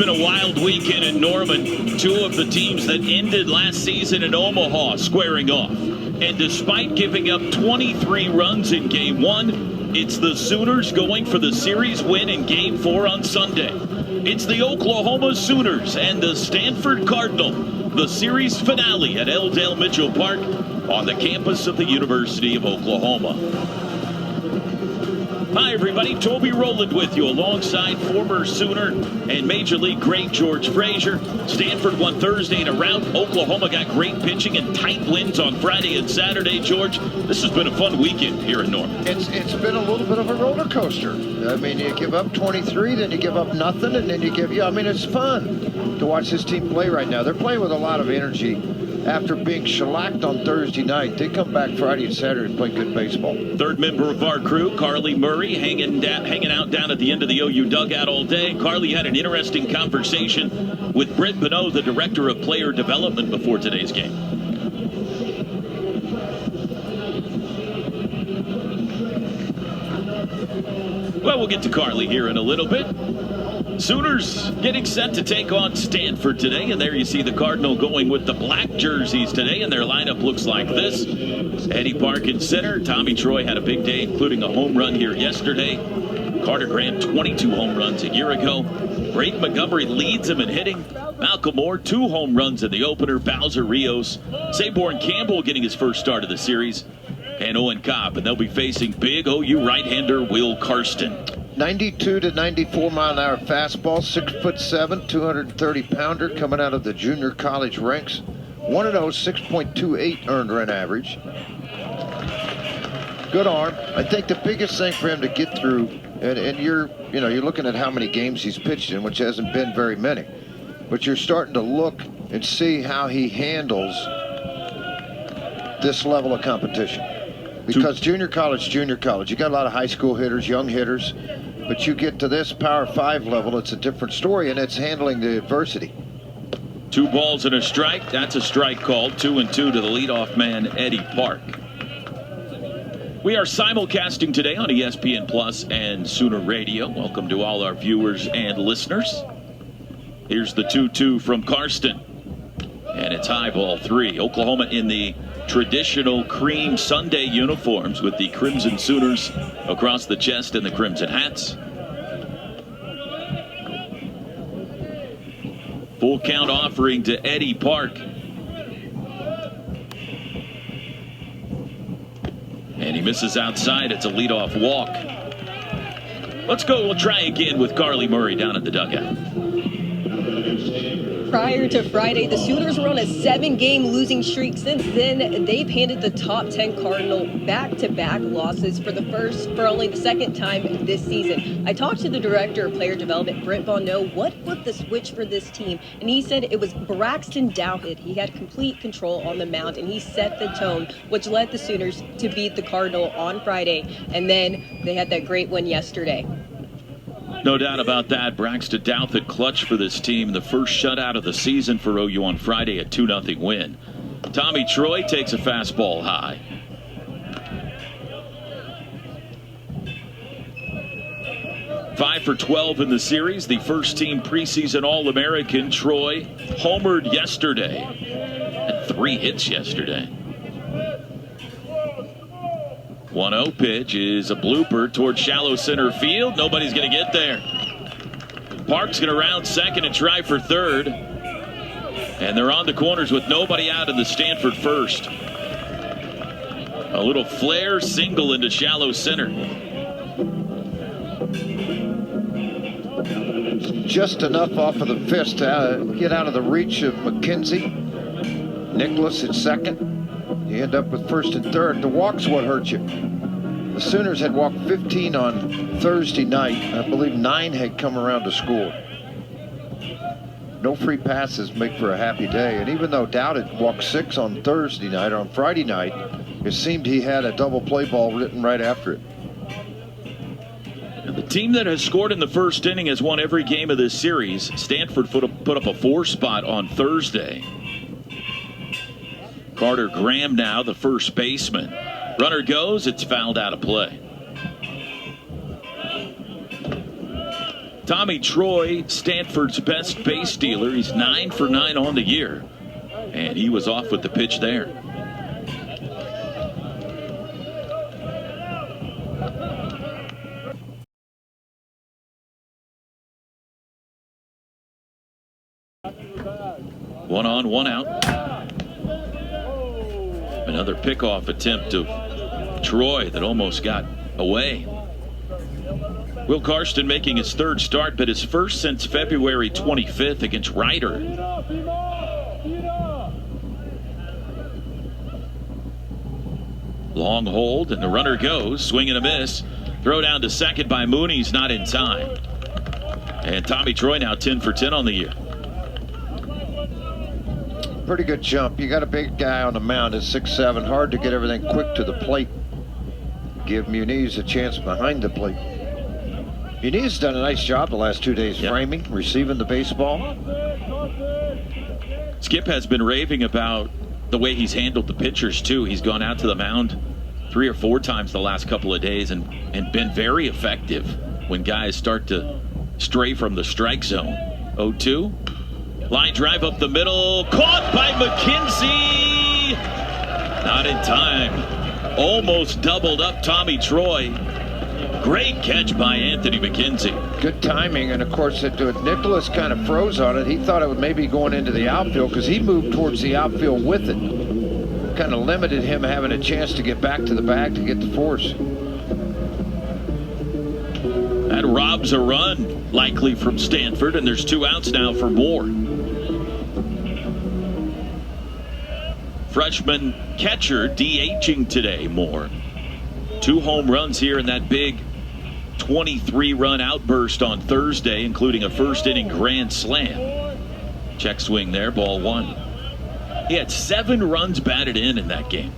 been a wild weekend in Norman. Two of the teams that ended last season in Omaha squaring off. And despite giving up 23 runs in Game 1, it's the Sooners going for the series win in Game 4 on Sunday. It's the Oklahoma Sooners and the Stanford Cardinal, the series finale at L. Dale Mitchell Park on the campus of the University of Oklahoma. Hi, everybody. Toby Rowland with you alongside former Sooner and Major League great George Frazier. Stanford won Thursday in a rout. Oklahoma got great pitching and tight wins on Friday and Saturday. George, this has been a fun weekend here in Norman. It's been a little bit of a roller coaster. I mean, you give up 23, then you give up nothing, and then you give, I mean, it's fun to watch this team play right now. They're playing with a lot of energy. After being shellacked on Thursday night, they come back Friday and Saturday and play good baseball. Third member of our crew, Carly Murray, hanging out down at the end of the OU dugout all day. Carly had an interesting conversation with Britt Bonneau, the director of player development, before today's game. Well, we'll get to Carly here in a little bit. Sooners getting set to take on Stanford today, and there you see the Cardinal going with the black jerseys today, and their lineup looks like this. Eddie Park in center. Tommy Troy had a big day, including a home run here yesterday. Carter Graham, 22 home runs a year ago. Braden Montgomery leads him in hitting. Malcolm Moore, 2 home runs in the opener. Bowser Rios. Saborn Campbell getting his first start of the series. And Owen Cobb, and they'll be facing big OU right-hander Will Karsten. 92 to 94 mile an hour fastball, 6'7", 230-pounder coming out of the junior college ranks. 1-0, 6.28 earned run average. Good arm. I think the biggest thing for him to get through, and you're looking at how many games he's pitched in, which hasn't been very many, but you're starting to look and see how he handles this level of competition. Because junior college, you got a lot of high school hitters, young hitters, but you get to this Power 5 level, it's a different story, and it's handling the adversity. 2 balls and a strike. That's a strike called. 2-2 to the leadoff man, Eddie Park. We are simulcasting today on ESPN Plus and Sooner Radio. Welcome to all our viewers and listeners. Here's the 2-2 from Karsten, and it's high ball 3. Oklahoma in the traditional cream Sunday uniforms with the Crimson Sooners across the chest and the crimson hats. Full count offering to Eddie Park. And he misses outside. It's a leadoff walk. Let's go. We'll try again with Carly Murray down at the dugout. Prior to Friday, the Sooners were on a 7-game losing streak. Since then, they've handed the top 10 Cardinal back-to-back losses for only the second time this season. I talked to the director of player development, Britt Bonneau, what flipped the switch for this team, and he said it was Braxton Dowhid. He had complete control on the mound, and he set the tone, which led the Sooners to beat the Cardinal on Friday, and then they had that great win yesterday. No doubt about that. Braxton Dowhid clutch for this team. The first shutout of the season for OU on Friday, a 2-0 win. Tommy Troy takes a fastball high. Five for 12 in the series. The first team preseason All-American Troy homered yesterday. Had 3 hits yesterday. 1-0 pitch is a blooper towards shallow center field. Nobody's going to get there. Park's going to round second and try for third. And they're on the corners with nobody out in the Stanford first. A little flare single into shallow center. Just enough off of the fist to get out of the reach of McKenzie. Nicholas at second. You end up with first and third. The walk's what hurt you. The Sooners had walked 15 on Thursday night. I believe 9 had come around to score. No free passes make for a happy day. And even though Dowd walked 6 on Thursday night, or on Friday night, it seemed he had a double play ball written right after it. And the team that has scored in the first inning has won every game of this series. Stanford put up a 4 spot on Thursday. Carter Graham now the first baseman. Runner goes, it's fouled out of play. Tommy Troy, Stanford's best base stealer. He's 9 for 9 on the year. And he was off with the pitch there. One on, one out. Another pickoff attempt of Troy that almost got away. Will Karsten making his third start, but his first since February 25th against Ryder. Long hold, and the runner goes. Swing and a miss. Throw down to second by Mooney. He's not in time. And Tommy Troy now 10 for 10 on the year. Pretty good jump. You got a big guy on the mound at 6'7". Hard to get everything quick to the plate. Give Muniz a chance behind the plate. Muniz has done a nice job the last 2 days, framing, receiving the baseball. Skip has been raving about the way he's handled the pitchers, too. He's gone out to the mound 3 or 4 times the last couple of days and been very effective when guys start to stray from the strike zone. 0-2. Line drive up the middle. Caught by McKenzie. Not in time. Almost doubled up Tommy Troy. Great catch by Anthony McKenzie. Good timing, and of course Nicholas kind of froze on it. He thought it was maybe going into the outfield because he moved towards the outfield with it. Kind of limited him having a chance to get back to the bag to get the force. That robs a run, likely from Stanford, and there's 2 outs now for Moore. Freshman catcher DHing today, Moore. 2 home runs here in that big 23-run outburst on Thursday, including a first-inning grand slam. Check swing there, ball 1. He had 7 runs batted in that game.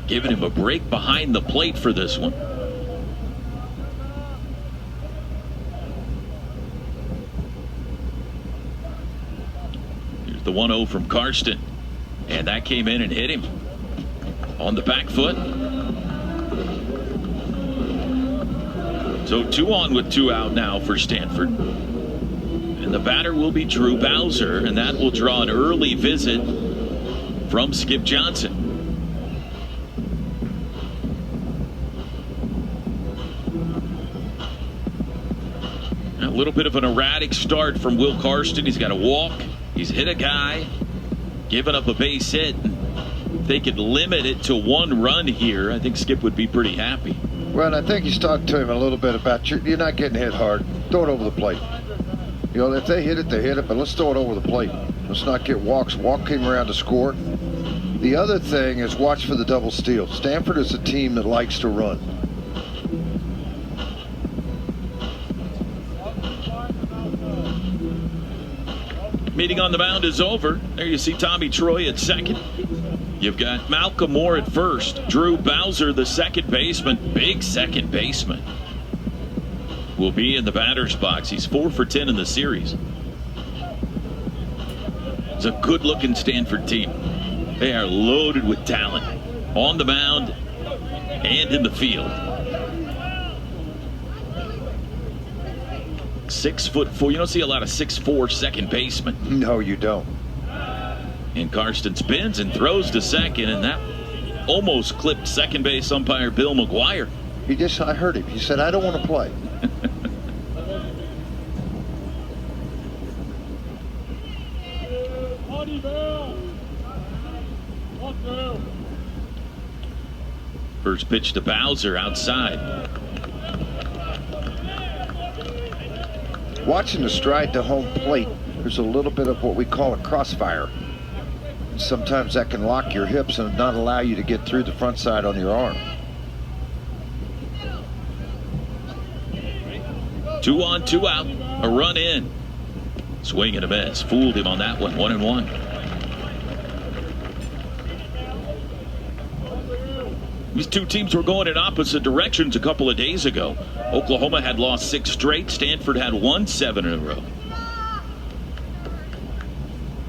Giving him a break behind the plate for this one. Here's the 1-0 from Karsten. And that came in and hit him on the back foot. So 2 on with 2 out now for Stanford. And the batter will be Drew Bowser, and that will draw an early visit from Skip Johnson. A little bit of an erratic start from Will Karsten. He's got a walk. He's hit a guy, given up a base hit. If they could limit it to 1 run here, I think Skip would be pretty happy. Well, and I think he's talked to him a little bit about you're not getting hit hard. Throw it over the plate. You know, if they hit it, they hit it, but let's throw it over the plate. Let's not get walks. Walk came around to score. The other thing is watch for the double steal. Stanford is a team that likes to run. Meeting on the mound is over. There you see Tommy Troy at second. You've got Malcolm Moore at first. Drew Bowser, the second baseman. Big second baseman. Will be in the batter's box. He's 4 for 10 in the series. It's a good-looking Stanford team. They are loaded with talent on the mound and in the field. 6'4". You don't see a lot of 6'4" second basemen. No, you don't. And Karsten spins and throws to second, and that almost clipped second base umpire Bill McGuire. I heard him. He said, I don't want to play. First pitch to Bowser outside. Watching the stride to home plate, there's a little bit of what we call a crossfire. Sometimes that can lock your hips and not allow you to get through the front side on your arm. 2 on, 2 out. A run in. Swing and a miss. Fooled him on that one. 1-1. These 2 teams were going in opposite directions a couple of days ago. Oklahoma had lost 6 straight. Stanford had won 7 in a row.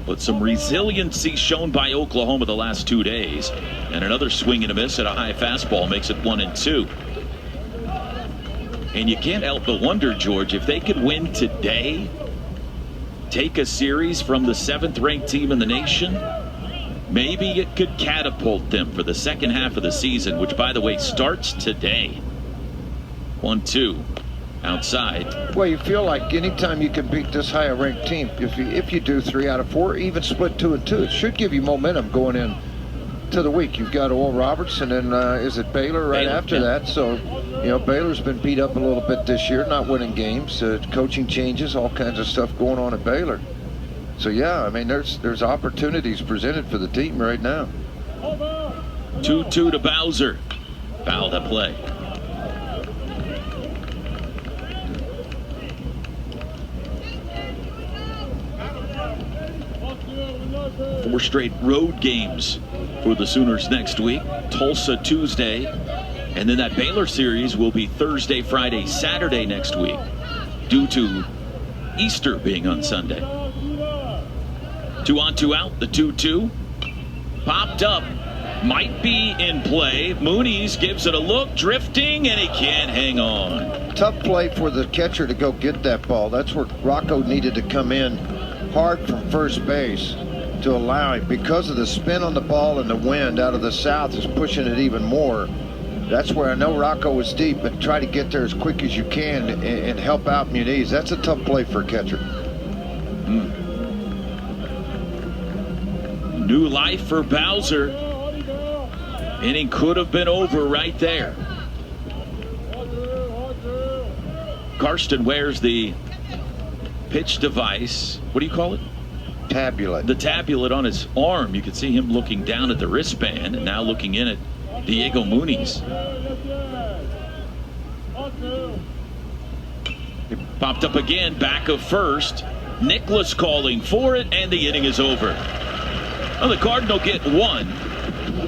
But some resiliency shown by Oklahoma the last 2 days. And another swing and a miss at a high fastball makes it 1-2. And you can't help but wonder, George, if they could win today, take a series from the 7th-ranked team in the nation, maybe it could catapult them for the second half of the season, which, by the way, starts today. 1-2 outside. Well, you feel like anytime you can beat this higher ranked team, if you do 3 out of 4, even split 2 and 2, it should give you momentum going in to the week. You've got Oral Roberts, and then is it Baylor right after that? So, you know, Baylor's been beat up a little bit this year, not winning games, coaching changes, all kinds of stuff going on at Baylor. So yeah, I mean, there's opportunities presented for the team right now. 2-2 to Bowser. Foul to play. Four straight road games for the Sooners next week. Tulsa Tuesday, and then that Baylor series will be Thursday, Friday, Saturday next week due to Easter being on Sunday. 2 on, 2 out. The 2-2 popped up, might be in play. Mooney's gives it a look, drifting, and he can't hang on. Tough play for the catcher to go get that ball. That's where Rocco needed to come in hard from first base to allow him, because of the spin on the ball and the wind out of the south is pushing it even more. That's where I know Rocco was deep, but try to get there as quick as you can and help out Muniz. That's a tough play for a catcher. New life for Bowser. Inning could have been over right there. Karsten wears the pitch device. What do you call it? Tabulate. The tabulate on his arm. You can see him looking down at the wristband and now looking in at Diego Mooney's. It popped up again, back of first. Nicholas calling for it, and the inning is over. Well, the Cardinal get one,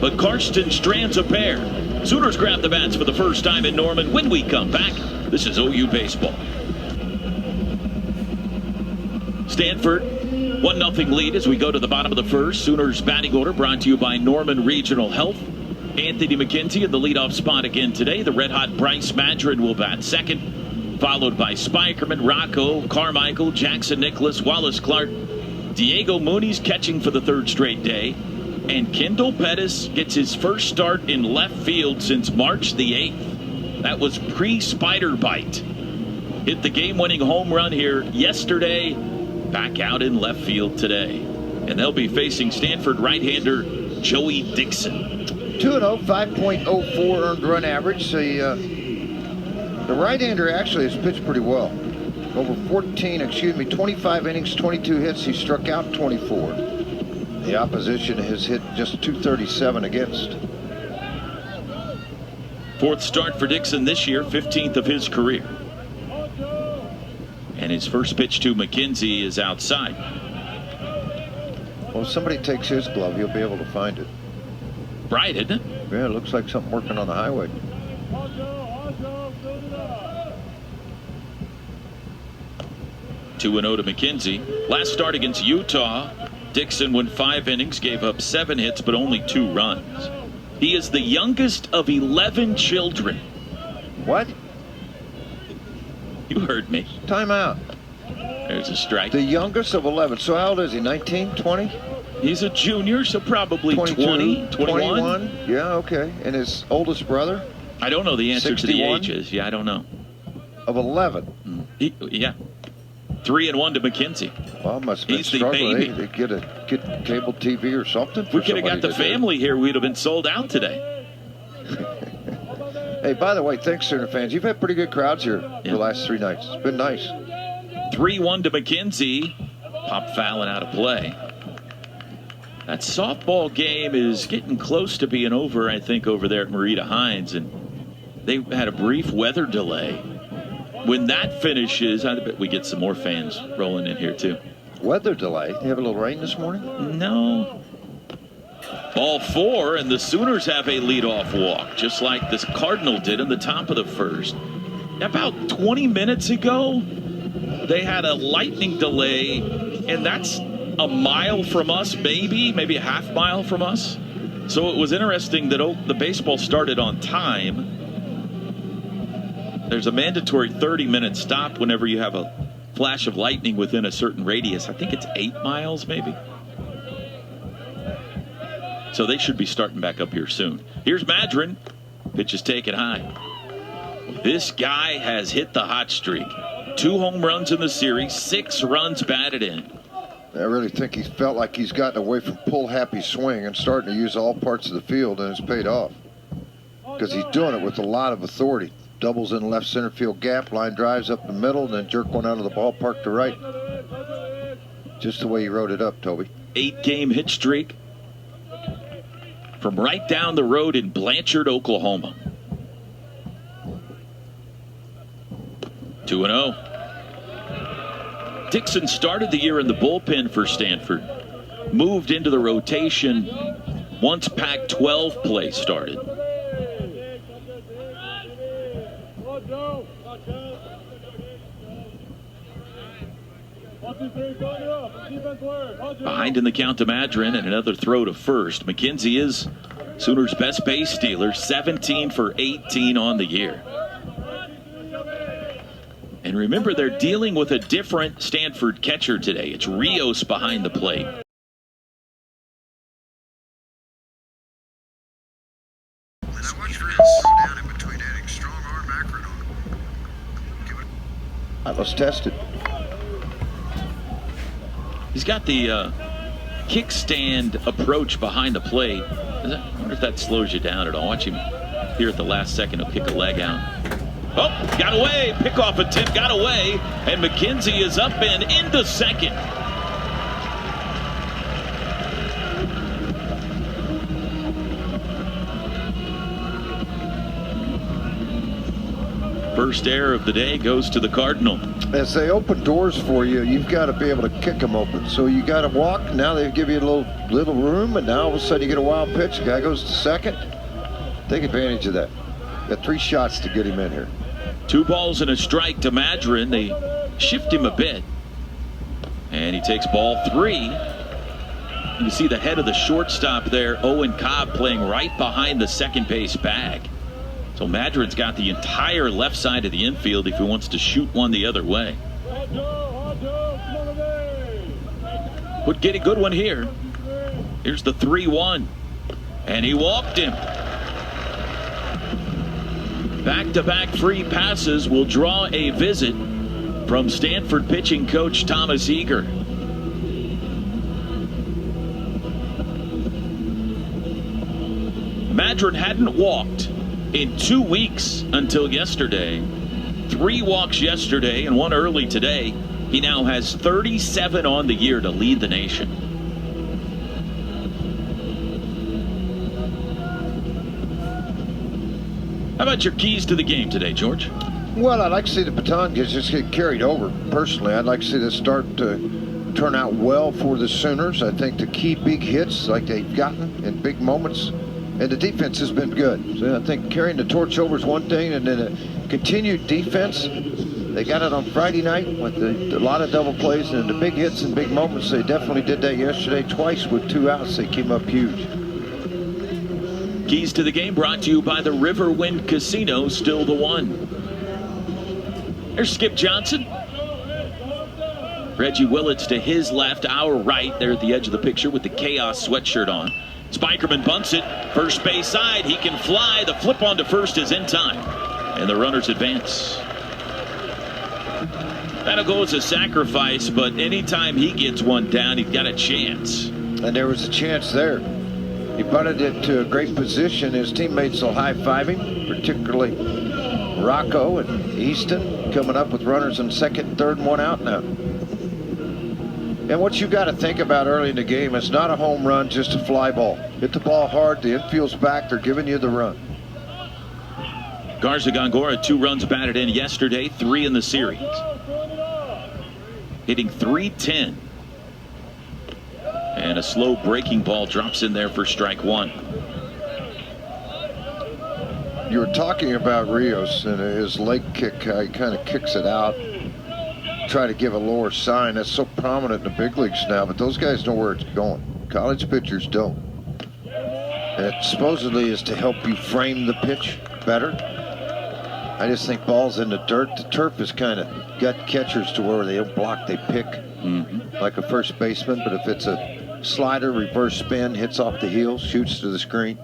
but Karsten strands a pair. Sooners grab the bats for the first time in Norman. When we come back, this is OU Baseball. Stanford, 1-0 lead as we go to the bottom of the first. Sooners batting order brought to you by Norman Regional Health. Anthony McKenzie in the leadoff spot again today. The red-hot Bryce Madron will bat second, followed by Spikerman, Rocco, Carmichael, Jackson Nicholas, Wallace Clark. Diego Mooney's catching for the third straight day. And Kendall Pettis gets his first start in left field since March the 8th. That was pre-spider bite. Hit the game-winning home run here yesterday. Back out in left field today. And they'll be facing Stanford right-hander Joey Dixon. 2-0, 5.04 earned run average. The right-hander actually has pitched pretty well. Over 25 innings, 22 hits. He struck out 24. The opposition has hit just 237 against. Fourth start for Dixon this year, 15th of his career. And his first pitch to McKenzie is outside. Well, if somebody takes his glove, you'll be able to find it. Bright, isn't it? Yeah, it looks like something working on the highway. 2-0 to McKenzie. Last start against Utah, Dixon went 5 innings, gave up 7 hits, but only 2 runs. He is the youngest of 11 children. What? You heard me. Timeout. There's a strike. The youngest of 11. So how old is he? 19, 20? He's a junior, so probably 22, 20, 21. Yeah, okay. And his oldest brother? I don't know the answer 61? to the ages. Yeah, I don't know. Of 11? Yeah. 3-1 to McKenzie. Well, must have been He's the struggling. baby. They get cable TV or something. We could have got the family here. We'd have been sold out today. Hey, by the way, thanks, Sooner fans. You've had pretty good crowds here the last 3 nights. It's been nice. 3-1 to McKenzie. Pop fouling out of play. That softball game is getting close to being over, I think, over there at Marita Hines. And they had a brief weather delay. When that finishes, I bet we get some more fans rolling in here, too. Weather delay? You have a little rain this morning? No. Ball 4, and the Sooners have a leadoff walk, just like this Cardinal did in the top of the first. About 20 minutes ago, they had a lightning delay, and that's a mile from us, maybe a half mile from us. So it was interesting that the baseball started on time. There's a mandatory 30-minute stop whenever you have a flash of lightning within a certain radius. I think it's 8 miles, maybe. So they should be starting back up here soon. Here's Madron. Pitch is taken high. This guy has hit the hot streak. 2 home runs in the series, 6 runs batted in. I really think he felt like he's gotten away from pull-happy swing and starting to use all parts of the field, and it's paid off. Because he's doing it with a lot of authority. Doubles in left center field gap, line drives up the middle, and then jerk one out of the ballpark to right. Just the way he wrote it up, Toby. 8-game hit streak from right down the road in Blanchard, Oklahoma. 2-0. Dixon started the year in the bullpen for Stanford. Moved into the rotation once Pac-12 play started. Behind in the count to Madron and another throw to first. McKenzie is Sooners' best base stealer, 17 for 18 on the year. And remember, they're dealing with a different Stanford catcher today. It's Rios behind the plate. Let's test it. He's got the kickstand approach behind the plate. I wonder if that slows you down at all. Watch him here at the last second. He'll kick a leg out. Oh, got away. Pickoff attempt got away. And McKenzie is up and into second. First error of the day goes to the Cardinal. As they open doors for you, you've got to be able to kick them open. So you got to walk. Now they give you a little room, and now all of a sudden you get a wild pitch. The guy goes to second. Take advantage of that. Got 3 shots to get him in here. 2 balls and a strike to Madron. They shift him a bit, and he takes ball 3. You can see the head of the shortstop there, Owen Cobb, playing right behind the second base bag. So Madron's got the entire left side of the infield if he wants to shoot one the other way. Would get a good one here. Here's the 3-1. And he walked him. Back-to-back free passes will draw a visit from Stanford pitching coach Thomas Eager. Madron hadn't walked in 2 weeks until yesterday. 3 walks yesterday and 1 early today. He now has 37 on the year to lead the nation. How about your keys to the game today, George? Well, I'd like to see the baton just get carried over. Personally, I'd like to see this start to turn out well for the Sooners. I think the key big hits like they've gotten in big moments, and the defense has been good. So I think carrying the torch over is one thing, and then a continued defense. They got it on Friday night with a lot of double plays and the big hits and big moments. They definitely did that yesterday. Twice with 2 outs, they came up huge. Keys to the game brought to you by the Riverwind Casino, still the one. There's Skip Johnson. Reggie Willits to his left, our right, there at the edge of the picture with the Chaos sweatshirt on. Spikerman bunts it, first base side, he can fly. The flip on to first is in time, and the runners advance. That'll go as a sacrifice, but anytime he gets one down, he's got a chance. And there was a chance there. He bunted it to a great position. His teammates will high-five him, particularly Rocco and Easton coming up with runners on second and third and 1 out now. And what you got to think about early in the game is not a home run, just a fly ball. Hit the ball hard, the infield's back, they're giving you the run. Garza Gongora, 2 runs batted in yesterday, 3 in the series. Hitting .310. And a slow breaking ball drops in there for strike 1. You were talking about Rios and his leg kick. He kind of kicks it out try to give a lower sign. That's so prominent in the big leagues now, but those guys know where it's going. College pitchers don't. And it supposedly is to help you frame the pitch better. I just think balls in the dirt. The turf has kind of got catchers to where they don't block, they pick, like a first baseman. But if it's a slider, reverse spin, hits off the heels, shoots to the screen.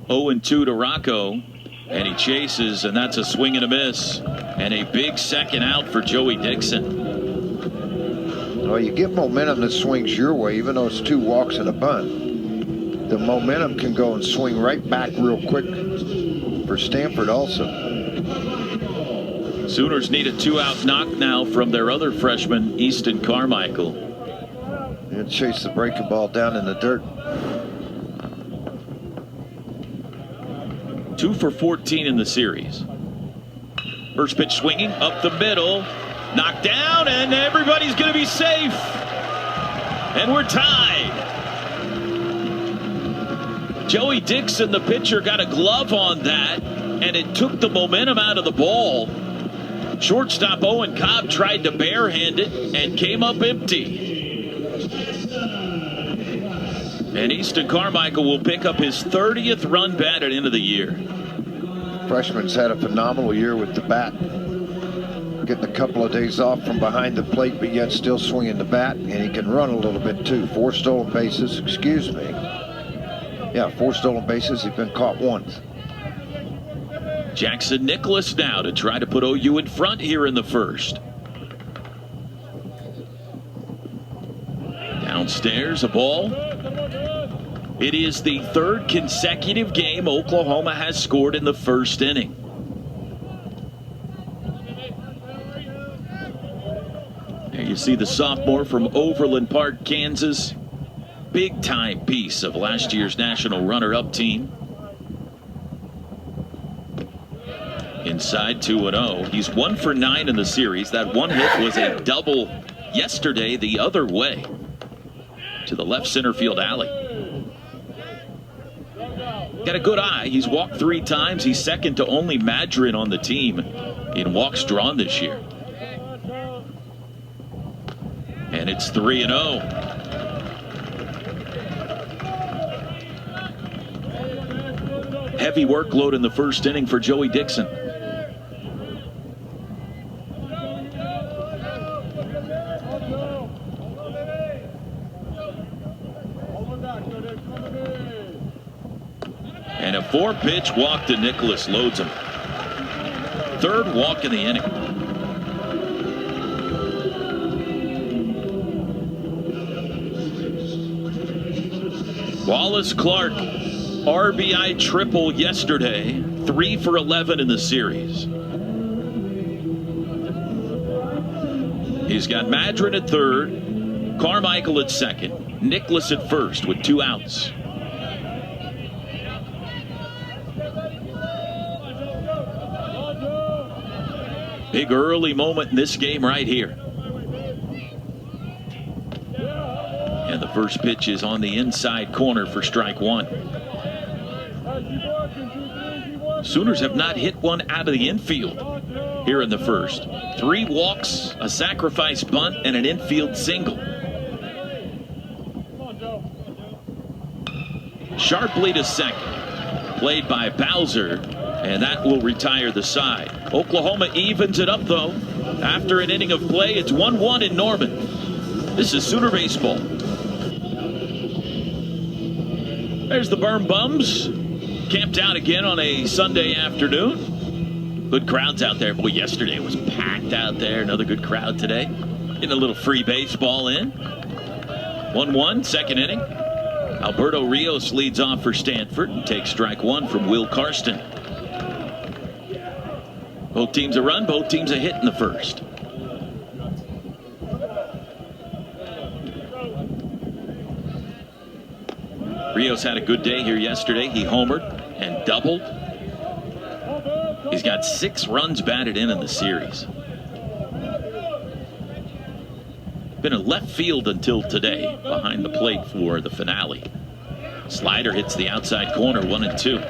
0-2 to Rocco, and he chases, and that's a swing and a miss. And a big second out for Joey Dixon. Well, you get momentum that swings your way, even though it's 2 walks and a bunt. The momentum can go and swing right back real quick for Stanford also. Sooners need a 2-out knock now from their other freshman, Easton Carmichael. And chase the breaking ball down in the dirt. 2 for 14 in the series. First pitch swinging up the middle, knocked down, and everybody's going to be safe. And we're tied. Joey Dixon, the pitcher, got a glove on that, and it took the momentum out of the ball. Shortstop Owen Cobb tried to barehand it and came up empty. And Easton Carmichael will pick up his 30th run batted into the year. Freshman's had a phenomenal year with the bat. Getting a couple of days off from behind the plate, but yet still swinging the bat. And he can run a little bit too. 4 stolen bases, excuse me. Yeah, 4 stolen bases. He's been caught once. Jackson Nicholas now to try to put OU in front here in the first. Downstairs, a ball. It is the 3rd consecutive game Oklahoma has scored in the first inning. There you see the sophomore from Overland Park, Kansas. Big time piece of last year's national runner-up team. Inside 2-0. He's 1 for 9 in the series. That one hit was a double yesterday the other way to the left center field alley. Got a good eye. He's walked 3 times. He's second to only Madrid on the team in walks drawn this year. And it's 3-0. Heavy workload in the first inning for Joey Dixon. And a 4-pitch walk to Nicholas loads him. 3rd walk in the inning. Wallace Clark, RBI triple yesterday, 3 for 11 in the series. He's got Madrid at 3rd, Carmichael at 2nd, Nicholas at 1st with 2 outs. Big early moment in this game right here. And the first pitch is on the inside corner for strike 1. Sooners have not hit one out of the infield here in the first. 3 walks, a sacrifice bunt, and an infield single. Sharply to second. Played by Bowser, and that will retire the side. Oklahoma evens it up, though. After an inning of play, it's 1-1 in Norman. This is Sooner Baseball. There's the Berm Bums. Camped out again on a Sunday afternoon. Good crowds out there. Boy, yesterday was packed out there. Another good crowd today. Getting a little free baseball in. 1-1, second inning. Alberto Rios leads off for Stanford and takes strike 1 from Will Karsten. Both teams a run, both teams a hit in the first. Rios had a good day here yesterday. He homered and doubled. He's got 6 runs batted in the series. Been in left field until today, behind the plate for the finale. Slider hits the outside corner, 1-2.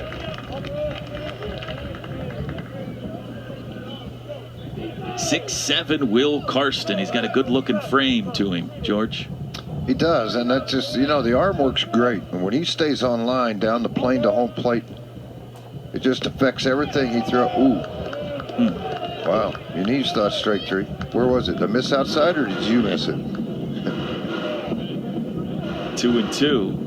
6'7" Will Karsten. He's got a good-looking frame to him, George. He does, and that's just, the arm works great. And when he stays on line down the plane to home plate, it just affects everything he throws. Ooh. Wow. Muniz thought strike three. Where was it? Did I miss outside, or did you miss it? 2-2.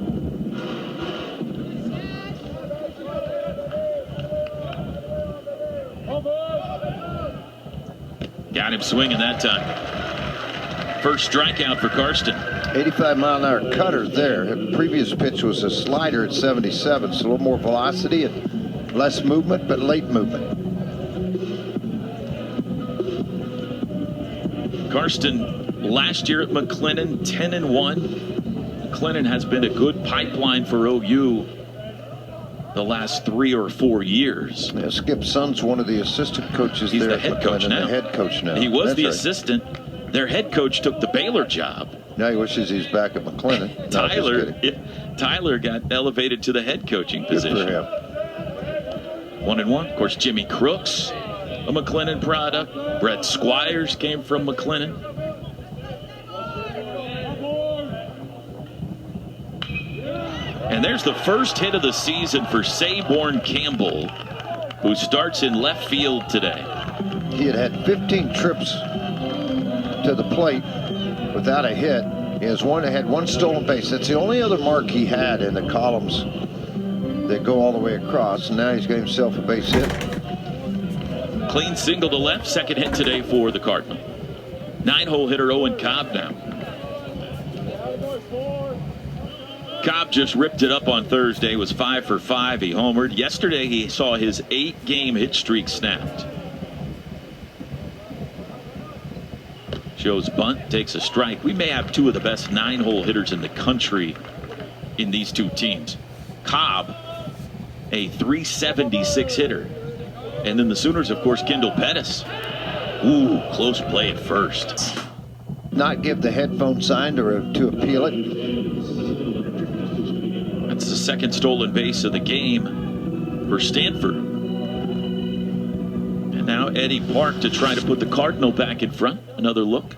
Got him swinging that time. First strikeout for Karsten. 85-mile-an-hour cutter there. The previous pitch was a slider at 77, so a little more velocity and less movement, but late movement. Karsten last year at McLennan, 10-1. McLennan has been a good pipeline for OU the last 3 or 4 years. Yeah, Skip Sun's one of the assistant coaches. He's there the head coach now. The head coach now. He was That's the right. assistant. Their head coach took the Baylor job. Now he wishes he's back at McLennan. Tyler got elevated to the head coaching Good position. for him. 1-1. Of course, Jimmy Crooks, a McLennan product. Brett Squires came from McLennan. And there's the first hit of the season for Sayborn Campbell, who starts in left field today. He had 15 trips to the plate without a hit. He had one stolen base. That's the only other mark he had in the columns that go all the way across. And now he's got himself a base hit. Clean single to left. Second hit today for the Cardinal. 9-hole hitter Owen Cobb now. Cobb just ripped it up on Thursday, was 5 for 5. He homered. Yesterday he saw his 8-game hit streak snapped. Shows bunt, takes a strike. We may have two of the best 9-hole hitters in the country in these two teams. Cobb, a .376 hitter. And then the Sooners, of course, Kendall Pettis. Ooh, close play at first. Not give the headphone sign to appeal it. That's the second stolen base of the game for Stanford. And now Eddie Park to try to put the Cardinal back in front. Another look.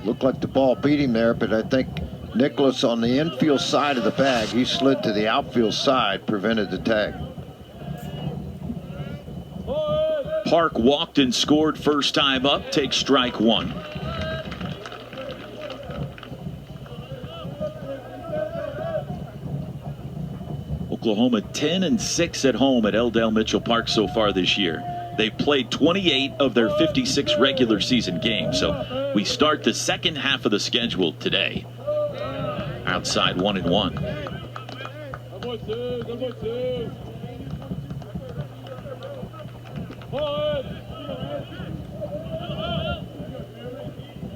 Looked like the ball beat him there, but I think Nicholas on the infield side of the bag, he slid to the outfield side, prevented the tag. Park walked and scored first time up, takes strike one. Oklahoma 10-6 at home at L. Mitchell Park so far this year. They've played 28 of their 56 regular season games. So we start the second half of the schedule today. Outside 1-1.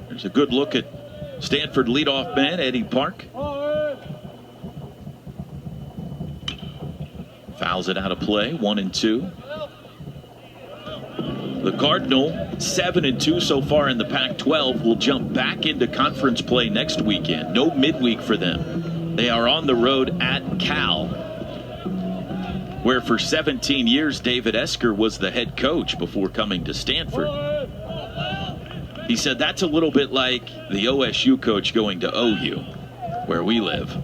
There's a good look at Stanford leadoff man Eddie Park. Fouls it out of play, 1-2. The Cardinal, 7-2 so far in the Pac-12, will jump back into conference play next weekend. No midweek for them. They are on the road at Cal, where for 17 years David Esker was the head coach before coming to Stanford. He said that's a little bit like the OSU coach going to OU, where we live.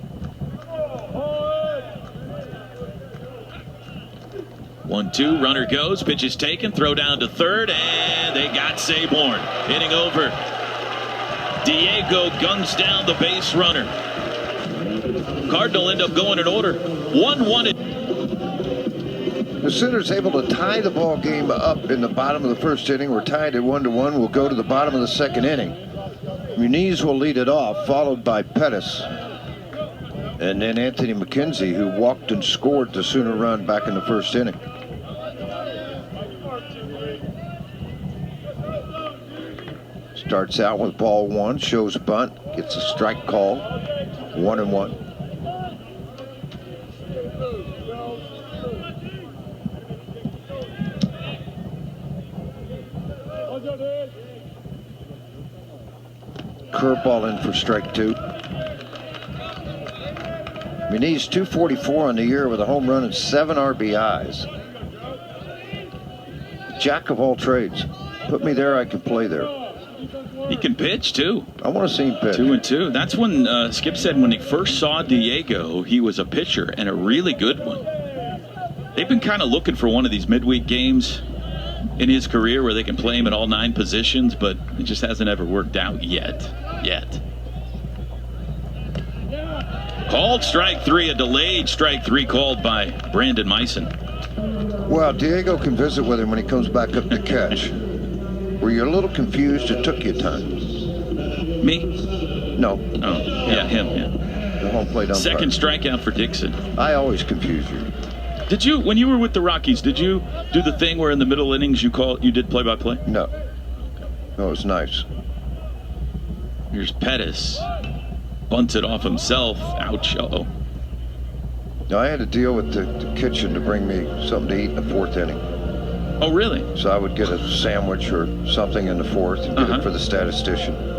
1-2, runner goes, pitch is taken, throw down to third, and they got Sayborn. Hitting over. Diego guns down the base runner. Cardinal end up going in order. 1-1. The Sooners able to tie the ball game up in the bottom of the first inning. We're tied at 1-1. We'll go to the bottom of the second inning. Muniz will lead it off, followed by Pettis. And then Anthony McKenzie, who walked and scored the Sooner run back in the first inning. Starts out with ball one, shows bunt, gets a strike call, 1-1. Curveball in for strike two. Muniz 244 on the year with a home run and 7 RBIs. Jack of all trades. Put me there, I can play there. He can pitch, too. I want to see him pitch. 2-2. That's when Skip said when he first saw Diego, he was a pitcher, and a really good one. They've been kind of looking for one of these midweek games in his career where they can play him at all 9 positions, but it just hasn't ever worked out yet. Called strike 3, a delayed strike 3 called by Brandon Meissen. Well, Diego can visit with him when he comes back up to catch. Were you a little confused? It took you time. Me? No. Oh, yeah, him, yeah. The home plate umpire. Second strikeout for Dixon. I always confuse you. Did you, when you were with the Rockies, did you do the thing where in the middle innings you did play-by-play? No. No, it was nice. Here's Pettis. Bunts it off himself. Ouch. Uh-oh. Now, I had to deal with the kitchen to bring me something to eat in the 4th inning. Oh, really? So I would get a sandwich or something in the 4th and get it for the statistician.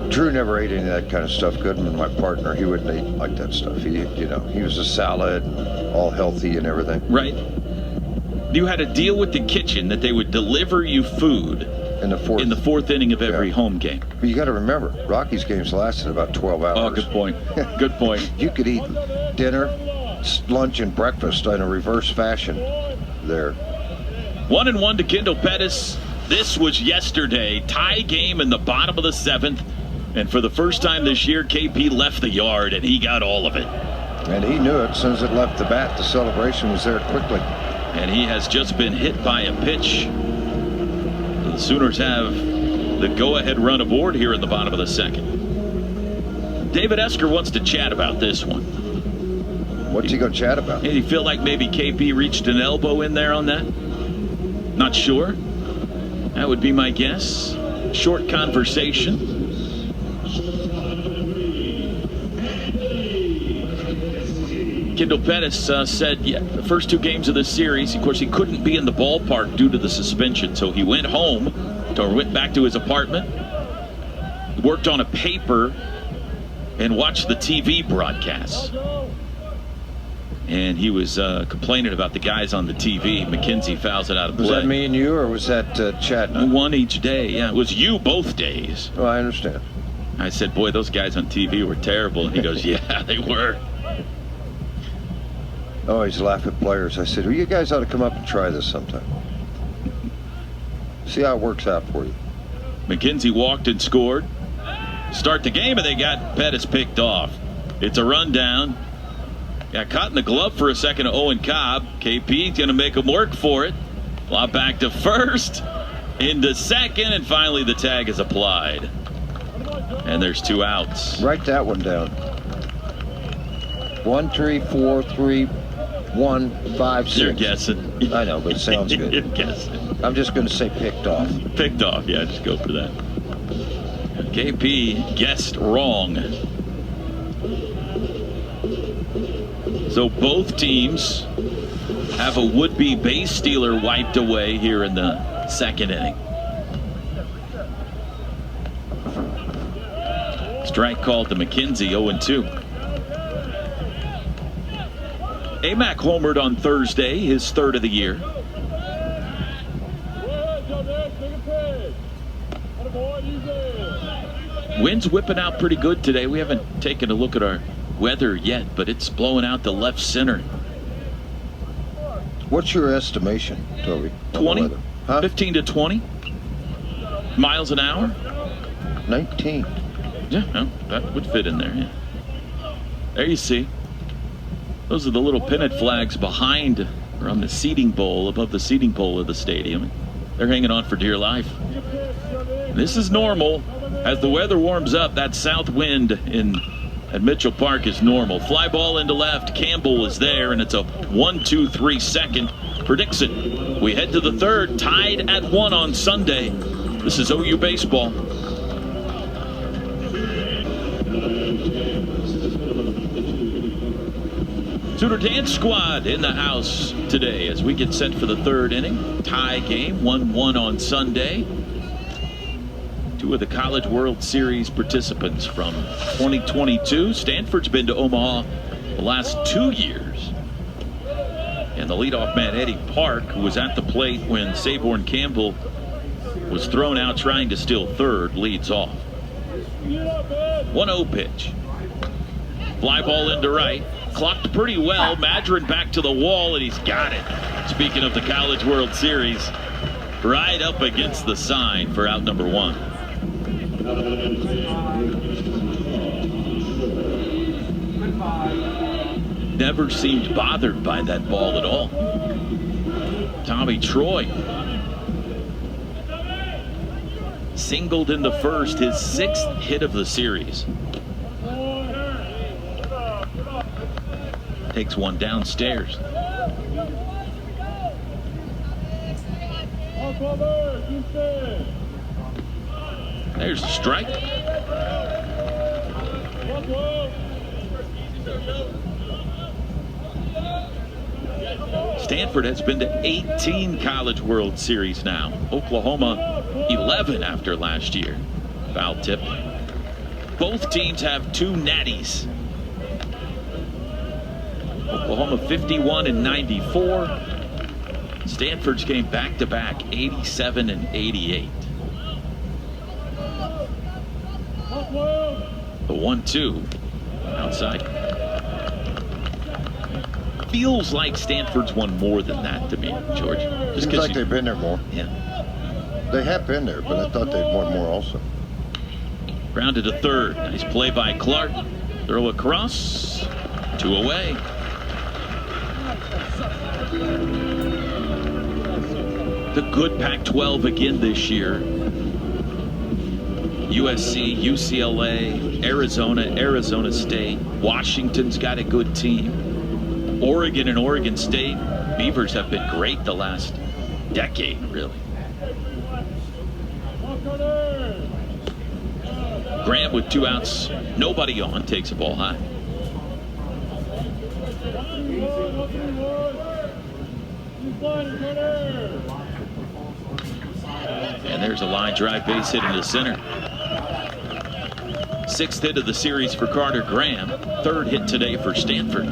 Drew never ate any of that kind of stuff. Goodman, my partner, he wouldn't eat like that stuff. He was a salad, all healthy and everything. Right. You had to deal with the kitchen that they would deliver you food in the 4th inning of every home game. But you got to remember, Rockies games lasted about 12 hours. Oh, good point. Good point. You could eat dinner, lunch, and breakfast in a reverse fashion there. 1-1 to Kendall Pettis. This was yesterday. Tie game in the bottom of the 7th. And for the first time this year, KP left the yard, and he got all of it. And he knew it as soon as it left the bat. The celebration was there quickly. And he has just been hit by a pitch. The Sooners have the go-ahead run aboard here in the bottom of the 2nd. David Esker wants to chat about this one. What's he going to chat about? Did he feel like maybe KP reached an elbow in there on that? Not sure. That would be my guess. Short conversation. Kendall Pettis said, the first 2 games of this series, of course, he couldn't be in the ballpark due to the suspension, so he went went back to his apartment, worked on a paper, and watched the TV broadcasts. And he was complaining about the guys on the TV. McKenzie fouls it out of play. Was that me and you, or was that Chad? One each day. Yeah, it was you both days. Oh, I understand. I said, boy, those guys on TV were terrible. And he goes, yeah, they were. Oh, he's laughing at players. I said, well, you guys ought to come up and try this sometime. See how it works out for you. McKenzie walked and scored. Start the game, and they got Pettis picked off. It's a rundown. Got caught in the glove for a second to Owen Cobb. KP's going to make him work for it. Flop back to first, into second, and finally the tag is applied. And there's 2 outs. Write that one down. 1, 3, 4, 3, 1, 5, 6. You're guessing. I know, but it sounds good. You're guessing. I'm just going to say picked off. Picked off, yeah, just go for that. KP guessed wrong. So both teams have a would-be base stealer wiped away here in the 2nd inning. Strike called to McKenzie, 0-2. Amac homered on Thursday, his 3rd of the year. Wind's whipping out pretty good today. We haven't taken a look at our weather yet, but it's blowing out to left center. What's your estimation, Toby? 20? Huh? 15 to 20 miles an hour? 19. Yeah, no, that would fit in there, yeah. There you see. Those are the little pennant flags behind, or on the seating bowl, above the seating bowl of the stadium. They're hanging on for dear life. This is normal. As the weather warms up, that south wind at Mitchell Park is normal. Fly ball into left. Campbell is there, and it's a 1-2-3 second for Dixon. We head to the 3rd, tied at 1 on Sunday. This is OU baseball. Sooner Dance Squad in the house today as we get set for the 3rd inning. Tie game, 1-1 on Sunday. 2 of the College World Series participants from 2022. Stanford's been to Omaha the last 2 years. And the leadoff man, Eddie Park, who was at the plate when Saborn Campbell was thrown out trying to steal third, leads off. 1-0 pitch. Fly ball into right. Clocked pretty well. Madron back to the wall, and he's got it. Speaking of the College World Series, right up against the sign for out number 1. Never seemed bothered by that ball at all. Tommy Troy singled in the first, his 6th hit of the series. Takes one downstairs. There's a strike. Stanford has been to 18 College World Series now. Oklahoma 11 after last year. Foul tip. Both teams have 2 natties. Oklahoma 51 and 94. Stanford's came back-to-back 87 and 88. The 1-2 outside. Feels like Stanford's won more than that to me, George. Just seems like they've been there more. Yeah. They have been there, but I thought they'd won more also. Grounded to third. Nice play by Clark. Throw across. 2 away. The good Pac-12 again this year. USC, UCLA, Arizona, Arizona State. Washington's got a good team. Oregon and Oregon State. Beavers have been great the last decade, really. Graham with 2 outs, nobody on, takes a ball high. And there's a line drive base hit into center. 6th hit of the series for Carter Graham. 3rd hit today for Stanford.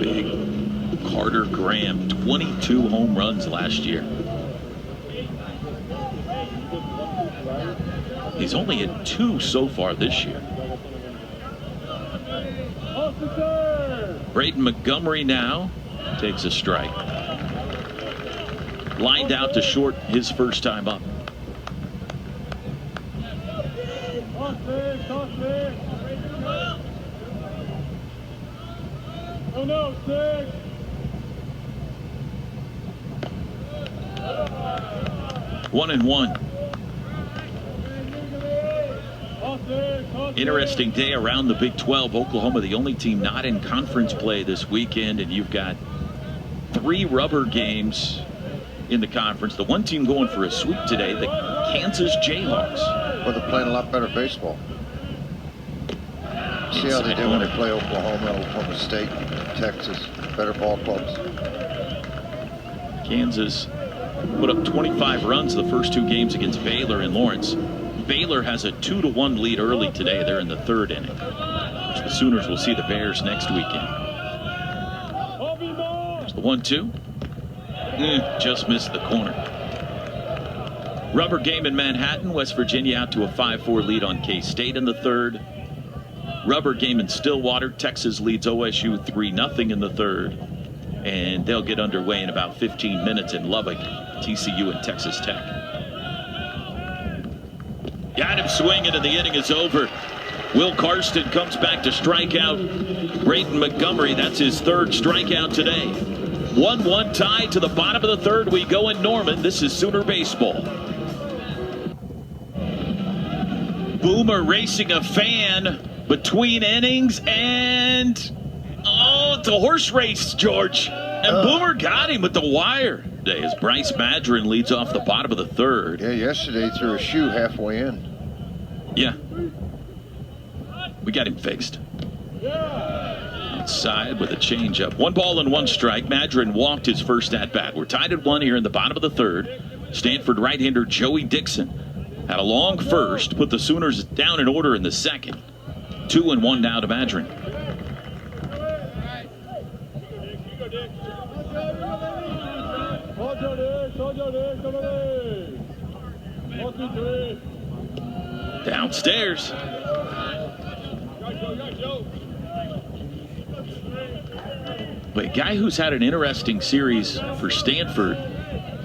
Big Carter Graham, 22 home runs last year. He's only hit 2 so far this year. Braden Montgomery now takes a strike. Lined out to short his first time up. Oh no, 6. One and one. Interesting day around the Big 12. Oklahoma, the only team not in conference play this weekend, and you've got 3 rubber games in the conference. The one team going for a sweep today, the Kansas Jayhawks. Well, they're playing a lot better baseball. See how they do when they play Oklahoma, Oklahoma State, Texas, better ball clubs. Kansas put up 25 runs the first 2 games against Baylor and Lawrence. Baylor has a 2-1 lead early today. They're in the 3rd inning. Which the Sooners will see the Bears next weekend. There's the 1-2. Just missed the corner. Rubber game in Manhattan. West Virginia out to a 5-4 lead on K-State in the 3rd. Rubber game in Stillwater. Texas leads OSU 3-0 in the 3rd. And they'll get underway in about 15 minutes in Lubbock. TCU and Texas Tech. Got him swinging, and the inning is over. Will Karsten comes back to strike out Braden Montgomery. That's his 3rd strikeout today. 1-1 tie to the bottom of the 3rd. We go in Norman. This is Sooner Baseball. Boomer racing a fan between innings, and it's a horse race, George. And Boomer got him with the wire today as Bryce Madron leads off the bottom of the 3rd. Yeah, yesterday he threw a shoe halfway in. Yeah. We got him fixed. Outside with a changeup. 1-1 strike. Madron walked his first at-bat. We're tied at 1 here in the bottom of the 3rd. Stanford right-hander Joey Dixon had a long first, put the Sooners down in order in the 2nd. 2-1 now to Madron. Downstairs. But a guy who's had an interesting series for Stanford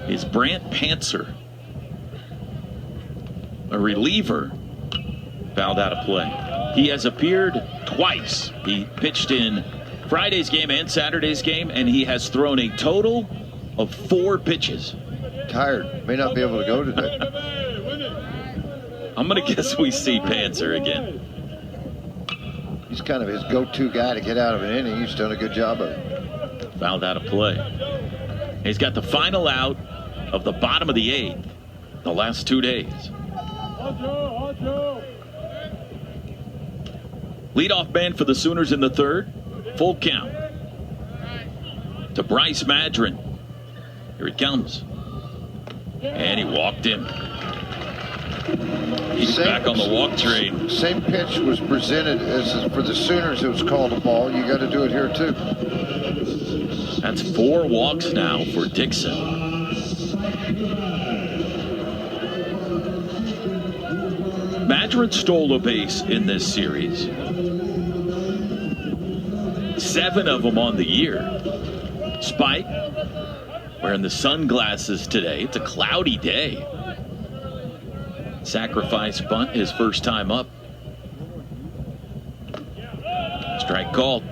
is Brant Pantzer, a reliever, fouled out of play. He has appeared twice. He pitched in Friday's game and Saturday's game, and he has thrown a total of 4 pitches. Tired. May not be able to go today. I'm going to guess we see Pantzer again. He's kind of his go-to guy to get out of an inning. He's done a good job of it. Fouled out of play. He's got the final out of the bottom of the 8th the last 2 days. Leadoff man for the Sooners in the 3rd. Full count to Bryce Madron. Here it comes. And he walked him. He's back on the walk train. Same pitch was presented as for the Sooners. It was called a ball. You got to do it here too. That's 4 walks now for Dixon. Madron stole a base in this series. 7 of them on the year. Spike wearing the sunglasses today. It's a cloudy day. Sacrifice bunt, his first time up. Strike called.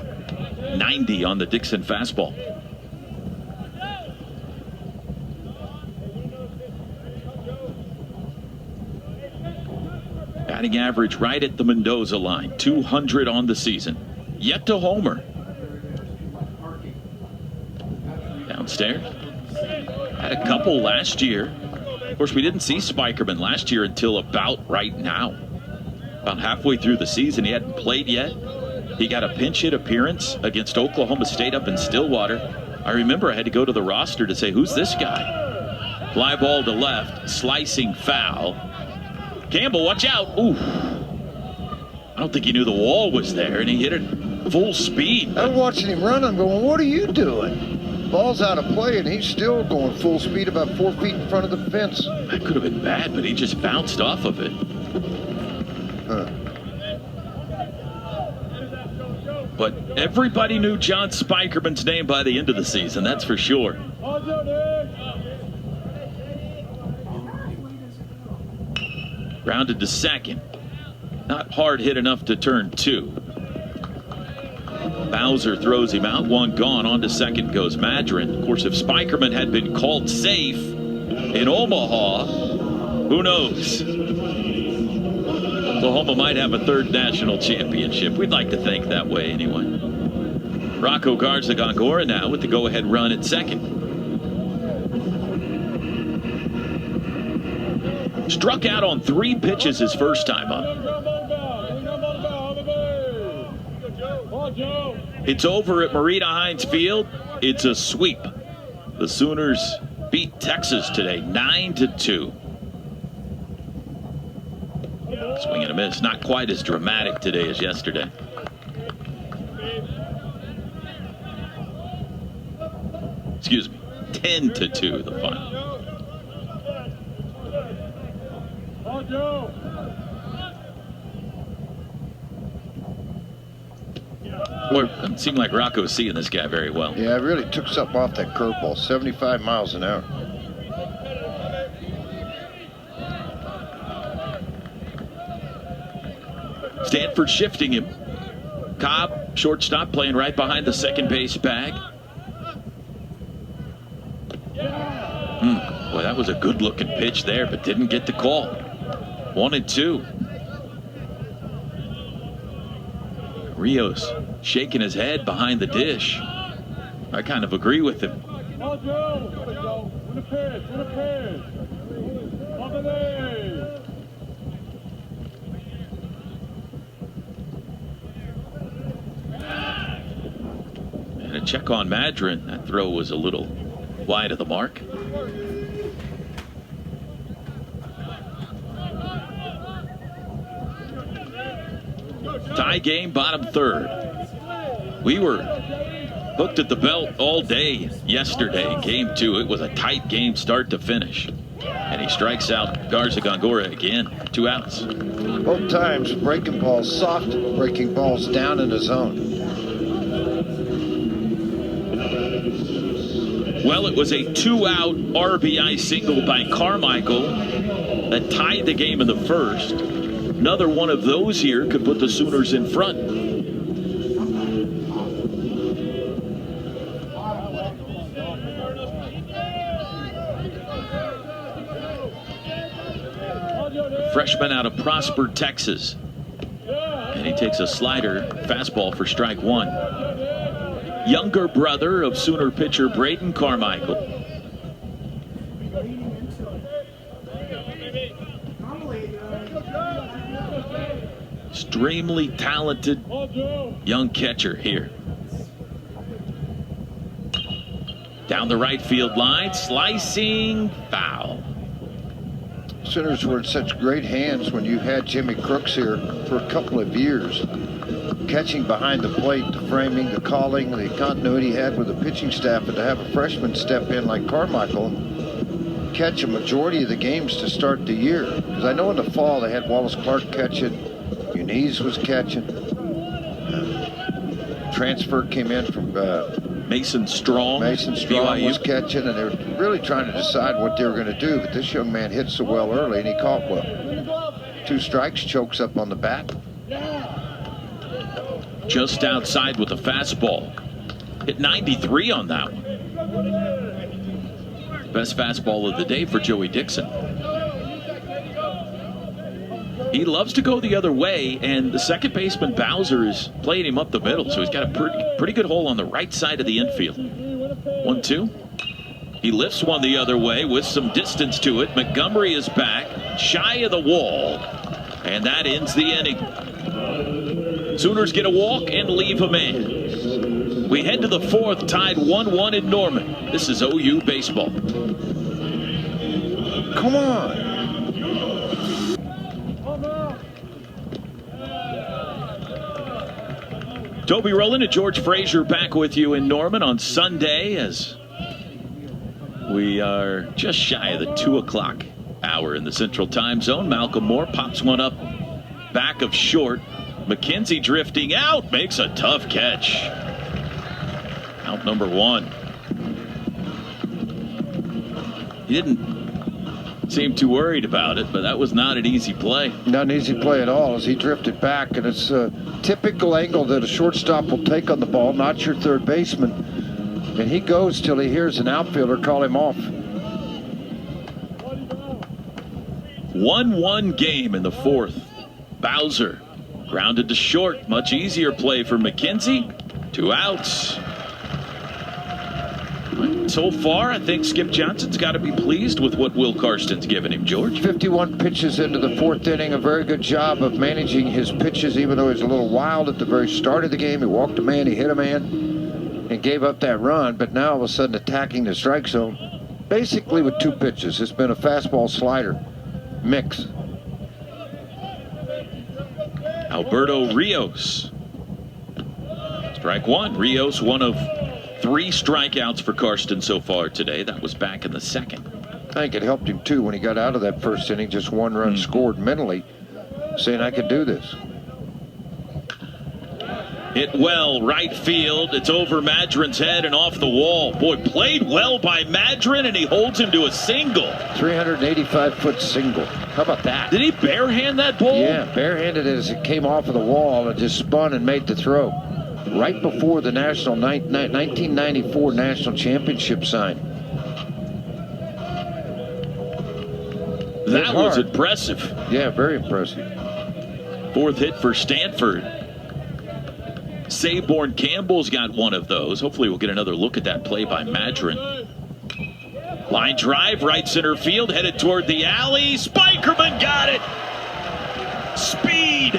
90 on the Dixon fastball. Batting average right at the Mendoza line. 200 on the season. Yet to homer. Downstairs. Had a couple last year. Of course, we didn't see Spikerman last year until about right now. About halfway through the season, he hadn't played yet. He got a pinch hit appearance against Oklahoma State up in Stillwater. I remember I had to go to the roster to say, who's this guy? Fly ball to left, slicing foul. Campbell, watch out. Ooh. I don't think he knew the wall was there, and he hit it full speed. I'm watching him run. I'm going, what are you doing? Ball's out of play, and he's still going full speed about 4 feet in front of the fence. That could have been bad, but he just bounced off of it. Huh. But everybody knew John Spikerman's name by the end of the season, that's for sure. Grounded to second. Not hard hit enough to turn 2. Bowser throws him out. 1 gone. On to second goes Madron. Of course, if Spikerman had been called safe in Omaha, who knows? Oklahoma might have a 3rd national championship. We'd like to think that way anyway. Rocco Garza-Gongora now with the go-ahead run at second. Struck out on 3 pitches his first time up. It's over at Marita Hines Field. It's a sweep. The Sooners beat Texas today 9-2. Swing and a miss. Not quite as dramatic today as yesterday. Excuse me. 10-2 the final. Boy, it doesn't seem like Rocco's seeing this guy very well. Yeah, it really took something off that curveball. 75 miles an hour. Stanford shifting him. Cobb, shortstop, playing right behind the second base bag. Boy, that was a good-looking pitch there, but didn't get the call. 1-2. Rios shaking his head behind the dish. I kind of agree with him. And a check on Madron. That throw was a little wide of the mark. Tie game, bottom third. We were hooked at the belt all day yesterday. Game 2, it was a tight game start to finish. And he strikes out Garza Gongora again. 2 outs. Both times breaking balls soft, breaking balls down in the zone. Well, it was a 2-out RBI single by Carmichael that tied the game in the first. Another one of those here could put the Sooners in front. Freshman out of Prosper, Texas. And he takes a slider, fastball for strike 1. Younger brother of Sooner pitcher Braden Carmichael. Extremely talented young catcher here. Down the right field line, slicing foul. Sooners were in such great hands when you had Jimmy Crooks here for a couple of years. Catching behind the plate, the framing, the calling, the continuity he had with the pitching staff, and to have a freshman step in like Carmichael and catch a majority of the games to start the year. Because I know in the fall they had Wallace Clark catching, Muniz was catching. Transfer came in from Mason Strong. Mason Strong BYU was catching, and they were really trying to decide what they were going to do. But this young man hit so well early, and he caught well. 2 strikes, chokes up on the bat. Just outside with a fastball. Hit 93 on that one. Best fastball of the day for Joey Dixon. He loves to go the other way, and the second baseman Bowser is playing him up the middle, so he's got a pretty good hole on the right side of the infield. 1-2. He lifts one the other way with some distance to it. Montgomery is back, shy of the wall, and that ends the inning. Sooners get a walk and leave a man. We head to the 4th, tied 1-1 in Norman. This is OU baseball. Come on. Toby Rowland and George Frazier back with you in Norman on Sunday as we are just shy of the 2 o'clock hour in the Central Time Zone. Malcolm Moore pops one up back of short. McKenzie drifting out, makes a tough catch. Out number 1. He didn't seem too worried about it, but that was not an easy play. Not an easy play at all as he drifted back, and it's a typical angle that a shortstop will take on the ball, not your third baseman. And he goes till he hears an outfielder call him off. 1-1 game in the 4th. Bowser grounded to short. Much easier play for McKenzie. 2 outs. So far, I think Skip Johnson's got to be pleased with what Will Karsten's given him, George. 51 pitches into the 4th inning. A very good job of managing his pitches, even though he was a little wild at the very start of the game. He walked a man, he hit a man, and gave up that run. But now all of a sudden attacking the strike zone, basically with 2 pitches. It's been a fastball slider mix. Alberto Rios. Strike 1. Rios, one of 3 strikeouts for Karsten so far today. That was back in the 2nd. I think it helped him too when he got out of that first inning. Just 1 run scored mentally, saying I could do this. Hit well, right field. It's over Madron's head and off the wall. Boy, played well by Madron, and he holds him to a single. 385-foot single. How about that? Did he barehand that ball? Yeah, barehanded it as it came off of the wall and just spun and made the throw. Right before the 1994 National Championship sign. That was impressive. Yeah, very impressive. 4th hit for Stanford. Sayborn Campbell's got one of those. Hopefully we'll get another look at that play by Madron. Line drive, right center field, headed toward the alley. Spikerman got it. Speed.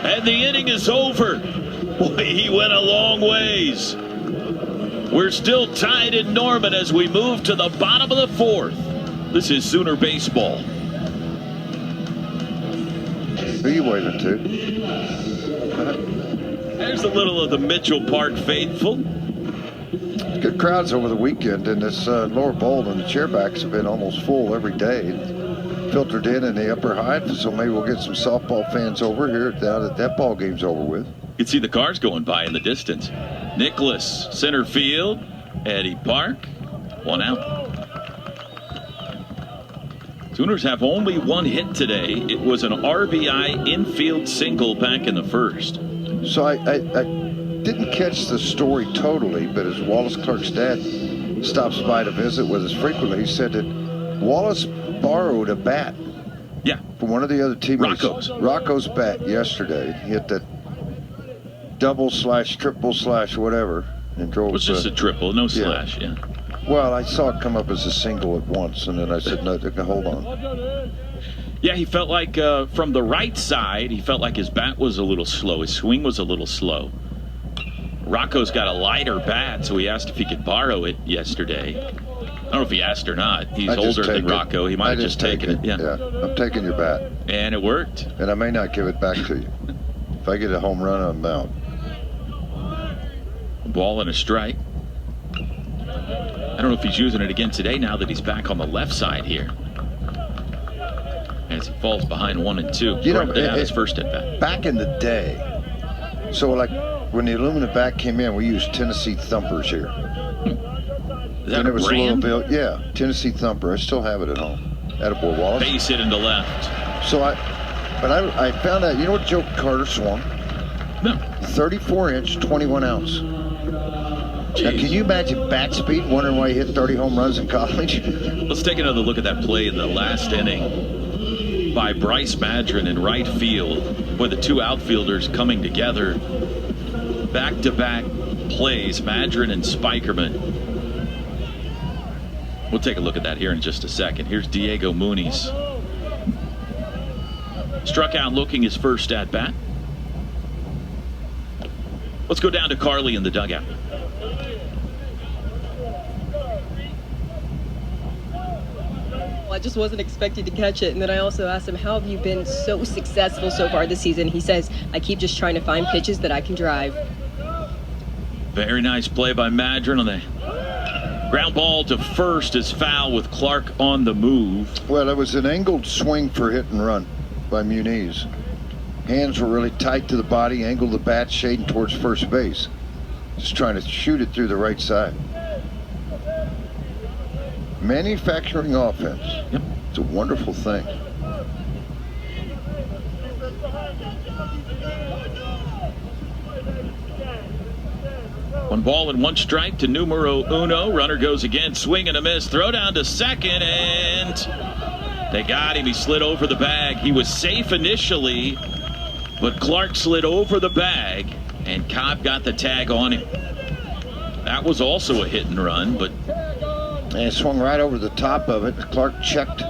And the inning is over. Boy, he went a long ways. We're still tied in Norman as we move to the bottom of the 4th. This is Sooner baseball. Who are you waving to? There's a little of the Mitchell Park faithful. Good crowds over the weekend in this lower bowl, and the chairbacks have been almost full every day. Filtered in the upper height, so maybe we'll get some softball fans over here now that ball game's over with. You can see the cars going by in the distance. Nicholas, center field. Eddie Park, 1 out. Sooners have only 1 hit today. It was an RBI infield single back in the first. So I didn't catch the story totally, but as Wallace Clark's dad stops by to visit with us frequently, he said that Wallace borrowed a bat. Yeah. From one of the other teammates. Rocco's bat yesterday. He hit that double/triple/whatever and drove. It was just a triple, no slash, yeah. Well, I saw it come up as a single at once, and then I said, no, hold on. Yeah, he felt like from the right side, he felt like his bat was a little slow. His swing was a little slow. Rocco's got a lighter bat, so he asked if he could borrow it yesterday. I don't know if he asked or not. He's older than Rocco. He might have just taken it. Yeah, I'm taking your bat. And it worked. And I may not give it back to you. If I get a home run, I'm out. Ball and a strike. I don't know if he's using it again today now that he's back on the left side here. As he falls behind 1-2. You know, his first at bat. Back in the day, so like when the aluminum bat came in, we used Tennessee Thumpers here. Is that a brand? Tennessee Thumper. I still have it at home. Attaboy Wallace. Base hit into left. So I found out, you know what Joe Carter swung? No. 34-inch, 21-ounce. Now, can you imagine bat speed, wondering why he hit 30 home runs in college? Let's take another look at that play in the last inning by Bryce Madron in right field, with the 2 outfielders coming together. Back-to-back plays, Madron and Spikerman. We'll take a look at that here in just a second. Here's Diego Muniz. Struck out looking his first at bat. Let's go down to Carly in the dugout. I just wasn't expecting to catch it. And then I also asked him, how have you been so successful so far this season? He says, I keep just trying to find pitches that I can drive. Very nice play by Madron on the ground ball to first is foul with Clark on the move. Well, it was an angled swing for hit and run by Muniz. Hands were really tight to the body, angled the bat, shading towards first base. Just trying to shoot it through the right side. Manufacturing offense. Yep. It's a wonderful thing. One ball and 1 strike to numero uno. Runner goes again, swing and a miss. Throw down to second, and they got him. He slid over the bag. He was safe initially, but Clark slid over the bag, and Cobb got the tag on him. That was also a hit and run, but and it swung right over the top of it. Clark checked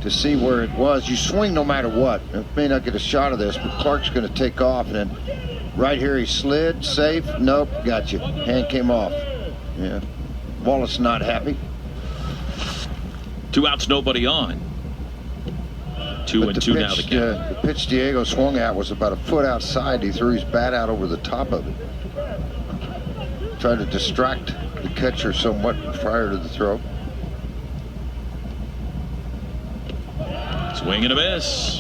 to see where it was. You swing no matter what. You may not get a shot of this, but Clark's going to take off. And then right here he slid, safe. Nope, got you. Hand came off. Yeah. Wallace not happy. 2 outs, nobody on. 2-2 now the count. The pitch Diego swung at was about a foot outside. He threw his bat out over the top of it. Tried to distract the catcher somewhat prior to the throw. Swing and a miss.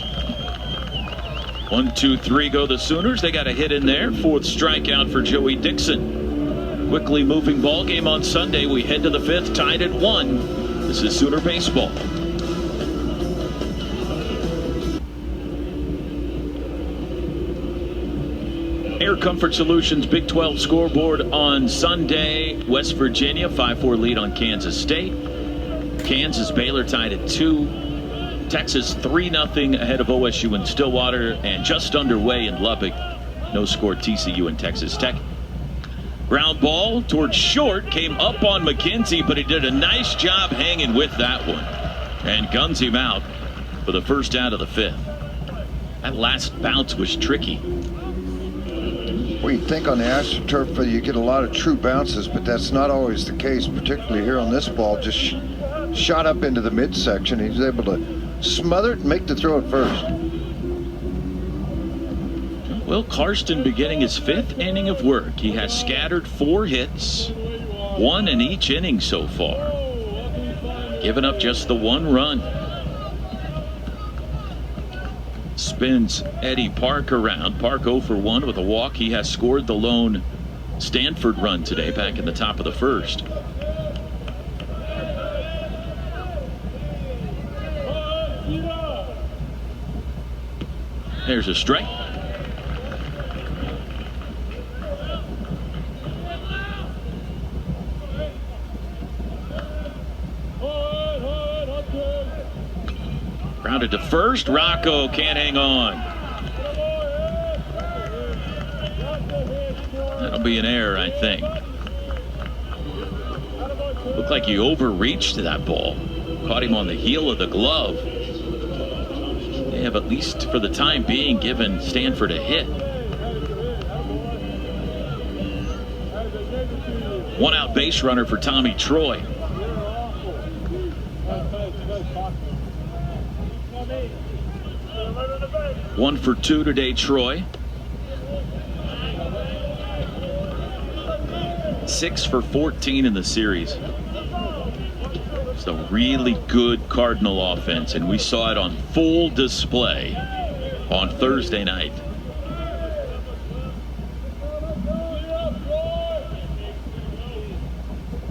1, 2, 3 go the Sooners. They got a hit in there. 4th strikeout for Joey Dixon. Quickly moving ball game on Sunday. We head to the 5th, tied at 1. This is Sooner baseball. Air Comfort Solutions Big 12 scoreboard on Sunday. West Virginia 5-4 lead on Kansas State. Kansas Baylor tied at 2. Texas 3-0 ahead of OSU in Stillwater, and just underway in Lubbock. No score TCU and Texas Tech. Ground ball towards short, came up on McKenzie, but he did a nice job hanging with that one and guns him out for the first out of the 5th. That last bounce was tricky. Well, you think on the AstroTurf you get a lot of true bounces, but that's not always the case, particularly here on this ball. Just shot up into the midsection. He was able to smother it and make the throw at first. Will Karsten beginning his 5th inning of work. He has scattered 4 hits, 1 in each inning so far, giving up just the 1 run. Spins Eddie Park around. Park 0 for 1 with a walk. He has scored the lone Stanford run today back in the top of the 1st. There's a strike. Grounded to first. Rocco can't hang on. That'll be an error, I think. Looked like he overreached that ball. Caught him on the heel of the glove. They have, at least for the time being, given Stanford a hit. 1 out base runner for Tommy Troy. One for 2 today, Troy. 6 for 14 in the series. It's a really good Cardinal offense, and we saw it on full display on Thursday night.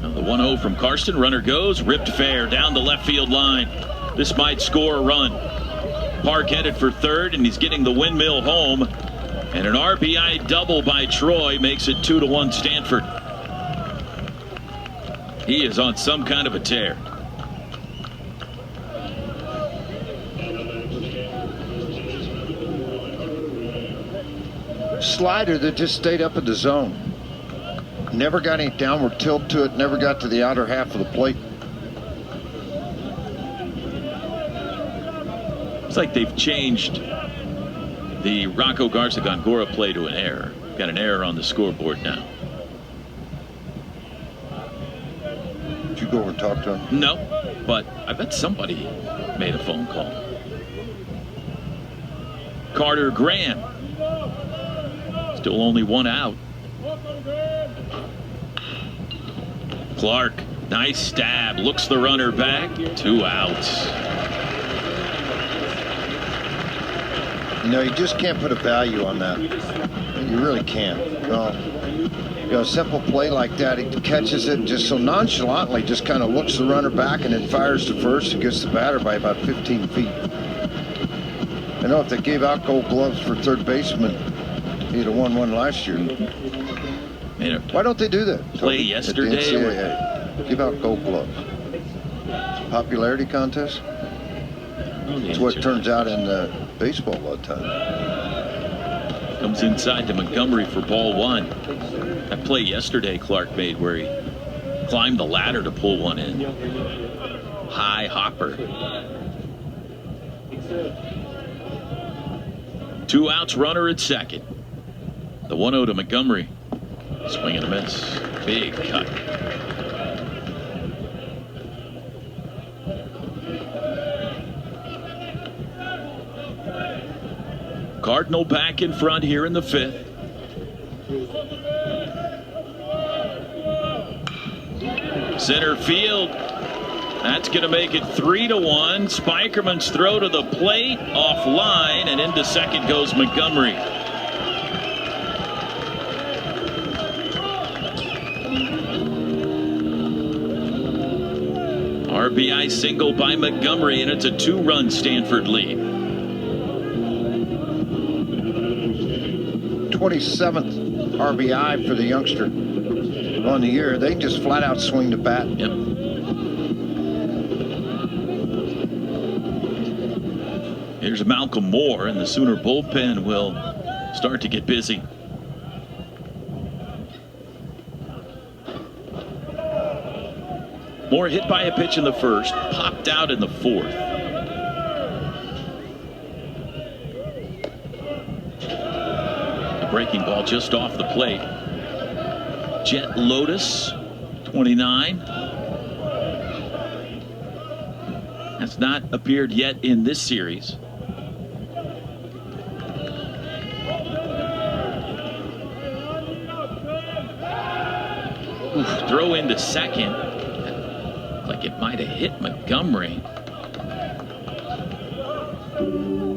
Now the 1-0 from Karsten. Runner goes, ripped fair down the left field line. This might score a run. Park headed for third, and he's getting the windmill home. And an RBI double by Troy makes it 2-1 Stanford. He is on some kind of a tear. Slider that just stayed up in the zone. Never got any downward tilt to it, never got to the outer half of the plate. It's like they've changed the Rocco Garza-Gongora play to an error. Got an error on the scoreboard now. Did you go over and talk to him? No, but I bet somebody made a phone call. Carter Graham. Still only 1 out. Clark, nice stab. Looks the runner back. 2 outs. You know, you just can't put a value on that. You really can't. You know, a simple play like that, he catches it and just so nonchalantly just kind of looks the runner back and then fires to first and gets the batter by about 15 feet. I know if they gave out gold gloves for third baseman, he'd have won one last year. Why don't they do that? Play yesterday. NCAA. Give out gold gloves. Popularity contest? That's what it turns out in baseball a lot of time. Comes inside to Montgomery for ball 1. That play yesterday Clark made where he climbed the ladder to pull one in. High hopper. 2 outs, runner at second. The 1-0 to Montgomery. Swing and a miss. Big cut. Cardinal back in front here in the 5th. Center field. That's going to make it 3-1. Spikerman's throw to the plate, offline, and into second goes Montgomery. RBI single by Montgomery, and it's a 2-run Stanford lead. 27th RBI for the youngster on the year. They just flat out swing the bat. Yep. Here's Malcolm Moore, and the Sooner bullpen will start to get busy. Moore hit by a pitch in the 1st, popped out in the 4th. A breaking ball just off the plate. Jet Lotus, 29. Has not appeared yet in this series. Throw into second. Like it might have hit Montgomery.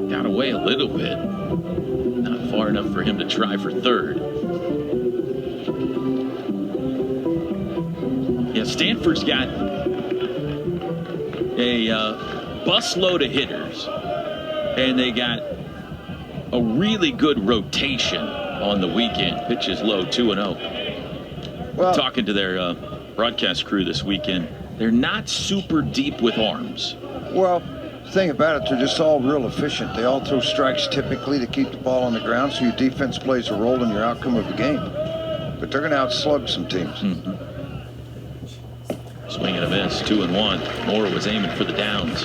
Got away a little bit. Not far enough for him to try for third. Yeah, Stanford's got a busload of hitters. And they got a really good rotation on the weekend. Pitches low, 2-0. Well, talking to their broadcast crew this weekend, they're not super deep with arms. Well, the thing about it, they're just all real efficient. They all throw strikes typically to keep the ball on the ground, so your defense plays a role in your outcome of the game. But they're going to outslug some teams. Swing and a miss, 2-1. Moore was aiming for the downs.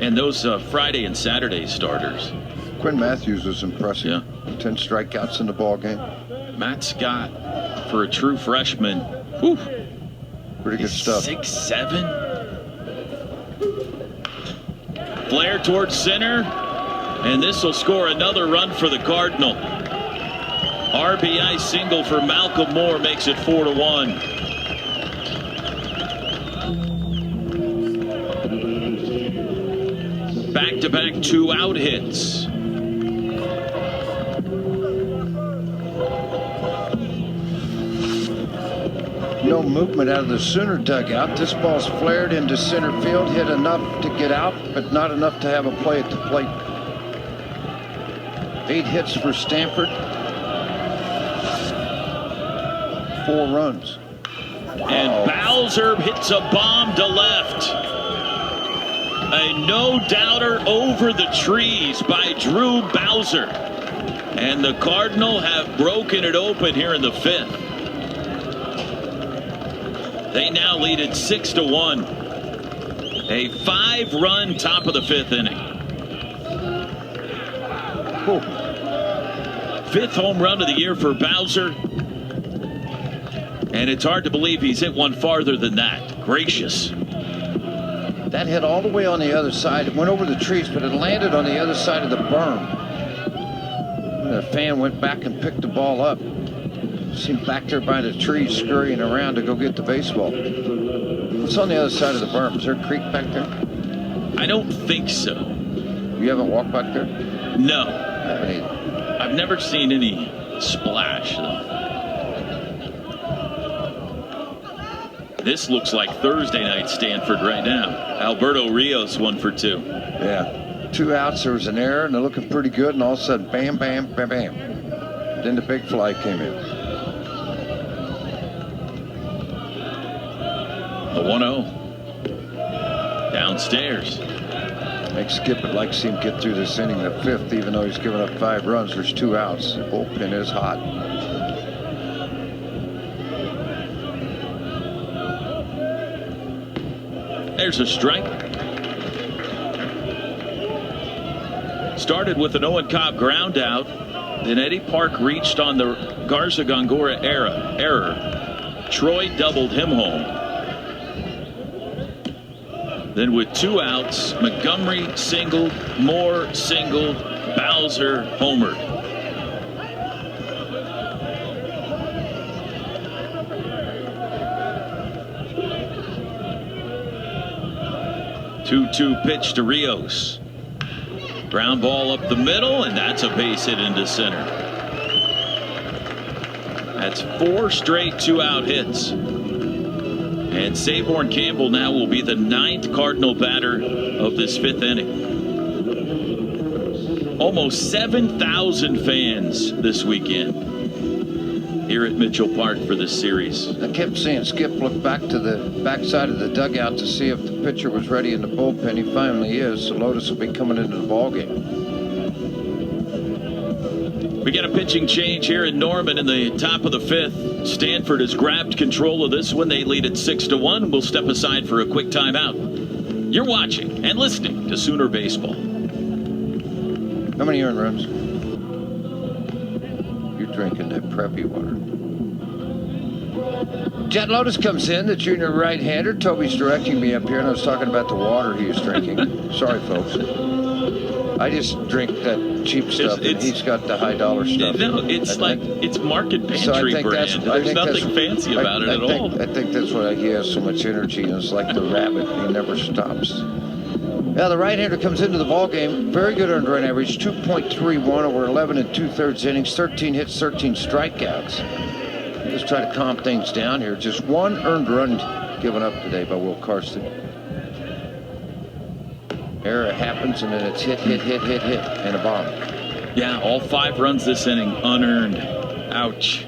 And those Friday and Saturday starters. Quinn Matthews was impressive. Yeah. 10 strikeouts in the ball game. Matt Scott, for a true freshman, whew, pretty good stuff. 6'7". Flare towards center, and this will score another run for the Cardinal. RBI single for Malcolm Moore makes it 4-1. Back-to-back 2-out hits. No movement out of the Sooner dugout. This ball's flared into center field, hit enough to get out, but not enough to have a play at the plate. 8 hits for Stanford. 4 runs. And Bowser hits a bomb to left. A no-doubter over the trees by Drew Bowser. And the Cardinal have broken it open here in the 5th. They now lead it 6-1. A 5-run top of the 5th inning. Whew. 5th home run of the year for Bowser. And it's hard to believe he's hit one farther than that. Gracious. That hit all the way on the other side. It went over the trees, but it landed on the other side of the berm. And the fan went back and picked the ball up. Seemed back there by the trees, scurrying around to go get the baseball. What's on the other side of the berm? Is there a creek back there? I don't think so. You haven't walked back there? No. I haven't either. I've never seen any splash, though. This looks like Thursday night Stanford right now. Alberto Rios 1 for 2. Yeah. 2 outs, there was an error, and they're looking pretty good, and all of a sudden, bam, bam, bam, bam. Then the big fly came in. The 1-0. Downstairs. Makes Skip it like see him get through this inning, the 5th, even though he's given up 5 runs. There's 2 outs. The bullpen is hot. There's a strike. Started with an Owen Cobb ground out. Then Eddie Park reached on the Garza Gongora error. Troy doubled him home. Then with 2 outs, Montgomery singled, Moore singled, Bowser homered. Two-two pitch to Rios. Ground ball up the middle, and that's a base hit into center. That's 4 straight 2-out hits. And Saborn Campbell now will be the 9th Cardinal batter of this 5th inning. Almost 7,000 fans this weekend here at Mitchell Park for this series. I kept seeing Skip look back to the backside of the dugout to see if the pitcher was ready in the bullpen. He finally is, so Lotus will be coming into the ballgame. We got a pitching change here in Norman in the top of the 5th. Stanford has grabbed control of this one. They lead it 6-1. We'll step aside for a quick timeout. You're watching and listening to Sooner Baseball. How many earned runs? You're drinking that preppy water. Jet Lotus comes in, the junior right-hander. Toby's directing me up here, and I was talking about the water he was drinking. Sorry, folks. I just drink that cheap stuff, and he's got the high dollar stuff. No, it's it's market pantry brand. There's nothing fancy about it at all. I think that's why he has so much energy, and it's like the rabbit. He never stops. Now the right-hander comes into the ball game. Very good earned run average, 2.31 over 11 2/3 innings, 13 hits, 13 strikeouts. Just try to calm things down here. Just one earned run given up today by Will Carson. Error happens, and then it's hit, and a bomb. Yeah, all 5 runs this inning unearned. Ouch.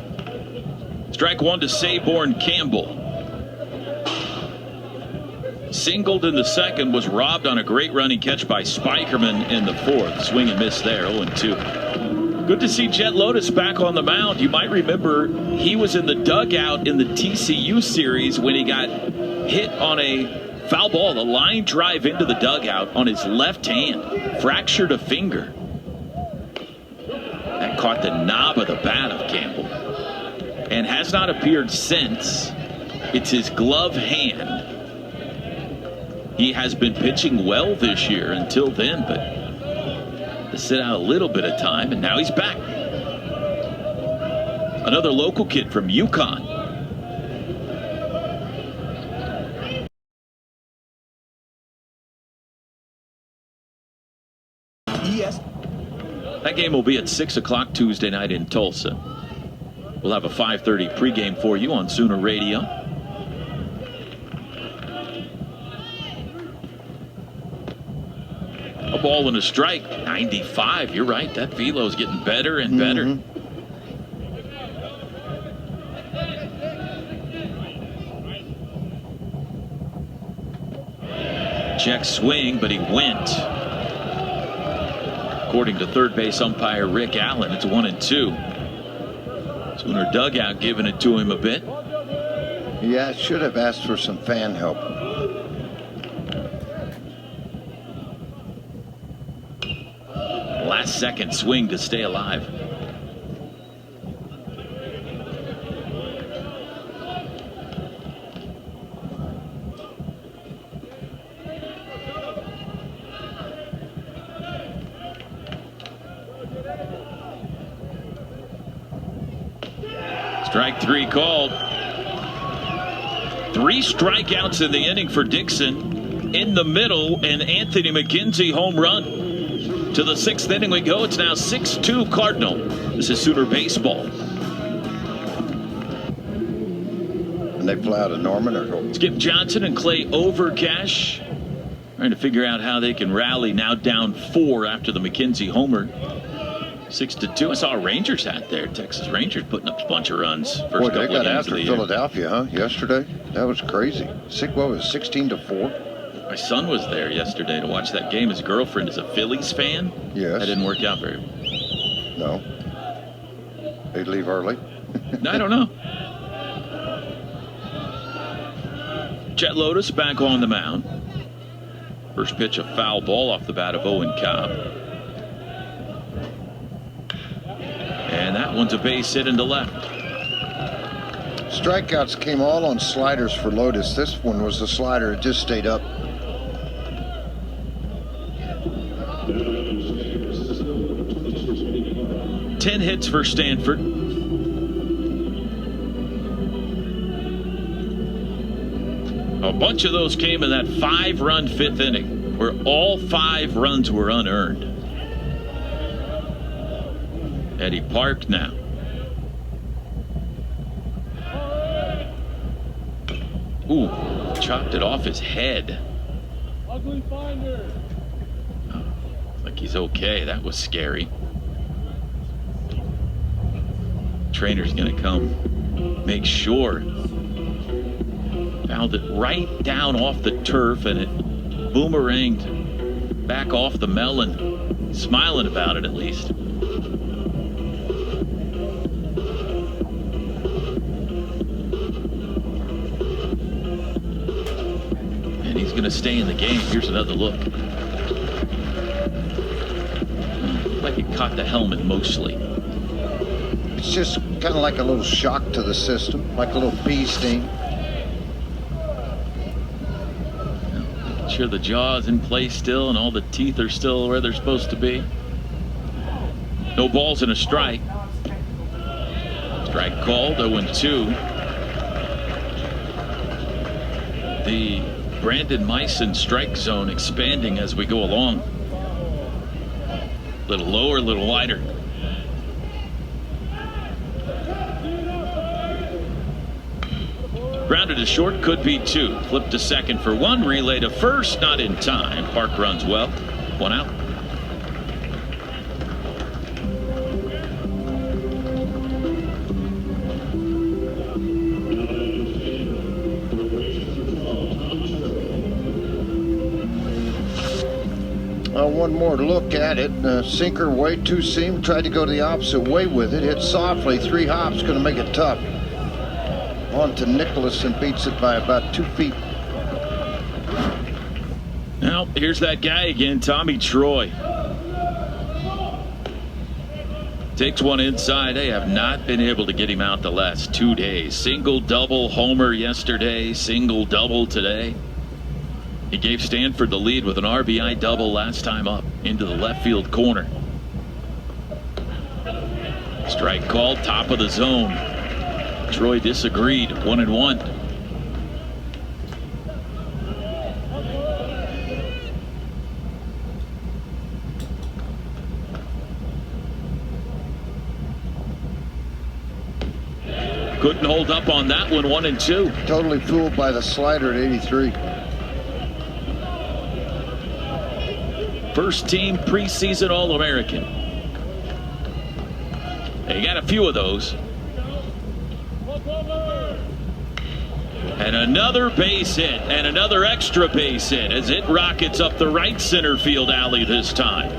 Strike 1 to Saborn Campbell. Singled in the second, was robbed on a great running catch by Spikerman in the fourth. Swing and miss there, 0-2. Good to see Jet Lotus back on the mound. You might remember he was in the dugout in the TCU series when he got hit on a foul ball, the line drive into the dugout on his left hand. Fractured a finger. That caught the knob of the bat of Campbell. And has not appeared since. It's his glove hand. He has been pitching well this year until then, but to sit out a little bit of time, and now he's back. Another local kid from Yukon. Yes. That game will be at 6 o'clock Tuesday night in Tulsa. We'll have a 5:30 pregame for you on Sooner Radio. A ball and a strike. 95. You're right. That velo's getting better and better. Check swing, but he went. According to third base umpire Rick Allen, it's 1-2. Sooner dugout giving it to him a bit. Yeah, should have asked for some fan help. Last second swing to stay alive. Strike 3 called. 3 strikeouts in the inning for Dixon. In the middle, an Anthony McKenzie home run. To the 6th inning we go. It's now 6-2 Cardinal. This is Sooner baseball. And they fly out of Norman or who? Skip Johnson and Clay Overcash trying to figure out how they can rally. Now down 4 after the McKenzie homer. 6-2. I saw a Rangers hat there. Texas Rangers putting up a bunch of runs. First Boy, they couple got of after Philadelphia, huh? Yesterday, that was crazy. What was it, 16-4? My son was there yesterday to watch that game. His girlfriend is a Phillies fan. Yes. That didn't work out very well. No. They'd leave early. I don't know. Jet Lotus back on the mound. First pitch, a foul ball off the bat of Owen Cobb. And that one's a base hit into left. Strikeouts came all on sliders for Lotus. This one was the slider. It just stayed up. Ten hits for Stanford. A bunch of those came in that 5-run 5th inning, where all 5 runs were unearned. Eddie Park now. Ooh, chopped it off his head. Ugly finder. Oh, like he's okay. That was scary. Trainer's gonna come make sure. Fouled it right down off the turf, and it boomeranged back off the melon. Smiling about it, at least. And he's gonna stay in the game. Here's another look. Like it caught the helmet mostly. It's just kind of like a little shock to the system, like a little bee sting. sure the jaw is in place still and all the teeth are still where they're supposed to be. No balls and a strike. Strike called, 0-2. The Brandon Meissen strike zone expanding as we go along. A little lower, a little wider. Grounded to short, could be 2. Flip to second for 1. Relay to first, not in time. Park runs well. 1 out. One more look at it. Sinker way two seam. Tried to go the opposite way with it. Hit softly. 3 hops. Going to make it tough. On to Nicholas and beats it by about 2 feet. Now, here's that guy again, Tommy Troy. Takes one inside. They have not been able to get him out the last 2 days. Single, double, homer yesterday. Single, double today. He gave Stanford the lead with an RBI double last time up into the left field corner. Strike called, top of the zone. Troy disagreed. 1-1. Couldn't hold up on that one. 1-2. Totally fooled by the slider at 83. First team preseason All-American. They got a few of those. And another base hit and another extra base hit as it rockets up the right center field alley this time.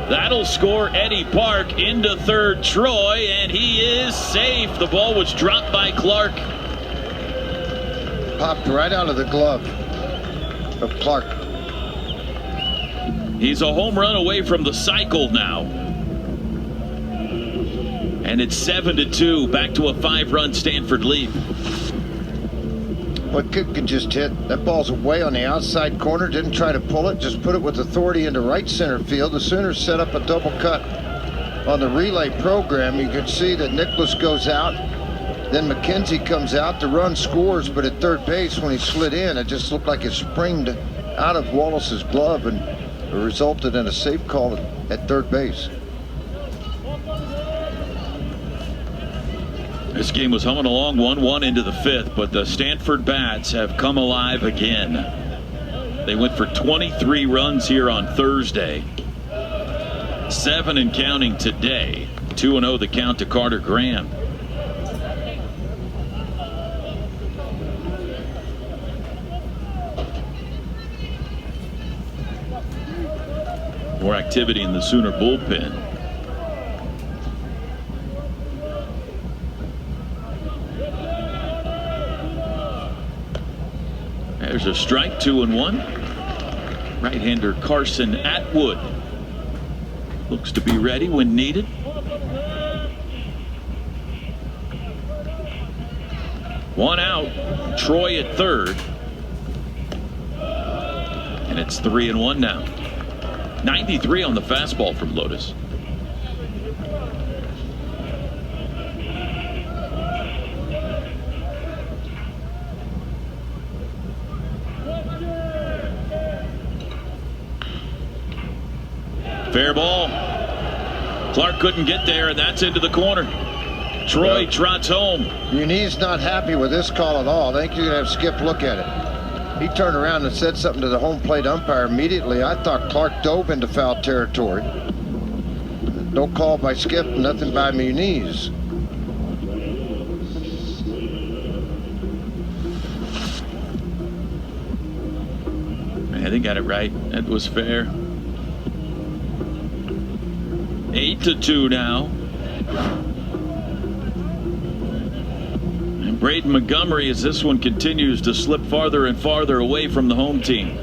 That'll score Eddie Park into third. Troy, and he is safe. The ball was dropped by Clark. Popped right out of the glove of Clark. He's a home run away from the cycle now. And it's 7-2, back to a 5-run Stanford lead. What kid could just hit? That ball's away on the outside corner. Didn't try to pull it. Just put it with authority into right center field. The Sooners set up a double cut on the relay program. You can see that Nicholas goes out. Then McKenzie comes out. The run scores, but at third base when he slid in, it just looked like it springed out of Wallace's glove and it resulted in a safe call at third base. This game was humming along 1-1 into the 5th, but the Stanford Bats have come alive again. They went for 23 runs here on Thursday. 7 and counting today. 2-0 the count to Carter Graham. More activity in the Sooner bullpen. There's a strike, 2-1. Right-hander Carson Atwood looks to be ready when needed. One out. Troy at third. And it's 3-1 now. 93 on the fastball from Lotus. Fair ball. Clark couldn't get there, and that's into the corner. Troy trots home. Muniz not happy with this call at all. I think you're going to have Skip look at it. He turned around and said something to the home plate umpire immediately. I thought Clark dove into foul territory. No call by Skip, nothing by Muniz. Man, they got it right. That was fair. 8-2 now. And Braden Montgomery, as this one continues to slip farther and farther away from the home team.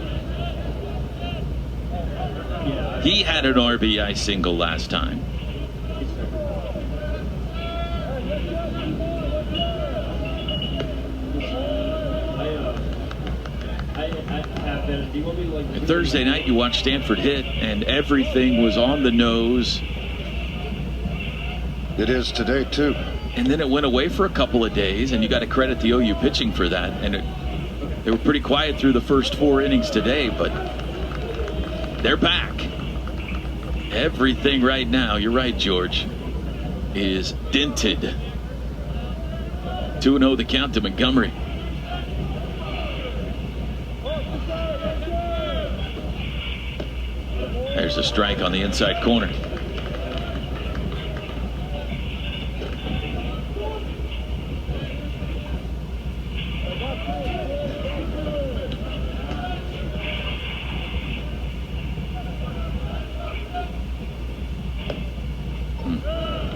He had an RBI single last time. I have been. Do you want me to And Thursday night, you watched Stanford hit, and everything was on the nose. It is today, too. And then it went away for a couple of days, and you got to credit the OU pitching for that. And they were pretty quiet through the first 4 innings today, but they're back. Everything right now, you're right, George, is dented. 2-0 the count to Montgomery. There's a strike on the inside corner.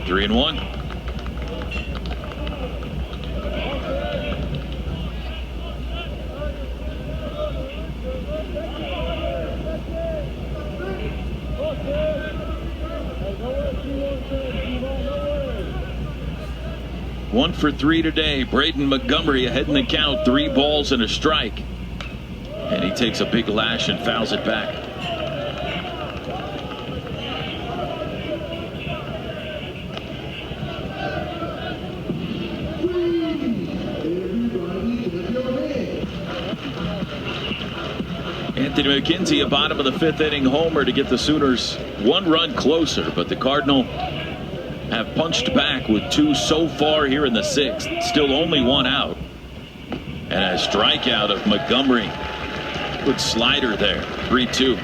Three and one. One for three today. Braden Montgomery ahead in the count. 3 balls and a strike. And he takes a big lash and fouls it back. Anthony McKenzie, a bottom of the 5th inning homer to get the Sooners 1 run closer, but the Cardinal have punched back with 2 so far here in the 6th. Still only 1 out. And a strikeout of Montgomery. Good slider there. 3-2.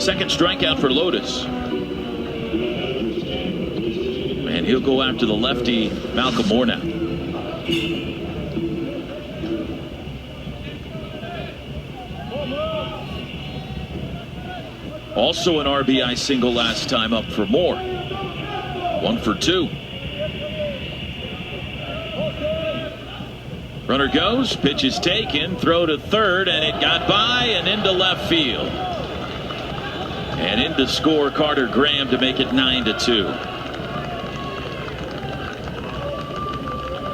Second strikeout for Lotus. And he'll go after the lefty Malcolm Moore now. Also an RBI single last time up for Moore. 1 for 2. Runner goes, pitch is taken, throw to third, and it got by and into left field. And in to score Carter Graham to make it 9-2.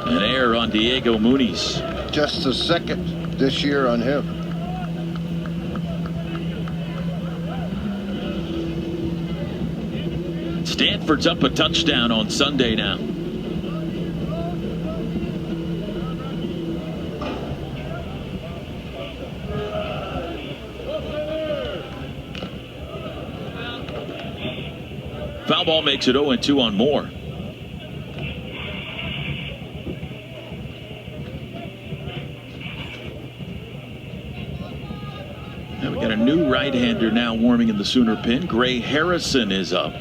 An error on Diego Muniz. Just the second this year on him. Stanford's up a touchdown on Sunday now. Foul ball makes it 0-2 on Moore. Now we got a new right-hander now warming in the Sooner pen. Gray Harrison is up.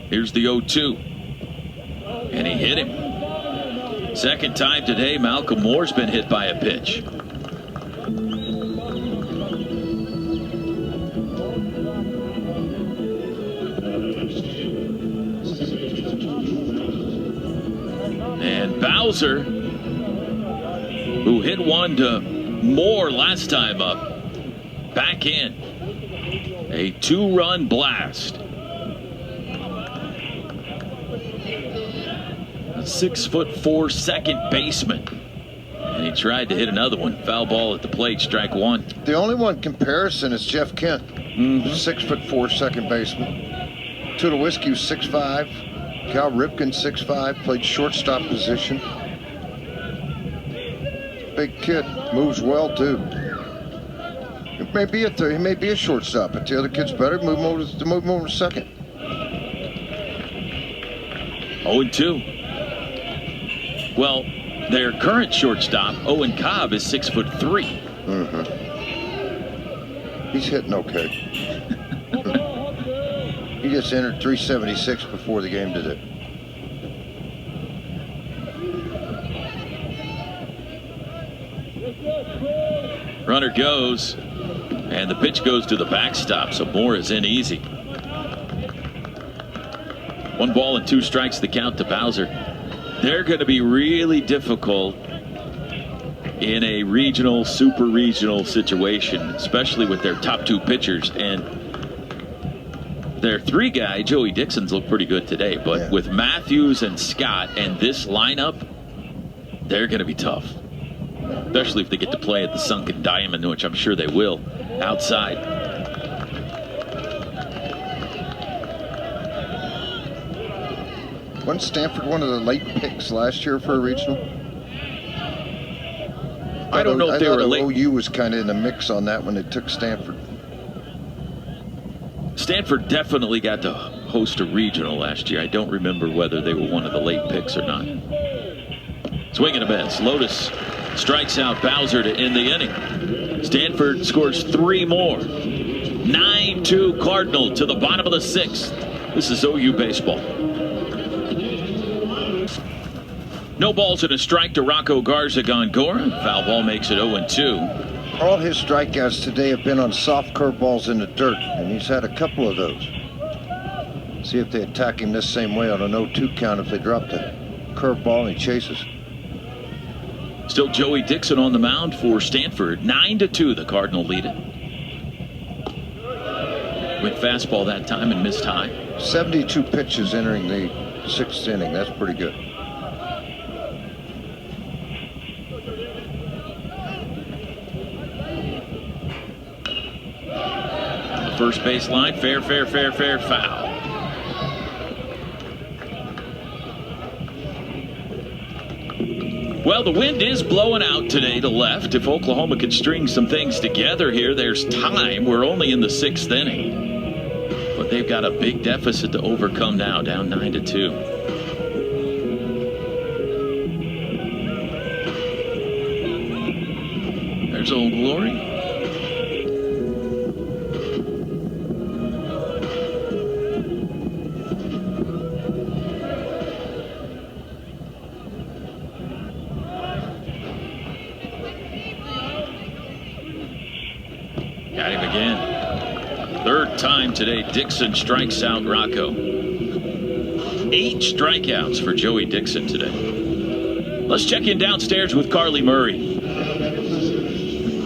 Here's the 0-2. And he hit him. Second time today, Malcolm Moore's been hit by a pitch. And Bowser, who hit one to Moore last time up, back in. A 2-run blast. 6'4" second baseman, and he tried to hit another one. Foul ball at the plate, strike 1. The only one comparison is Jeff Kent, 6'4" second baseman. Tulowitzki was 6'5". Cal Ripken 6'5", played shortstop position. Big kid, moves well too. It may be he may be a shortstop, but the other kid's better. Move him over to second. 0-2. Well, their current shortstop, Owen Cobb, is 6'3". He's hitting okay. He just entered 376 before the game today. Runner goes, and the pitch goes to the backstop, so Moore is in easy. 1 ball and 2 strikes the count to Bowser. They're going to be really difficult in a regional, super regional situation, especially with their top 2 pitchers. And Their three guy, Joey Dixon's looked pretty good today, but with Matthews and Scott and this lineup, they're going to be tough. Especially if they get to play at the Sunken Diamond, which I'm sure they will, outside. Wasn't Stanford one of the late picks last year for a regional? I don't know if they were late. OU was kind of in the mix on that when they took Stanford. Stanford definitely got to host a regional last year. I don't remember whether they were one of the late picks or not. Swing and a miss. Lotus strikes out Bowser to end the inning. Stanford scores 3 more. 9-2 Cardinal to the bottom of the 6th. This is OU baseball. No balls and a strike to Rocco Garza-Gongora. Foul ball makes it 0-2. All his strikeouts today have been on soft curveballs in the dirt, and he's had a couple of those. See if they attack him this same way on an 0-2 count if they drop the curveball and he chases. Still Joey Dixon on the mound for Stanford. 9-2, the Cardinal lead it. Went fastball that time and missed high. 72 pitches entering the 6th inning. That's pretty good. First base line, fair, foul. Well, the wind is blowing out today to left. If Oklahoma could string some things together here, there's time. We're only in the 6th inning. But they've got a big deficit to overcome now, down 9-2. There's Old Glory. Got him again. 3rd time today, Dixon strikes out Rocco. 8 strikeouts for Joey Dixon today. Let's check in downstairs with Carly Murray.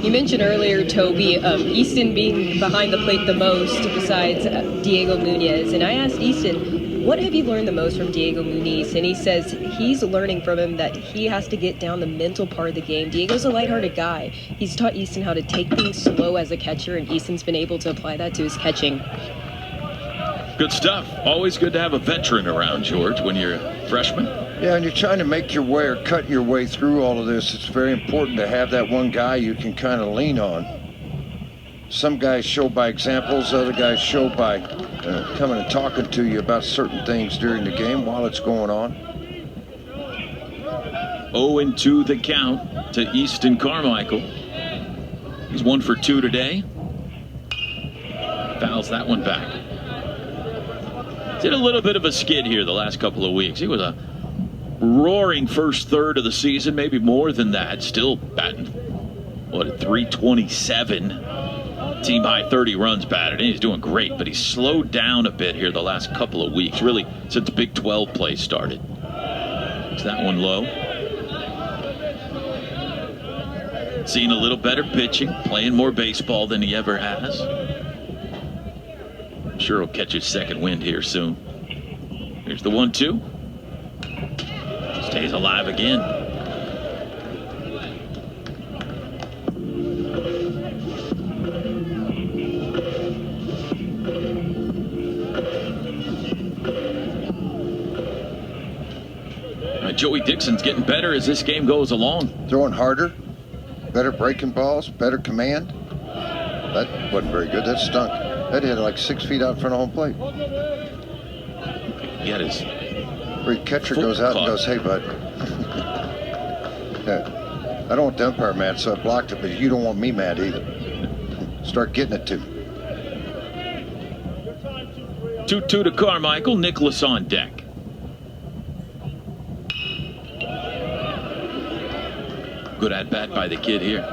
You mentioned earlier, Toby, Easton being behind the plate the most besides Diego Munoz. And I asked Easton, what have you learned the most from Diego Munoz? And he says he's learning from him that he has to get down the mental part of the game. Diego's a lighthearted guy. He's taught Easton how to take things slow as a catcher, and Easton's been able to apply that to his catching. Good stuff. Always good to have a veteran around, George, when you're a freshman. Yeah, and you're trying to make your way or cut your way through all of this. It's very important to have that one guy you can kind of lean on. Some guys show by examples, other guys show by coming and talking to you about certain things during the game while it's going on. 0-2 the count to Easton Carmichael. He's 1 for 2 today. Fouls that one back. Did a little bit of a skid here the last couple of weeks. He was a roaring first third of the season, maybe more than that. Still batting, what, at 327. Team high 30 runs batted, and he's doing great, but he's slowed down a bit here the last couple of weeks, really since Big 12 play started. Is that one low? Seeing a little better pitching, playing more baseball than he ever has. I'm sure he'll catch his second wind here soon. Here's the 1-2. Stays alive again. Joey Dixon's getting better as this game goes along. Throwing harder, better breaking balls, better command. That wasn't very good. That stunk. That hit like 6 feet out in front of home plate. He had his catcher goes out and goes, "Hey, bud." Yeah. I don't want the umpire mad, so I blocked it, but you don't want me mad either. Start getting it to me. 2-2 to Carmichael. Nicholas on deck. Good at bat by the kid here.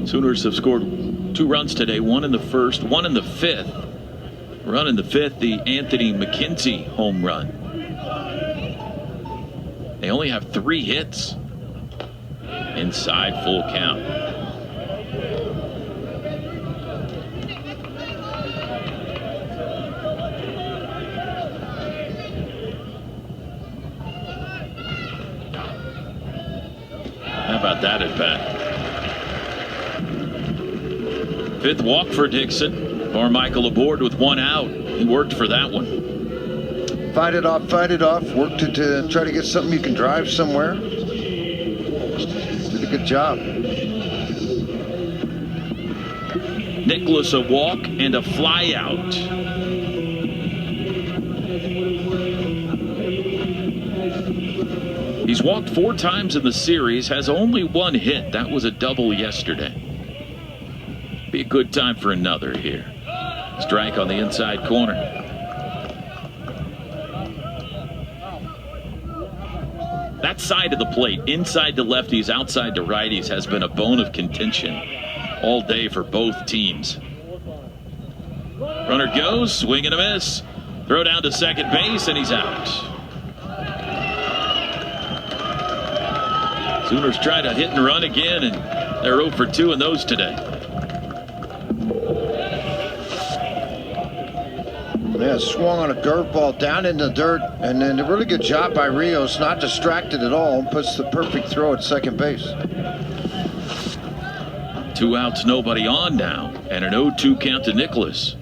Sooners have scored 2 runs today, 1 in the 1st, 1 in the 5th. Run in the 5th, the Anthony McKenzie home run. They only have 3 hits. Inside, full count. How about that at bat? Fifth walk for Dixon. Carmichael aboard with one out. He worked for that one. Fight it off, worked it to try to get something you can drive somewhere. Did a good job. Nicholas a walk and a fly out. He's walked 4 times in the series, has only 1 hit. That was a double yesterday. Be a good time for another here. Strike on the inside corner. That side of the plate, inside to lefties, outside to righties, has been a bone of contention all day for both teams. Runner goes, swing and a miss. Throw down to second base, and he's out. Sooners try to hit and run again, and they're 0 for 2 in those today. Yeah, swung on a curveball down in the dirt, and then a really good job by Rios, not distracted at all, and puts the perfect throw at second base. 2 outs, nobody on now, and an 0-2 count to Nicholas.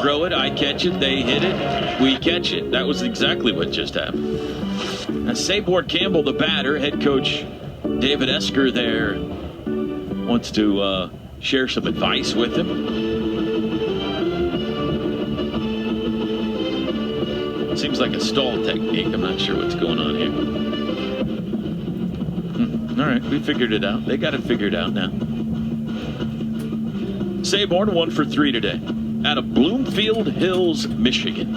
throw it, I catch it, they hit it, we catch it. That was exactly what just happened. Now, Sabor Campbell, the batter, head coach David Esker there wants to share some advice with him. Seems like a stall technique. I'm not sure what's going on here. All right, we figured it out. They got it figured out now. Saborn 1 for 3 today out of Bloomfield Hills, Michigan.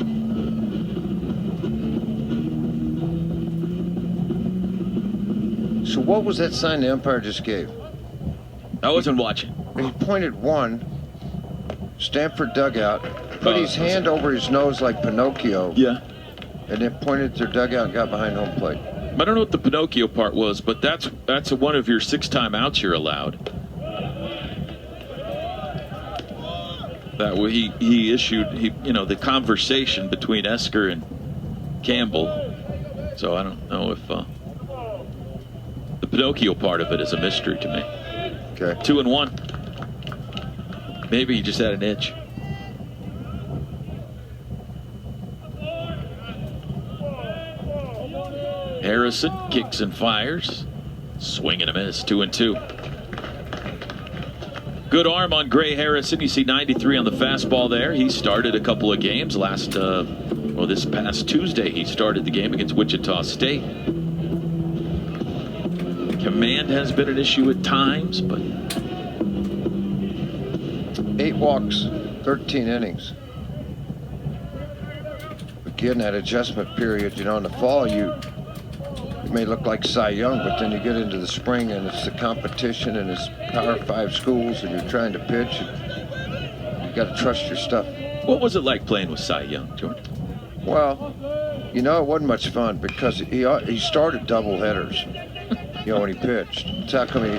So what was that sign the umpire just gave? I wasn't watching. He pointed one, Stanford dugout, put his hand over his nose like Pinocchio. Yeah. And then pointed to their dugout and got behind home plate. I don't know what the Pinocchio part was, but that's one of your 6 timeouts you're allowed. That he issued the conversation between Esker and Campbell. So I don't know if the Pinocchio part of it is a mystery to me. Okay. 2-1. Maybe he just had an itch. Harrison kicks and fires. Swing and a miss. 2-2. Good arm on Gray Harrison. You see 93 on the fastball there. He started a couple of games this past Tuesday. He started the game against Wichita State. Command has been an issue at times, but 8 walks, 13 innings. Again, that adjustment period, in the fall you may look like Cy Young, but then you get into the spring and it's the competition and it's Power 5 schools and you're trying to pitch. And you got to trust your stuff. What was it like playing with Cy Young, Jordan? Well, it wasn't much fun because he started double headers, when he pitched. That's how come he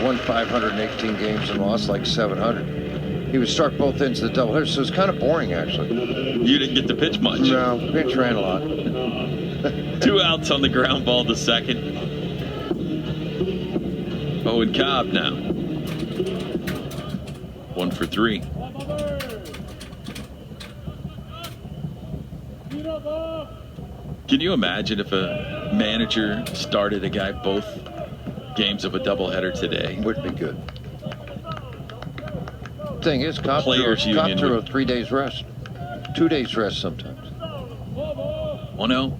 won 518 games and lost like 700. He would start both ends of the double headers, so it's kind of boring, actually. You didn't get to pitch much. No, pitch ran a lot. 2 outs on the ground ball to second. Owen Cobb now. 1 for 3. Can you imagine if a manager started a guy both games of a doubleheader today? Would be good. Thing is, Cobb threw a 3 days rest. 2 days rest sometimes. 1-0.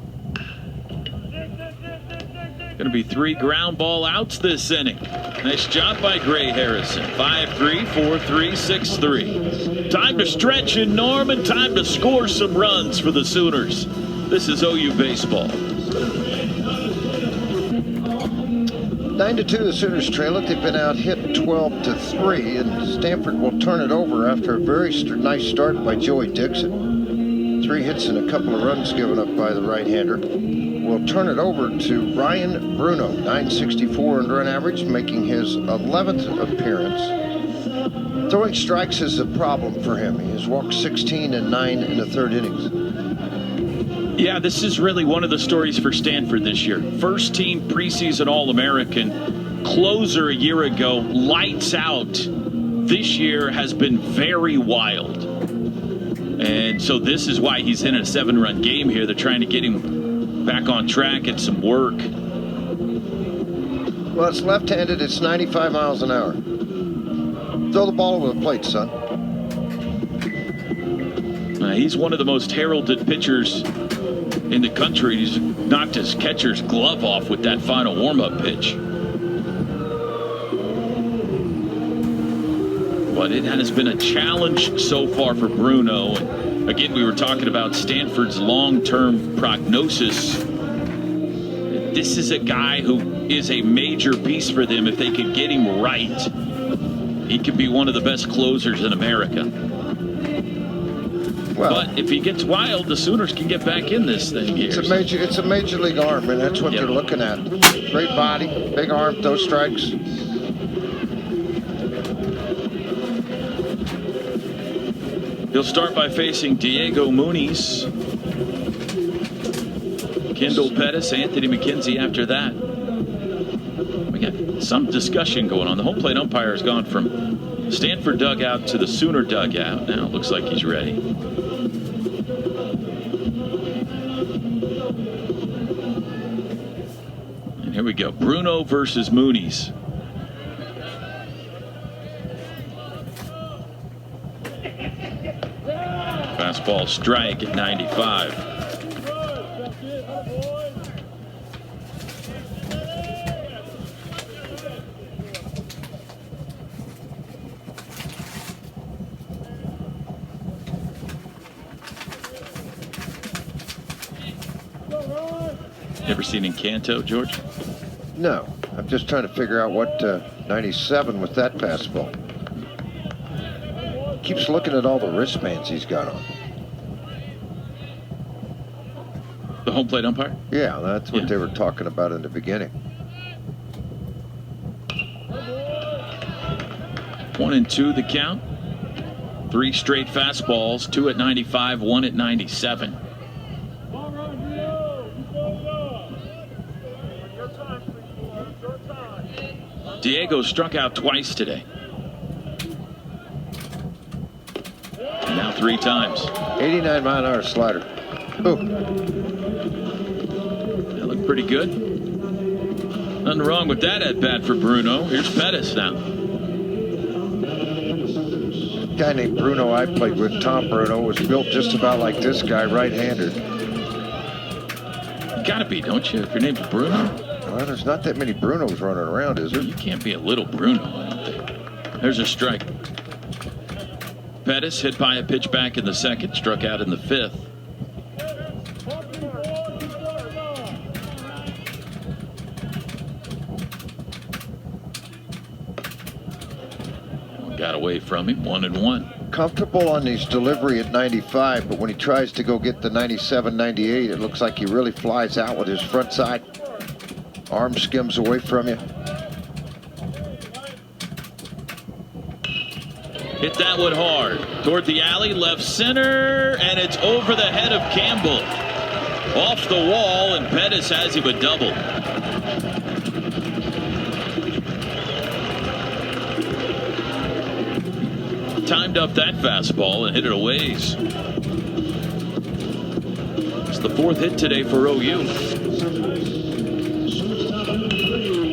Going to be 3 ground ball outs this inning. Nice job by Gray Harrison. 5-3, 4-3, 6-3. Time to stretch in Norman. Time to score some runs for the Sooners. This is OU baseball. 9-2, the Sooners trail it. They've been out hit 12-3, and Stanford will turn it over after a very nice start by Joey Dixon. 3 hits and a couple of runs given up by the right-hander. We'll turn it over to Ryan Bruno, 964 earned run average, making his 11th appearance. Throwing strikes is a problem for him. He has walked 16 and 9 in the 3rd innings. Yeah, this is really one of the stories for Stanford this year. First team preseason All-American, closer a year ago, lights out. This year has been very wild. And so this is why he's in a 7-run game here. They're trying to get him back on track and some work. Well, it's left-handed. It's 95 miles an hour. Throw the ball over the plate, son. He's one of the most heralded pitchers in the country. He's knocked his catcher's glove off with that final warm-up pitch. But it has been a challenge so far for Bruno. And again, we were talking about Stanford's long-term prognosis. This is a guy who is a major piece for them. If they could get him right, he could be one of the best closers in America. Well, but if he gets wild, the Sooners can get back in this thing here. It's a major league arm, and that's what they're looking at. Great body, big arm, those strikes. He'll start by facing Diego Muniz, Kendall Pettis, Anthony McKenzie after that. We got some discussion going on. The home plate umpire has gone from Stanford dugout to the Sooner dugout. Now it looks like he's ready. And here we go. Bruno versus Moonies. Fastball strike at 95. Ever seen Encanto, George? No. I'm just trying to figure out what 97 with that fastball. Keeps looking at all the wristbands he's got on. The home plate umpire? Yeah, that's what they were talking about in the beginning. 1-2 the count. 3 straight fastballs, 2 at 95, 1 at 97. Diego struck out twice today. And now 3 times. 89-mile-an-hour slider. Ooh. That looked pretty good. Nothing wrong with that at bat for Bruno. Here's Pettis now. A guy named Bruno I played with, Tom Bruno, was built just about like this guy, right-handed. You gotta be, don't you? If your name's Bruno. Well, there's not that many Brunos running around, is there? You can't be a little Bruno, I don't think. There's a strike. Pettis hit by a pitch back in the second, struck out in the 5th. Got away from him, 1-1. Comfortable on his delivery at 95, but when he tries to go get the 97, 98, it looks like he really flies out with his front side. Arm skims away from you. Hit that one hard. Toward the alley, left center, and it's over the head of Campbell. Off the wall, and Pettis has him a double. Timed up that fastball and hit it a ways. It's the 4th hit today for OU.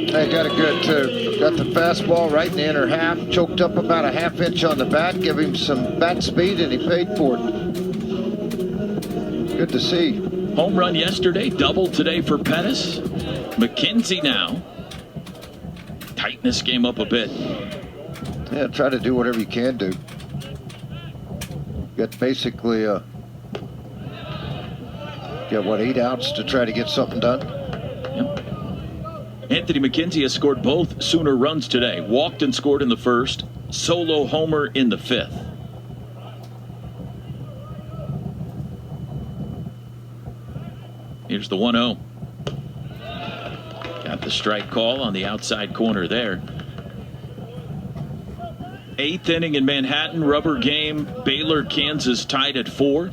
They got it good too. Got the fastball right in the inner half, choked up about a ½ inch on the bat, give him some bat speed, and he paid for it. Good to see. Home run yesterday, double today for Pettis. McKenzie now. Tighten this game up a bit. Yeah, try to do whatever you can do. Got basically got what, 8 outs to try to get something done. Yep. Anthony McKenzie has scored both Sooner runs today. Walked and scored in the 1st. Solo homer in the 5th. Here's the 1-0. Got the strike call on the outside corner there. 8th inning in Manhattan. Rubber game. Baylor, Kansas tied at 4.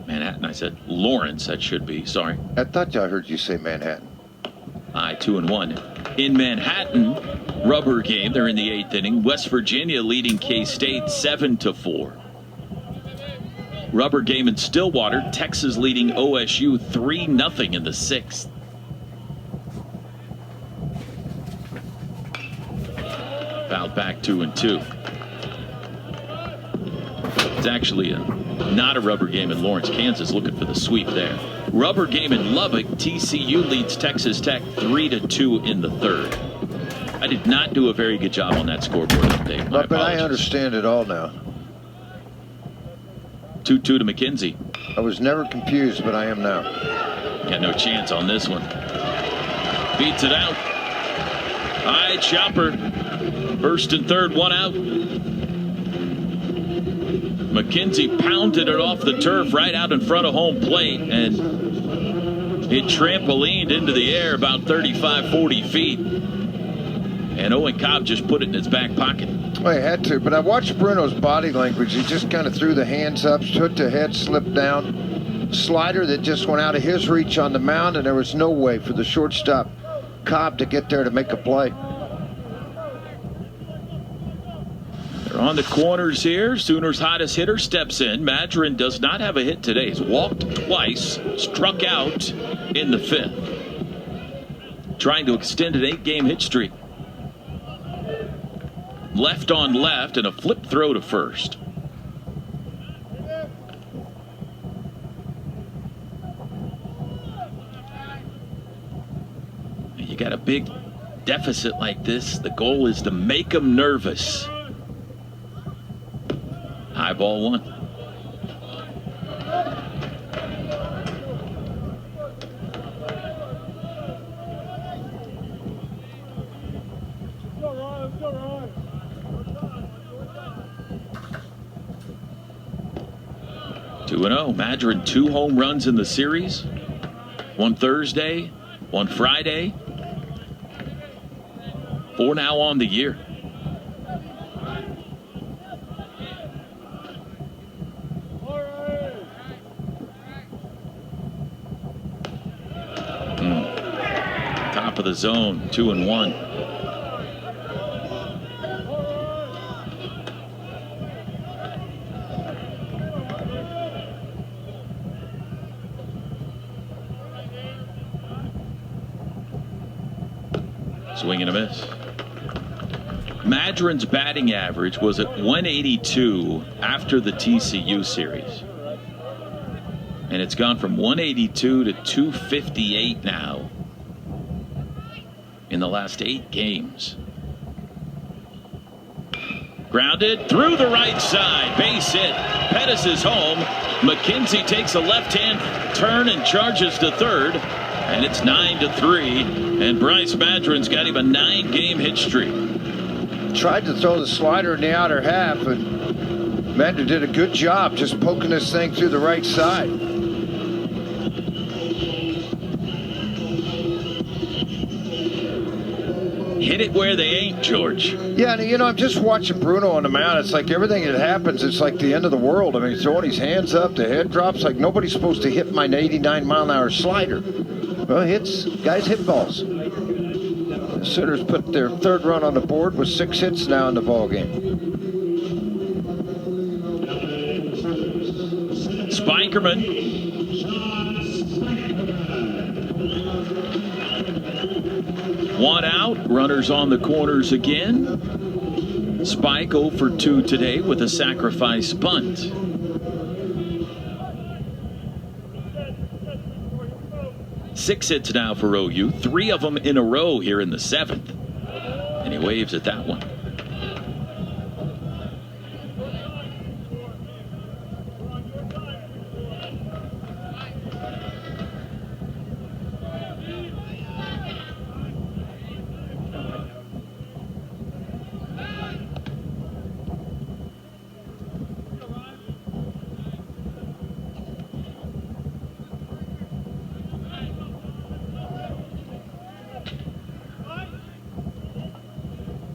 Manhattan, I said Lawrence, that should be, sorry. I thought I heard you say Manhattan. 2-1. In Manhattan, rubber game, they're in the 8th inning. West Virginia leading K-State 7-4. Rubber game in Stillwater, Texas leading OSU 3-0 in the 6th. Fouled back 2-2. It's actually not a rubber game in Lawrence, Kansas, looking for the sweep there. Rubber game in Lubbock, TCU leads Texas Tech 3-2 in the 3rd. I did not do a very good job on that scoreboard update. But I understand it all now. 2-2 to McKenzie. I was never confused, but I am now. Got no chance on this one. Beats it out. High chopper. 1st and 3rd, 1 out. McKenzie pounded it off the turf right out in front of home plate, and it trampolined into the air about 35, 40 feet. And Owen Cobb just put it in his back pocket. Well, he had to, but I watched Bruno's body language. He just kind of threw the hands up, took the head, slipped down. Slider that just went out of his reach on the mound, and there was no way for the shortstop Cobb to get there to make a play. They're on the corners here. Sooners' hottest hitter steps in. Madron does not have a hit today. He's walked twice, struck out in the 5th. Trying to extend an 8-game hit streak. Left on left and a flip throw to first. You got a big deficit like this. The goal is to make them nervous. High ball 1. Two 2-0. Madron 2 home runs in the series. One Thursday, one Friday. 4 now on the year. Top of the zone, 2-1. Swing and a miss. Madron's batting average was at 182 after the TCU series. And it's gone from 182 to 258 now in the last 8 games. Grounded through the right side. Base hit. Pettis is home. McKenzie takes a left-hand turn and charges to third. And it's 9-3. And Bryce Madron's got him a 9-game hit streak. Tried to throw the slider in the outer half, and Madron did a good job just poking this thing through the right side. Hit it where they ain't, George. Yeah, you know, I'm just watching Bruno on the mound. It's like everything that happens, it's like the end of the world. I mean, he's throwing his hands up, the head drops, like nobody's supposed to hit my 89-mile-an-hour slider. Well, guys hit balls. The Sooners put their 3rd run on the board with 6 hits now in the ball game. Spikerman. One out. Runners on the corners again. Spike 0 for 2 today with a sacrifice bunt. Six hits now for OU, 3 of them in a row here in the 7th. And he waves at that one.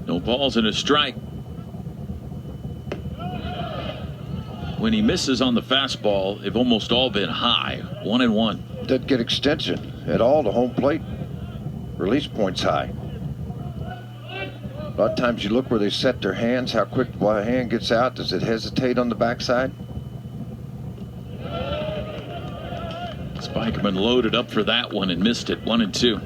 No balls and a strike. When he misses on the fastball, they've almost all been high. 1-1. Doesn't get extension at all to home plate. Release point's high. A lot of times you look where they set their hands, how quick the hand gets out. Does it hesitate on the backside? Spikerman loaded up for that one and missed it. 1-2.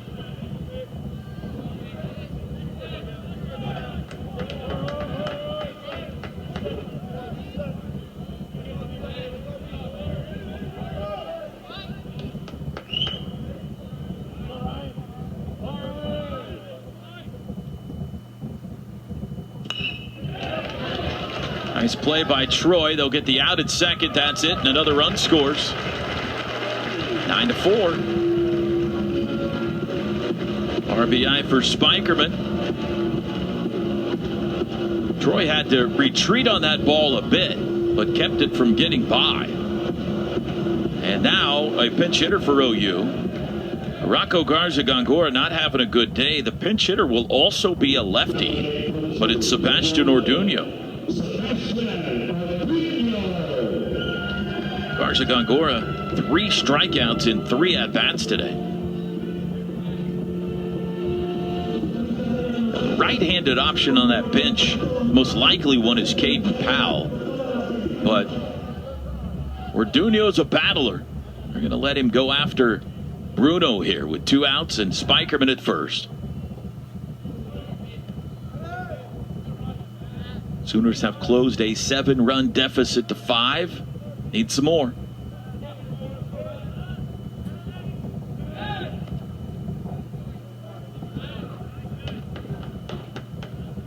Nice play by Troy. They'll get the out at second. That's it. And another run scores. 9-4. RBI for Spikerman. Troy had to retreat on that ball a bit, but kept it from getting by. And now a pinch hitter for OU. Rocco Garza-Gongora not having a good day. The pinch hitter will also be a lefty, but it's Sebastian Orduño. Garza-Gongora, 3 strikeouts in 3 at-bats today. right-handed option on that bench. Most likely one is Caden Powell. But Orduno's a battler. They're going to let him go after Bruno here with 2 outs and Spikerman at first. Sooners have closed a 7-run deficit to 5. Need some more.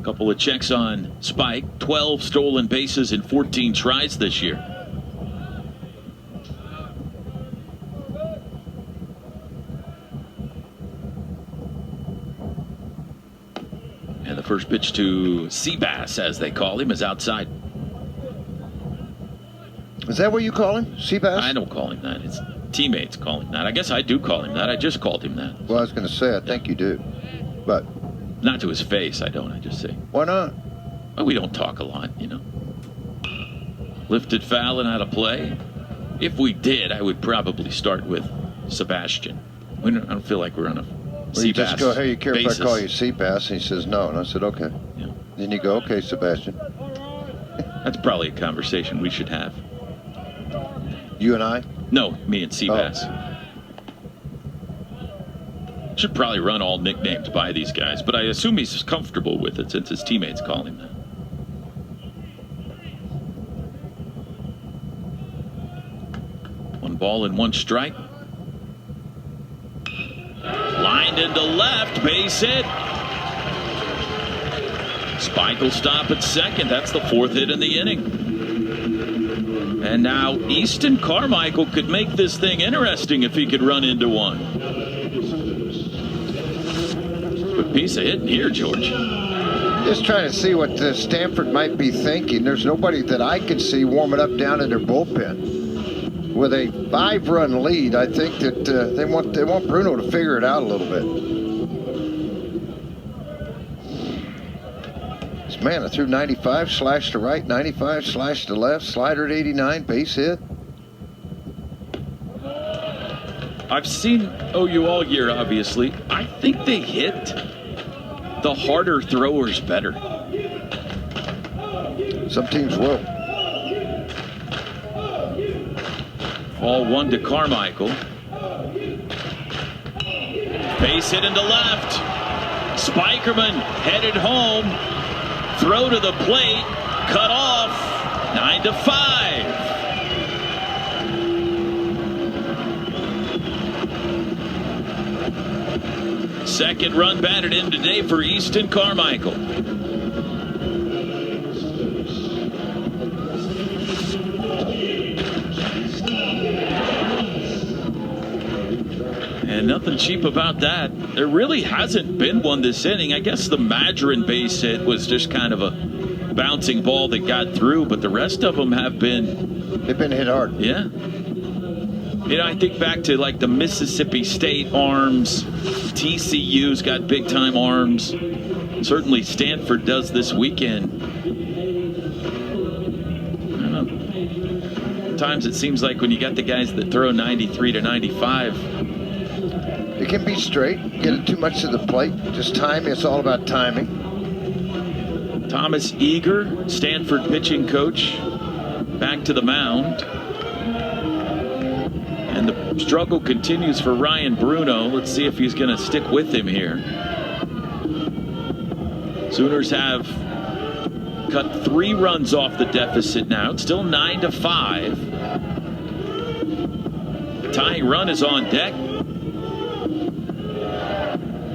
Couple of checks on Spike. 12 stolen bases in 14 tries this year. And the first pitch to Seabass, as they call him, is outside. Is that what you call him? Seabass? I don't call him that. His teammates call him that. I guess I do call him that. I just called him that. Well, I was going to say, I think you do. But not to his face, I don't. I just say. Why not? Well, we don't talk a lot, you know. Lifted foul and out of play. If we did, I would probably start with Sebastian. I don't feel like we're on a Well, you just go, hey, you care basis. if I call you Seabass? And he says no. And I said, okay. Yeah. Then you go, okay, Sebastian. That's probably a conversation we should have. You and I? No, me and Seabass. Oh. Should probably run all nicknames by these guys, but I assume he's comfortable with it since his teammates call him that. One ball and one strike. Lined into left, base hit. Spike will stop at second. That's the 4th hit in the inning. And now Easton Carmichael could make this thing interesting if he could run into one. Good piece of hitting here, George. Just trying to see what Stanford might be thinking. There's nobody that I can see warming up down in their bullpen. With a 5-run lead, I think that they want Bruno to figure it out a little bit. This man, I threw 95, slashed to right, 95, slashed to left, slider at 89, base hit. I've seen OU all year, obviously. I think they hit the harder throwers better. Some teams will. Ball 1 to Carmichael. Base hit into left. Spikerman headed home. Throw to the plate. Cut off. 9-5. Second run batted in today for Easton Carmichael. And nothing cheap about that. There really hasn't been one this inning. I guess the Madron base hit was just kind of a bouncing ball that got through, but the rest of them have been... They've been hit hard. Yeah. You know, I think back to like the Mississippi State arms. TCU's got big-time arms. Certainly Stanford does this weekend. I don't know. Sometimes it seems like when you got the guys that throw 93 to 95... It can be straight. Get it too much to the plate. Just timing. It's all about timing. Thomas Eager, Stanford pitching coach, back to the mound. And the struggle continues for Ryan Bruno. Let's see if he's going to stick with him here. Sooners have cut 3 runs off the deficit now. It's still 9-5. Tying run is on deck.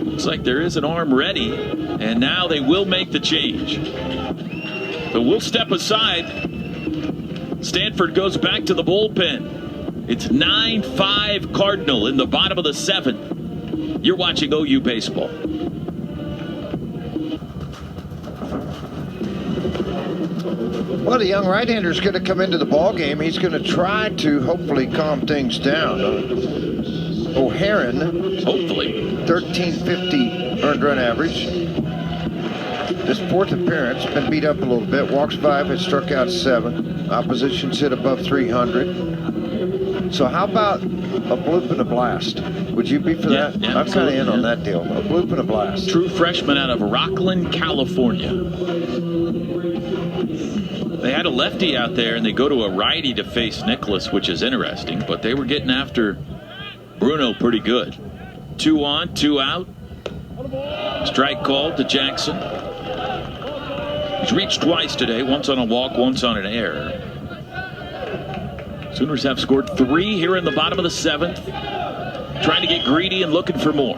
Looks like there is an arm ready, and now they will make the change. But we'll step aside. Stanford goes back to the bullpen. It's 9-5 Cardinal in the bottom of the 7th. You're watching OU baseball. Well, the young right-hander's going to come into the ball game. He's going to try to hopefully calm things down. O'Haron, hopefully, 1350 earned run average. This 4th appearance, been beat up a little bit. Walks 5, has struck out 7. Opposition's hit above 300. So how about a bloop and a blast? Would you be for that? Yeah, I'm kind of in on yeah. that deal. A bloop and a blast. True freshman out of Rockland, California. They had a lefty out there, and they go to a righty to face Nicholas, which is interesting. But they were getting after Bruno pretty good. 2 on, 2 out. Strike called to Jackson. He's reached twice today, once on a walk, once on an error. Sooners have scored 3 here in the bottom of the 7th. Trying to get greedy and looking for more.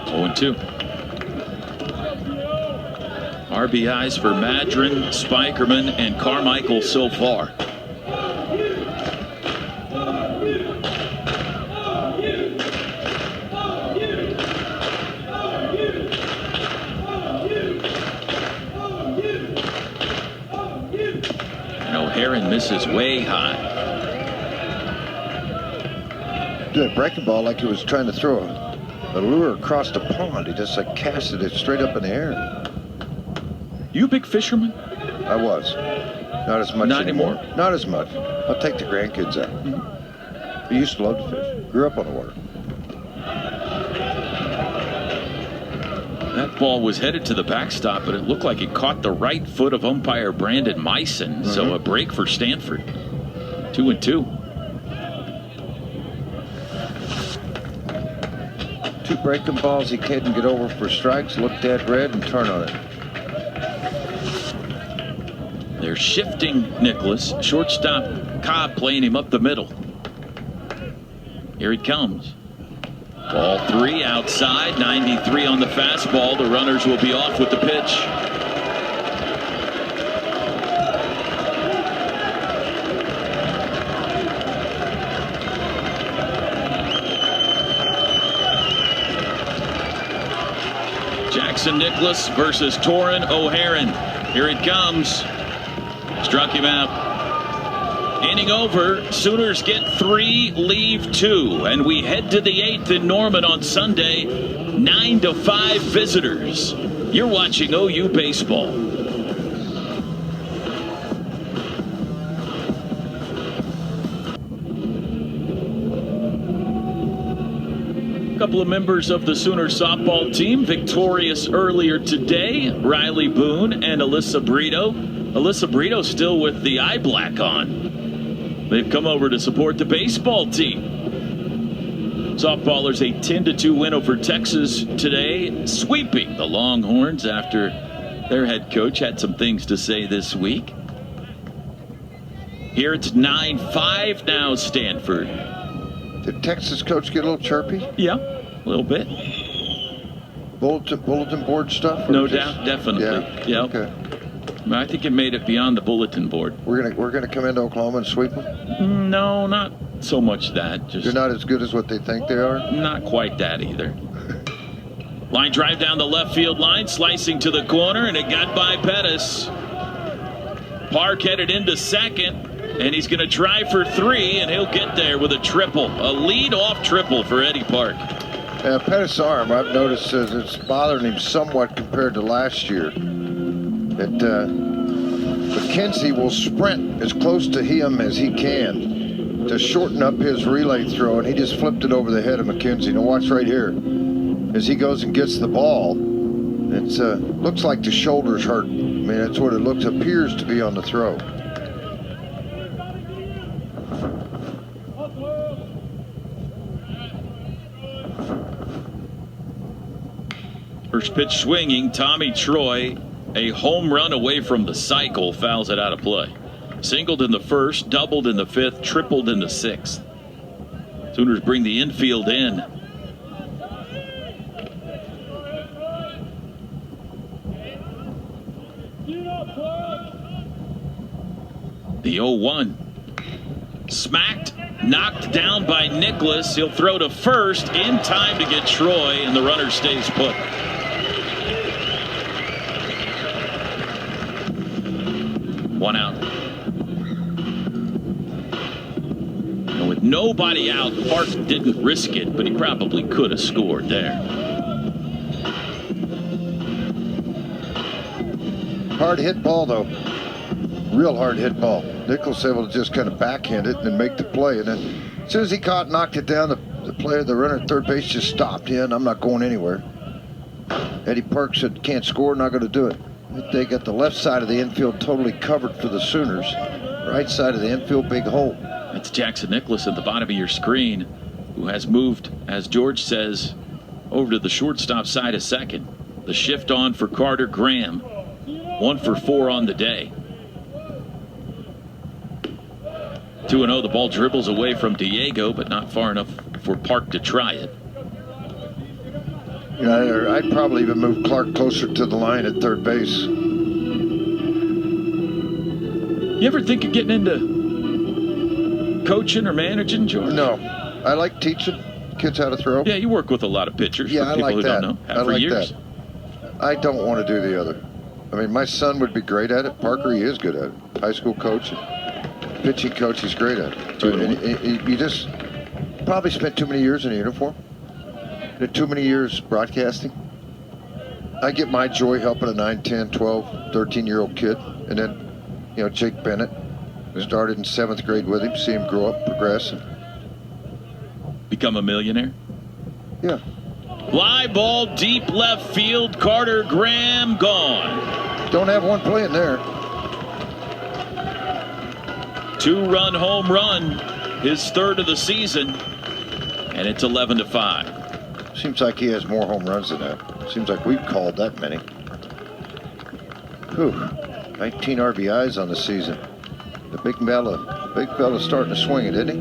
Oh, 2. RBIs for Madron, Spikerman, and Carmichael so far. O'Haron misses way high. Did a breaking ball like he was trying to throw a lure across the pond. He just like casted it straight up in the air. You a big fisherman? I was. Not as much anymore. Not as much. I'll take the grandkids out. I used to love to fish. Grew up on the water. That ball was headed to the backstop, but it looked like it caught the right foot of umpire Brandon Meissen. So a break for Stanford. 2-2. 2 breaking balls he couldn't get over for strikes. Look dead red and turn on it. They're shifting Nicholas. Shortstop Cobb playing him up the middle. Here he comes. Ball 3 outside, 93 on the fastball. The runners will be off with the pitch. Jackson Nicholas versus Torin O'Haron. Here it comes. Struck him out. Inning over. Sooners get 3, leave 2, and we head to the 8th in Norman on Sunday. 9-5 visitors. You're watching OU baseball. A couple of members of the Sooner softball team victorious earlier today. Riley Boone and Alyssa Brito. Alyssa Brito still with the eye black on. They've come over to support the baseball team. Softballers a 10-2 win over Texas today, sweeping the Longhorns after their head coach had some things to say this week. Here it's 9-5 now, Stanford. Did Texas coach get a little chirpy? Yeah, a little bit. Bulletin board stuff? No doubt, definitely. Yeah. Yep. Okay. I think it made it beyond the bulletin board. We're gonna come into Oklahoma and sweep them? No, not so much that. Just they're not as good as what they think they are? Not quite that either. Line drive down the left field line, slicing to the corner, and it got by Pettis. Park headed into second, and he's going to try for 3, and he'll get there with a triple. A lead-off triple for Eddie Park. Pettis' arm, I've noticed it's bothering him somewhat compared to last year. McKenzie will sprint as close to him as he can to shorten up his relay throw, and he just flipped it over the head of McKenzie. Now watch right here. As he goes and gets the ball, it looks like the shoulder's hurt. I mean, that's what it appears to be on the throw. First pitch swinging, Tommy Troy, a home run away from the cycle, fouls it out of play. Singled in the first, doubled in the 5th, tripled in the 6th. Sooners bring the infield in. The 0-1. Smacked, knocked down by Nicholas. He'll throw to first in time to get Troy, and the runner stays put. One out. And with nobody out, Park didn't risk it, but he probably could have scored there. Hard hit ball, though. Real hard hit ball. Nicholas able to just kind of backhand it and then make the play. And then as soon as he knocked it down, the runner at third base just stopped. Yeah, and I'm not going anywhere. Eddie Park said, can't score, not going to do it. They got the left side of the infield totally covered for the Sooners. Right side of the infield, big hole. That's Jackson Nicholas at the bottom of your screen, who has moved, as George says, over to the shortstop side of second. The shift on for Carter Graham. 1 for 4 on the day. 2-0, the ball dribbles away from Diego, but not far enough for Park to try it. You know, I'd probably even move Clark closer to the line at third base. You ever think of getting into coaching or managing, George? No. I like teaching kids how to throw. Yeah, you work with a lot of pitchers. Yeah, for I people like who that. Don't know. Have I for like years. that. I don't want to do the other. I mean, my son would be great at it. Parker, he is good at it. High school coach, pitching coach, he's great at it. But you just probably spent too many years in a uniform. Too many years broadcasting. I get my joy helping a 9, 10, 12, 13-year-old kid. And then, you know, Jake Bennett started in 7th grade with him, see him grow up, progress. And become a millionaire? Yeah. Fly ball deep left field. Carter Graham gone. Don't have one playing there. 2-run home run, his 3rd of the season, and it's 11-5. Seems like he has more home runs than that. Seems like we've called that many. Whew. 19 RBIs on the season. The big fella's starting to swing it, isn't he?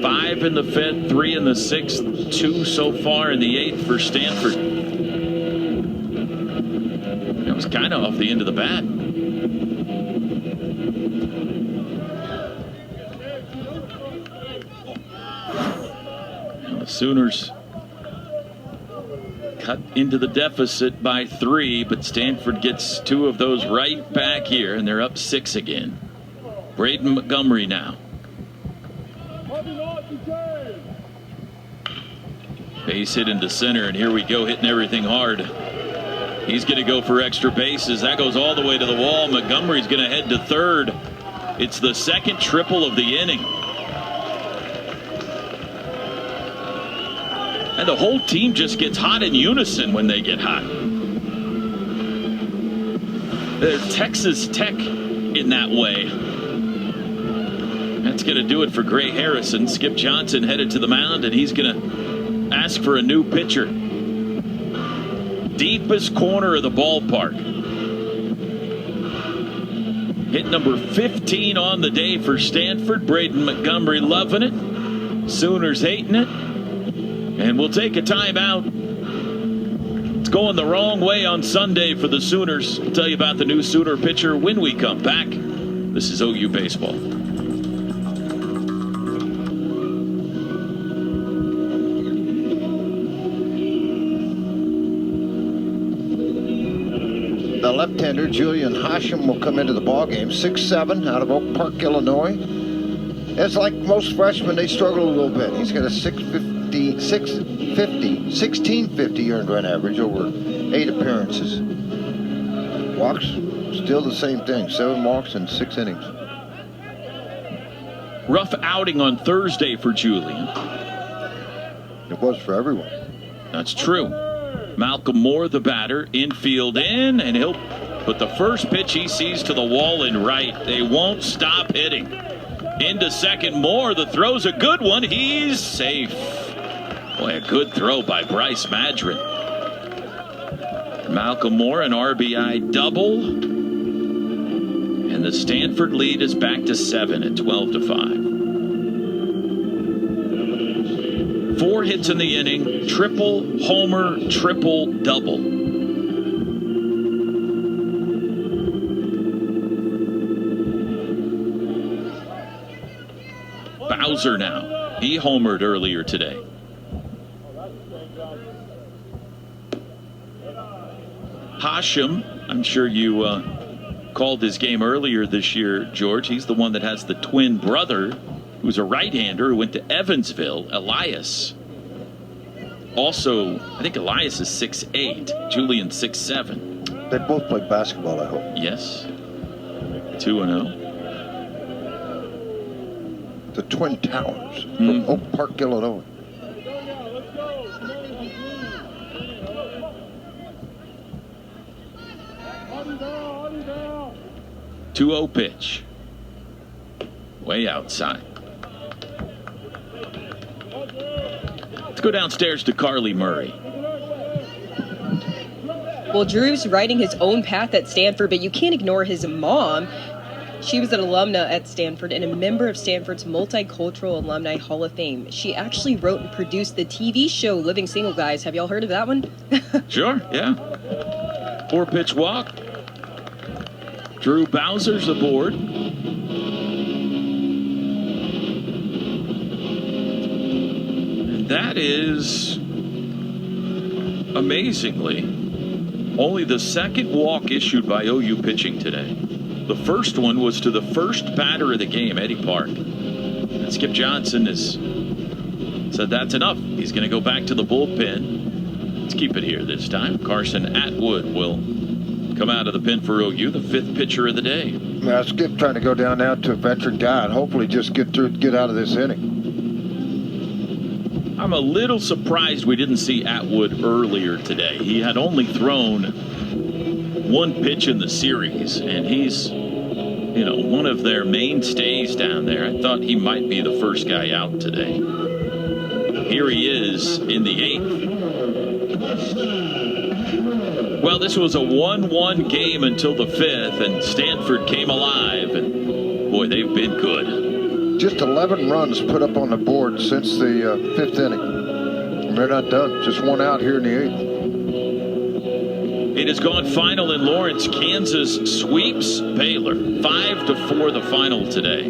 5 in the 5th, 3 in the 6th, 2 so far in the 8th for Stanford. That was kind of off the end of the bat. The Sooners cut into the deficit by 3, but Stanford gets 2 of those right back here, and they're up 6 again. Braden Montgomery now. Base hit into center, and here we go, hitting everything hard. He's going to go for extra bases. That goes all the way to the wall. Montgomery's going to head to third. It's the 2nd triple of the inning. And the whole team just gets hot in unison when they get hot. They're Texas Tech in that way. That's going to do it for Gray Harrison. Skip Johnson headed to the mound, and he's going to ask for a new pitcher. Deepest corner of the ballpark. Hit number 15 on the day for Stanford. Braden Montgomery loving it. Sooners hating it. And we'll take a timeout. It's going the wrong way on Sunday for the Sooners. We'll tell you about the new Sooner pitcher when we come back. This is OU Baseball. The left-hander, Julian Hashem, will come into the ballgame. 6'7", out of Oak Park, Illinois. It's like most freshmen, they struggle a little bit. He's got a 1650 earned run average over 8 appearances. Walks, still the same thing, 7 walks in 6 innings. Rough outing on Thursday for Julian. It was for everyone. That's true. Malcolm Moore, the batter, infield in, and he'll put the first pitch he sees to the wall in right. They won't stop hitting. Into second, Moore. The throw's a good one. He's safe. Boy, a good throw by Bryce Madron. Malcolm Moore, an RBI double. And the Stanford lead is back to 7 at 12-5. 4 hits in the inning, triple, homer, triple, double. Bowser now. He homered earlier today. Hashem, I'm sure you called his game earlier this year, George. He's the one that has the twin brother who's a right-hander who went to Evansville, Elias. Also, I think Elias is 6'8", Julian 6'7". They both play basketball, I hope. Yes. 2-0. The Twin Towers from Oak Park, Illinois. Let's go. 2-0 pitch. Way outside. Let's go downstairs to Carly Murray. Well, Drew's riding his own path at Stanford, but you can't ignore his mom. She was an alumna at Stanford and a member of Stanford's Multicultural Alumni Hall of Fame. She actually wrote and produced the TV show Living Single Guys. Have y'all heard of that one? Sure, yeah. 4-pitch walk. Drew Bowser's aboard. And that is, amazingly, only the second walk issued by OU pitching today. The first one was to the first batter of the game, Eddie Park. And Skip Johnson has said that's enough. He's going to go back to the bullpen. Let's keep it here this time. Carson Atwood will come out of the pen for OU, the 5th pitcher of the day. Yeah, Skip trying to go down now to a veteran guy and hopefully just get out of this inning. I'm a little surprised we didn't see Atwood earlier today. He had only thrown 1 pitch in the series, and he's, one of their mainstays down there. I thought he might be the first guy out today. Here he is in the 8th. Well, this was a 1-1 game until the 5th, and Stanford came alive, and boy, they've been good. Just 11 runs put up on the board since the 5th inning. And they're not done. Just 1 out here in the 8th. It has gone final in Lawrence. Kansas sweeps Baylor. 5-4 the final today.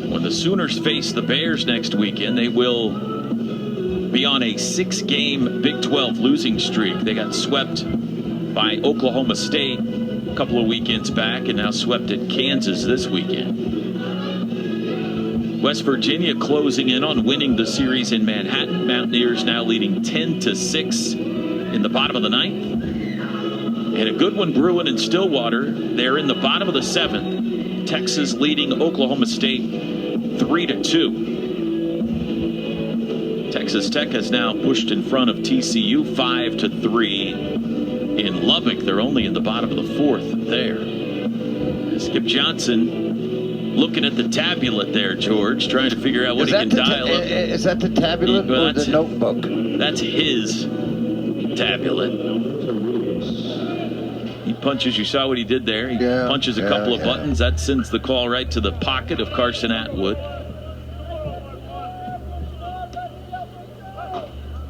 When the Sooners face the Bears next weekend, they will be on a 6-game Big 12 losing streak. They got swept by Oklahoma State a couple of weekends back and now swept at Kansas this weekend. West Virginia closing in on winning the series in Manhattan. Mountaineers now leading 10-6 in the bottom of the 9th. And a good one brewing in Stillwater. They're in the bottom of the 7th. Texas leading Oklahoma State 3-2. Texas Tech has now pushed in front of TCU 5-3. In Lubbock, they're only in the bottom of the 4th there. Skip Johnson looking at the tablet there, George, trying to figure out what he can dial up. Is that the tablet or the notebook? That's his tablet. He punches. You saw what he did there. He punches a couple of buttons. That sends the call right to the pocket of Carson Atwood.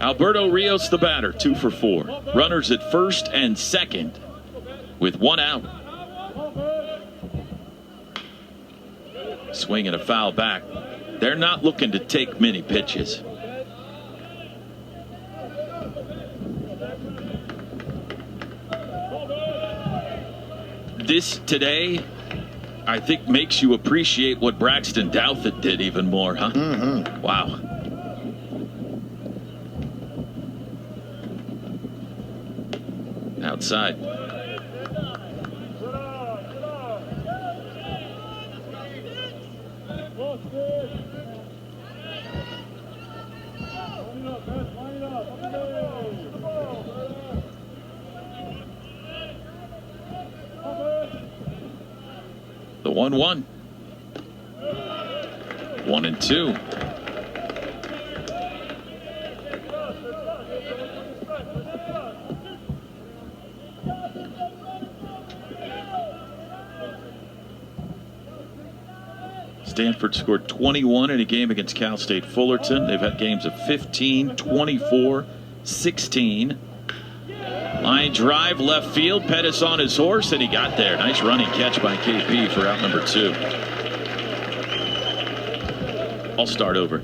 Alberto Rios, the batter, 2 for 4. Runners at first and second with 1 out. Swing and a foul back. They're not looking to take many pitches. This today, I think, makes you appreciate what Braxton Douthit did even more, huh? Mm-hmm. Wow. Outside. The 1-1. 1-2. Stanford scored 21 in a game against Cal State Fullerton. They've had games of 15, 24, 16. Line drive, left field. Pettis on his horse, and he got there. Nice running catch by KP for out number 2. I'll start over.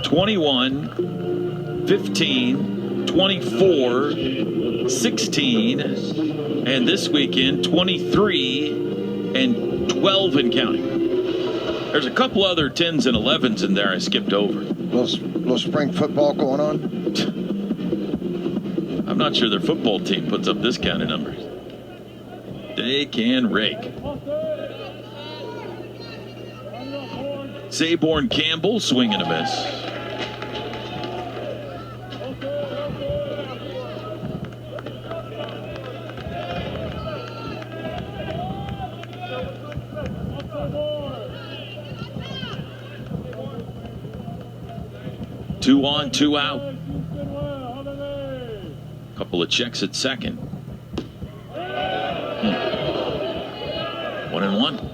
21, 15, 24, 16, and this weekend 23 and 12 and counting. There's a couple other 10s and 11s in there I skipped over. Little spring football going on? I'm not sure their football team puts up this kind of numbers. They can rake. Zaborn Campbell, swing and a miss. Two on, two out. Couple of checks at second. 1-1.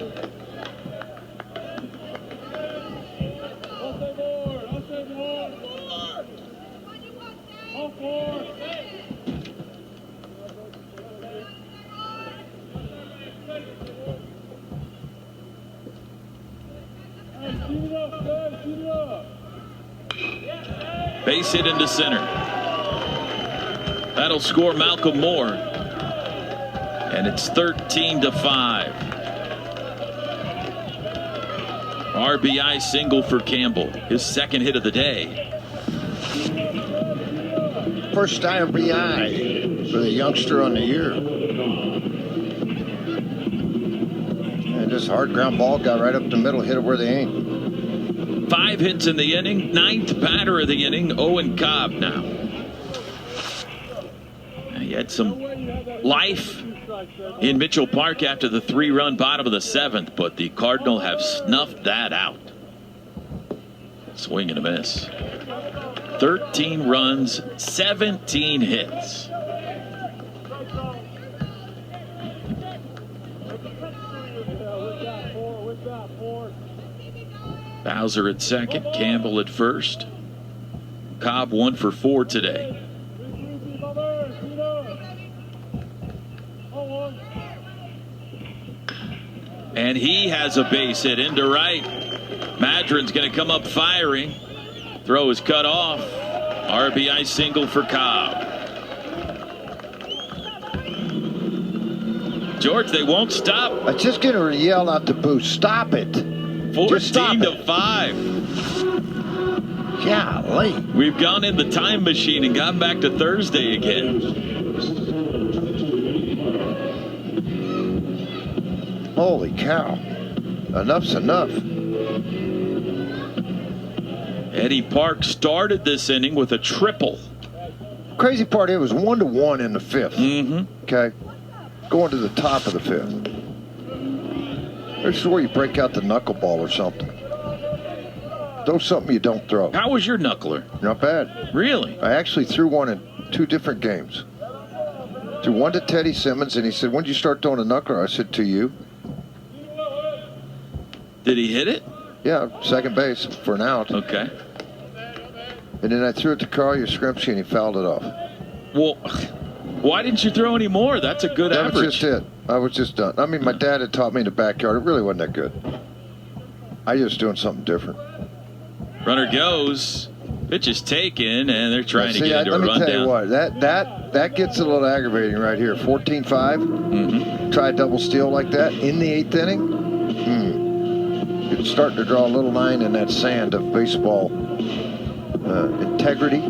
Base hit into center. That'll score Malcolm Moore. And it's 13-5. RBI single for Campbell. His second hit of the day. First RBI for the youngster on the year. And this hard ground ball got right up the middle, hit it where they ain't. 5 hits in the inning. 9th batter of the inning, Owen Cobb now. He had some life in Mitchell Park after the 3-run bottom of the 7th, but the Cardinals have snuffed that out. Swing and a miss. 13 runs, 17 hits. Bowser at second, Campbell at first. Cobb 1 for 4 today. And he has a base hit into right. Madron's going to come up firing. Throw is cut off. RBI single for Cobb. George, they won't stop. I just get her to yell out the booth. Stop it. 14-5. Golly. We've gone in the time machine and gone back to Thursday again. Holy cow. Enough's enough. Eddie Park started this inning with a triple. Crazy part, it was 1-1 in the 5th. Mm-hmm. Okay. Going to the top of the 5th. This is where you break out the knuckleball or something. Throw something you don't throw. How was your knuckler? Not bad. Really? I actually threw one in 2 different games. Threw one to Teddy Simmons, and he said, when did you start throwing a knuckler? I said, to you. Did he hit it? Yeah, second base for an out. Okay. And then I threw it to Carl Yastrzemski, and he fouled it off. Well, why didn't you throw any more? That's a good average. That was just it. I was just done. I mean, my dad had taught me in the backyard. It really wasn't that good. I was just doing something different. Runner goes. Pitch is taken, and they're trying to get into a rundown. Let me tell you what. That gets a little aggravating right here. 14-5. Mm-hmm. Try a double steal like that in the 8th inning. It's starting to draw a little line in that sand of baseball integrity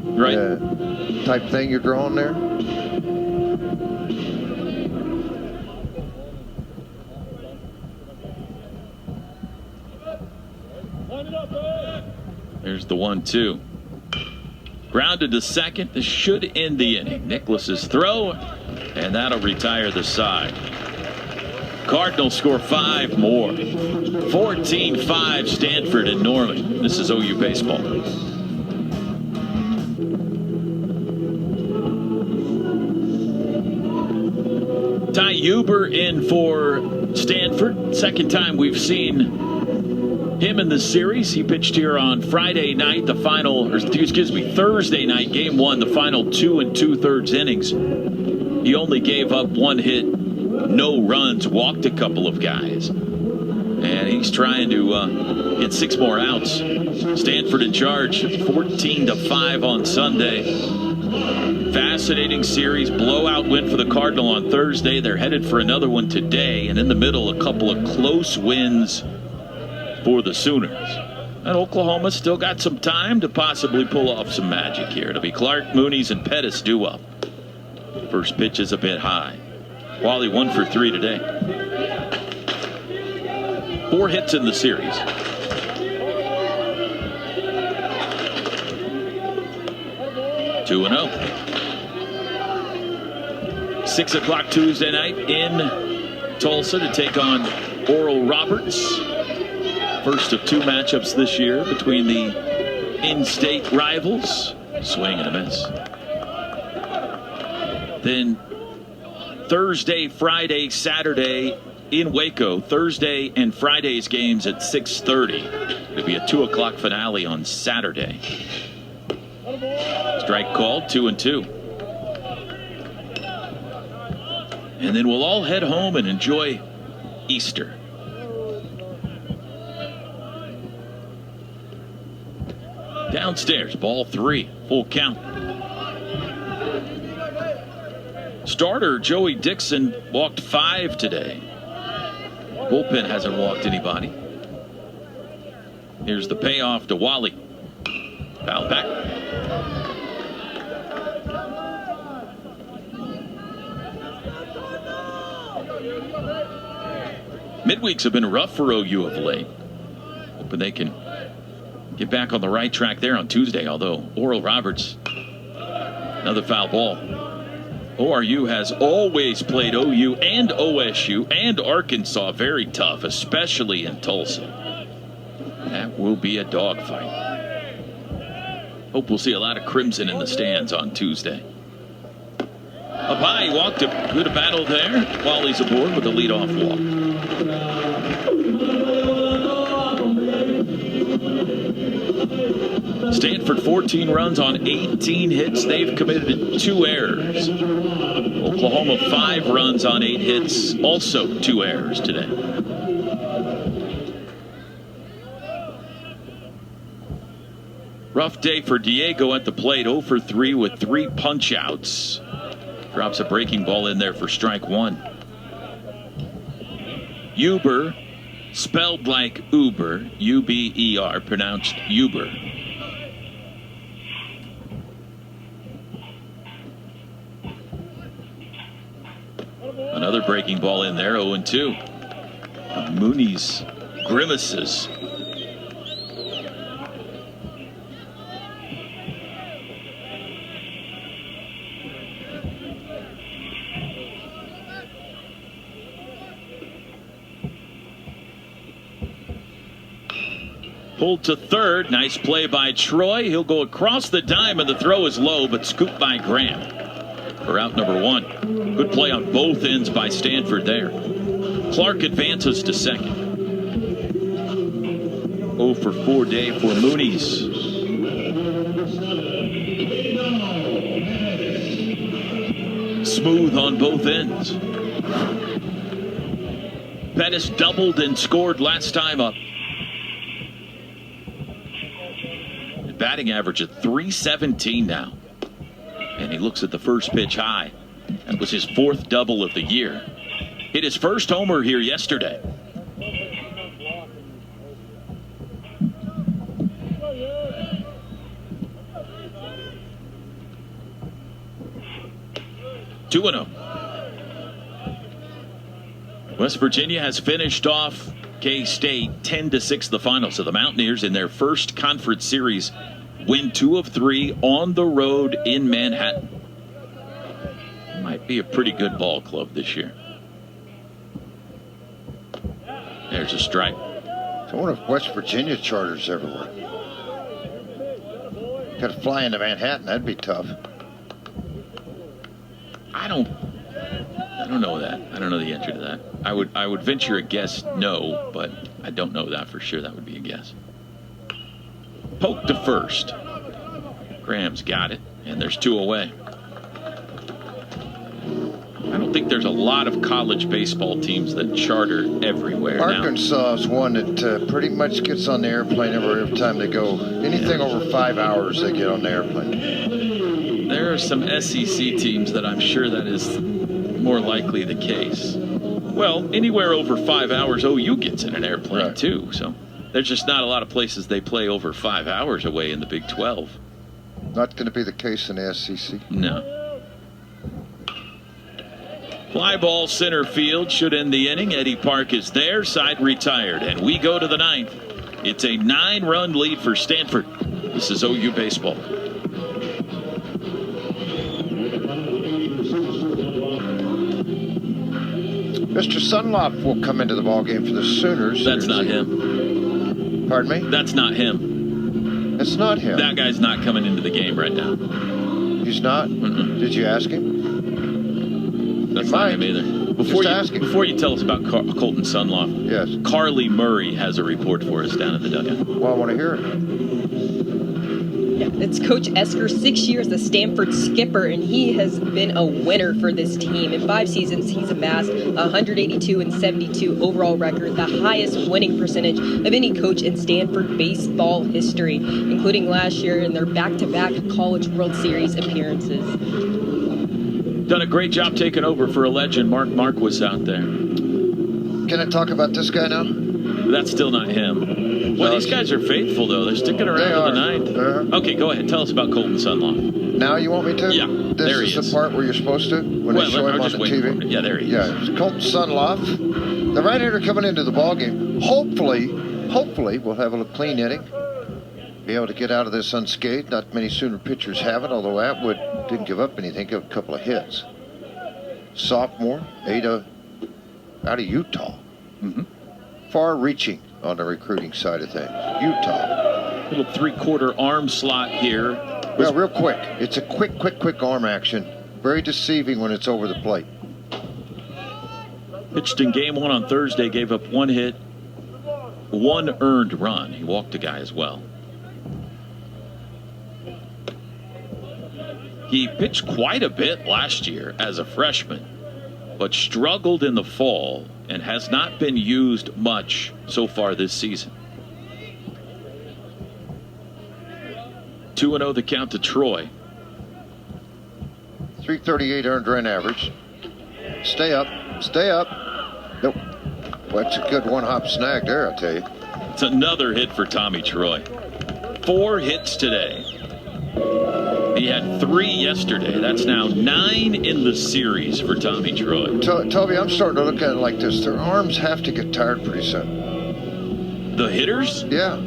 type thing you're drawing there. There's the 1-2. Grounded to second. This should end the inning. Nicholas's throw, and that'll retire the side. Cardinals score 5 more. 14-5 Stanford and Norman. This is OU baseball. Ty Huber in for Stanford. Second time we've seen him in the series. He pitched here on Friday night, Thursday night, game 1, the final 2 2/3 innings. He only gave up 1 hit, no runs, walked a couple of guys. And he's trying to get 6 more outs. Stanford in charge, 14-5 on Sunday. Fascinating series, blowout win for the Cardinal on Thursday. They're headed for another one today, and in the middle, a couple of close wins for the Sooners. And Oklahoma's still got some time to possibly pull off some magic here. It'll be Clark, Moonies, and Pettis due up. First pitch is a bit high. Wally 1 for 3 today. 4 hits in the series. Two and 0. 6 o'clock Tuesday night in Tulsa to take on Oral Roberts. First of 2 matchups this year between the in-state rivals. Swing and a miss. Then Thursday, Friday, Saturday in Waco. Thursday and Friday's games at 6:30. It'll be a 2 o'clock finale on Saturday. Strike called, 2-2. And then we'll all head home and enjoy Easter. Downstairs, ball 3, full count. Starter Joey Dixon walked 5 today. Bullpen hasn't walked anybody. Here's the payoff to Wally. Foul back. Midweeks have been rough for OU of late. Hoping they can get back on the right track there on Tuesday, although Oral Roberts, another foul ball. ORU has always played OU and OSU and Arkansas very tough, especially in Tulsa. That will be a dogfight. Hope we'll see a lot of crimson in the stands on Tuesday. Up high, he walked a good battle there. Wally's aboard with a leadoff walk. Stanford 14 runs on 18 hits. They've committed 2 errors. Oklahoma 5 runs on 8 hits. Also 2 errors today. Rough day for Diego at the plate. 0 for 3 with 3 punch outs. Drops a breaking ball in there for strike 1. Uber, spelled like Uber, U-B-E-R, pronounced Uber. Another breaking ball in there, 0-2. Mooney's grimaces. Pulled to third. Nice play by Troy. He'll go across the dime, and the throw is low, but scooped by Graham for out number 1. Good play on both ends by Stanford there. Clark advances to second. 0 for 4 day for Moonies. Smooth on both ends. Pettis doubled and scored last time up. Batting average at .317 now. And he looks at the first pitch high. That was his 4th double of the year. Hit his first homer here yesterday. Two 2-0. West Virginia has finished off K-State 10-6 the final. So the Mountaineers in their first conference series win 2 of 3 on the road in Manhattan. Might be a pretty good ball club this year. There's a strike. I wonder if West Virginia charters everywhere. Got to fly into Manhattan. That'd be tough. I don't know that. I don't know the answer to that. I would venture a guess no, but I don't know that for sure. That would be a guess. Poke to first. Graham's got it, and there's 2 away. I don't think there's a lot of college baseball teams that charter everywhere. Arkansas is one that pretty much gets on the airplane every time they go. Anything over 5 hours, they get on the airplane. There are some SEC teams that I'm sure that is more likely the case. Well, anywhere over 5 hours, OU gets in an airplane too. So There's just not a lot of places they play over 5 hours away in the Big 12. Not going to be the case in the SEC. No. Fly ball center field should end the inning. Eddie Park is there, side retired, and we go to the ninth. It's a 9-run lead for Stanford. This is OU baseball. Mr. Sunloff will come into the ballgame for the Sooners. That's not him. Pardon me? That's not him. It's not him. That guy's not coming into the game right now. He's not? Did you ask him? That's not him either. Before you tell us about Colton Sunloff, yes, Carly Murray has a report for us down in the dugout. Well, I want to hear it. Yeah, it's Coach Esker, 6 years the Stanford skipper, and he has been a winner for this team. In 5 seasons, he's amassed 182 and 72 overall record, the highest winning percentage of any coach in Stanford baseball history, including last year in their back-to-back College World Series appearances. Done a great job taking over for a legend. Mark Marquis out there. Can I talk about this guy now? That's still not him. Well, these guys are faithful, though. They're sticking around to the ninth. Okay, go ahead. Tell us about Colton Sunloff. Now you want me to? Yeah, there he is. This is the part where you're supposed to? When they show him on the TV? Yeah, there he is. Yeah, it's Colton Sunloff. The right-hander coming into the ballgame. Hopefully, we'll have a clean inning. Be able to get out of this unscathed. Not many Sooner pitchers have it, although Atwood didn't give up anything, gave a couple of hits. Sophomore, out of Utah. Far-reaching on the recruiting side of things. Utah. Little 3/4 arm slot here. Well, real quick. It's a quick arm action. Very deceiving when it's over the plate. Pitched in game 1 on Thursday, gave up 1 hit, 1 earned run. He walked a guy as well. He pitched quite a bit last year as a freshman, but struggled in the fall and has not been used much so far this season. 2-0 the count to Troy. 338 earned run average. Stay up. Nope. Well, that's a good one-hop snag there, I'll tell you. It's another hit for Tommy Troy. 4 hits today. He had 3 yesterday. That's now 9 in the series for Tommy Troy. Toby, I'm starting to look at it like this. Their arms have to get tired pretty soon. The hitters? Yeah.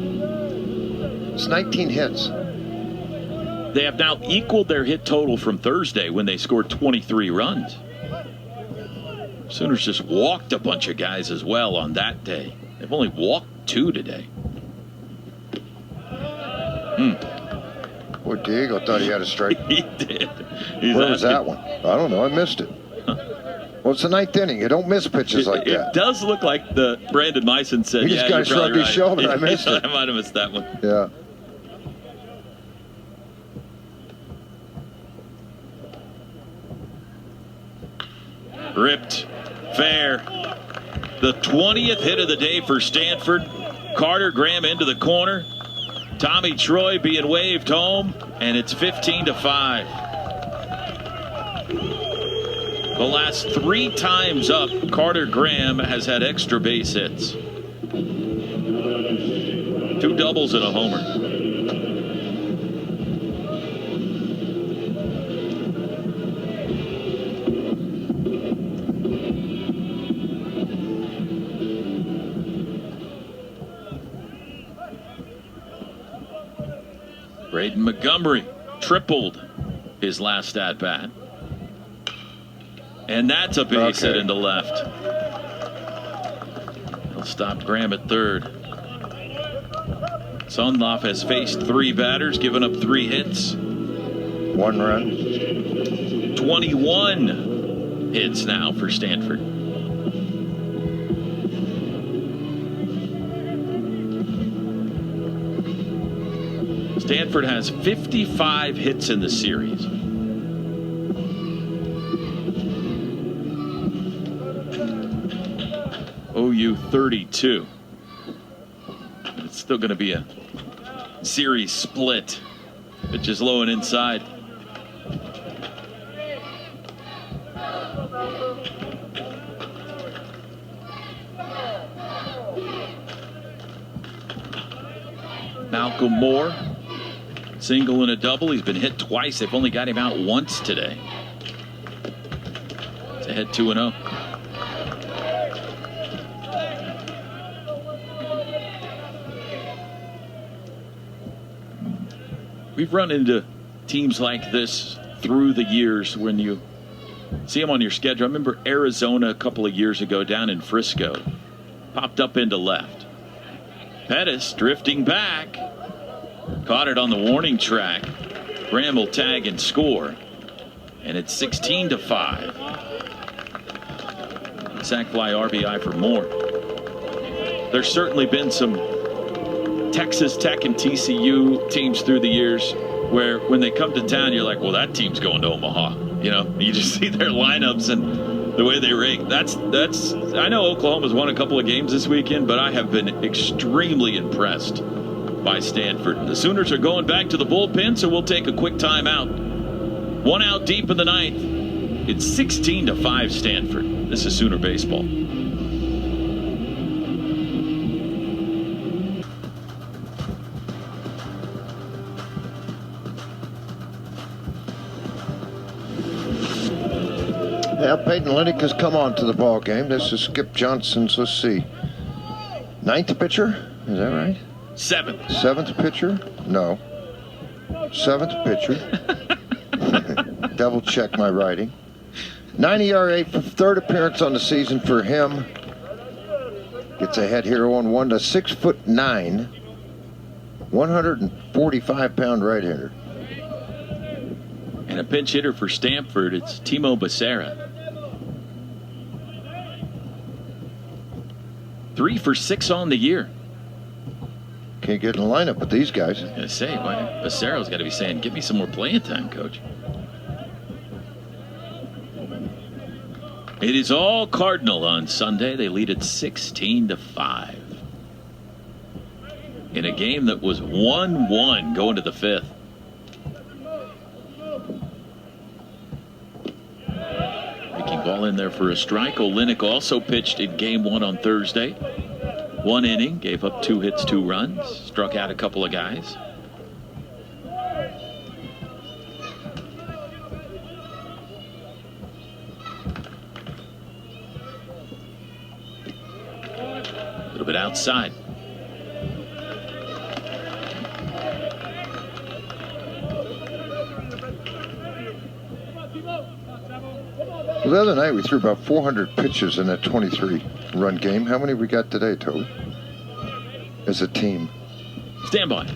It's 19 hits. They have now equaled their hit total from Thursday when they scored 23 runs. Sooners just walked a bunch of guys as well on that day. They've only walked 2 today. Boy, Diego thought he had a strike. He did. Where was that one? I don't know. I missed it. Well, it's the 9th inning. You don't miss pitches like that. It does look like the Brandon Meissen said. He just got to shrug his shoulder. I missed it. I might have missed that one. Yeah. Ripped. Fair. The 20th hit of the day for Stanford. Carter Graham into the corner. Tommy Troy being waved home, and it's 15-5. The last 3 times up, Carter Graham has had extra base hits. 2 doubles and a homer. Braden Montgomery tripled his last at bat. And that's a base hit into left. He'll stop Graham at third. Sunloff has faced 3 batters, given up 3 hits. 1 run. 21 hits now for Stanford. Stanford has 55 hits in the series. OU 32. It's still going to be a series split. Pitch is low and inside. Malcolm Moore, single and a double. He's been hit twice. They've only got him out once today. It's ahead 2-0. We've run into teams like this through the years when you see them on your schedule. I remember Arizona a couple of years ago down in Frisco. Popped up into left. Pettis drifting back. Caught it on the warning track. Graham will tag and score. And it's 16-5. Sack fly RBI for Moore. There's certainly been some Texas Tech and TCU teams through the years where when they come to town, you're like, well, that team's going to Omaha. You know, you just see their lineups and the way they rank. That's. I know Oklahoma's won a couple of games this weekend, but I have been extremely impressed by Stanford. The Sooners are going back to the bullpen, so we'll take a quick timeout. 1 out deep in the ninth. It's 16-5 Stanford. This is Sooner baseball. Yeah, Peyton Lennick has come on to the ball game. This is Skip Johnson's, let's see, 9th pitcher? Is that right? 7th. 7th pitcher? No. 7th pitcher. Double check my writing. 9 ERA for 3rd appearance on the season for him. Gets ahead here on 1 to 6'9", 145-pound right-hander. And a pinch hitter for Stanford, it's Timo Becerra. 3 for 6 on the year. Can't get in the lineup with these guys. I was going to say, Becerra's got to be saying, give me some more playing time, coach. It is all Cardinal on Sunday. They lead at 16-5. In a game that was 1-1 going to the 5th. Breaking ball in there for a strike. Olenek also pitched in game 1 on Thursday. 1 inning, gave up 2 hits, 2 runs, struck out a couple of guys. A little bit outside. Well, the other night we threw about 400 pitches in that 23-run game. How many we got today, Toby? As a team. Stand by.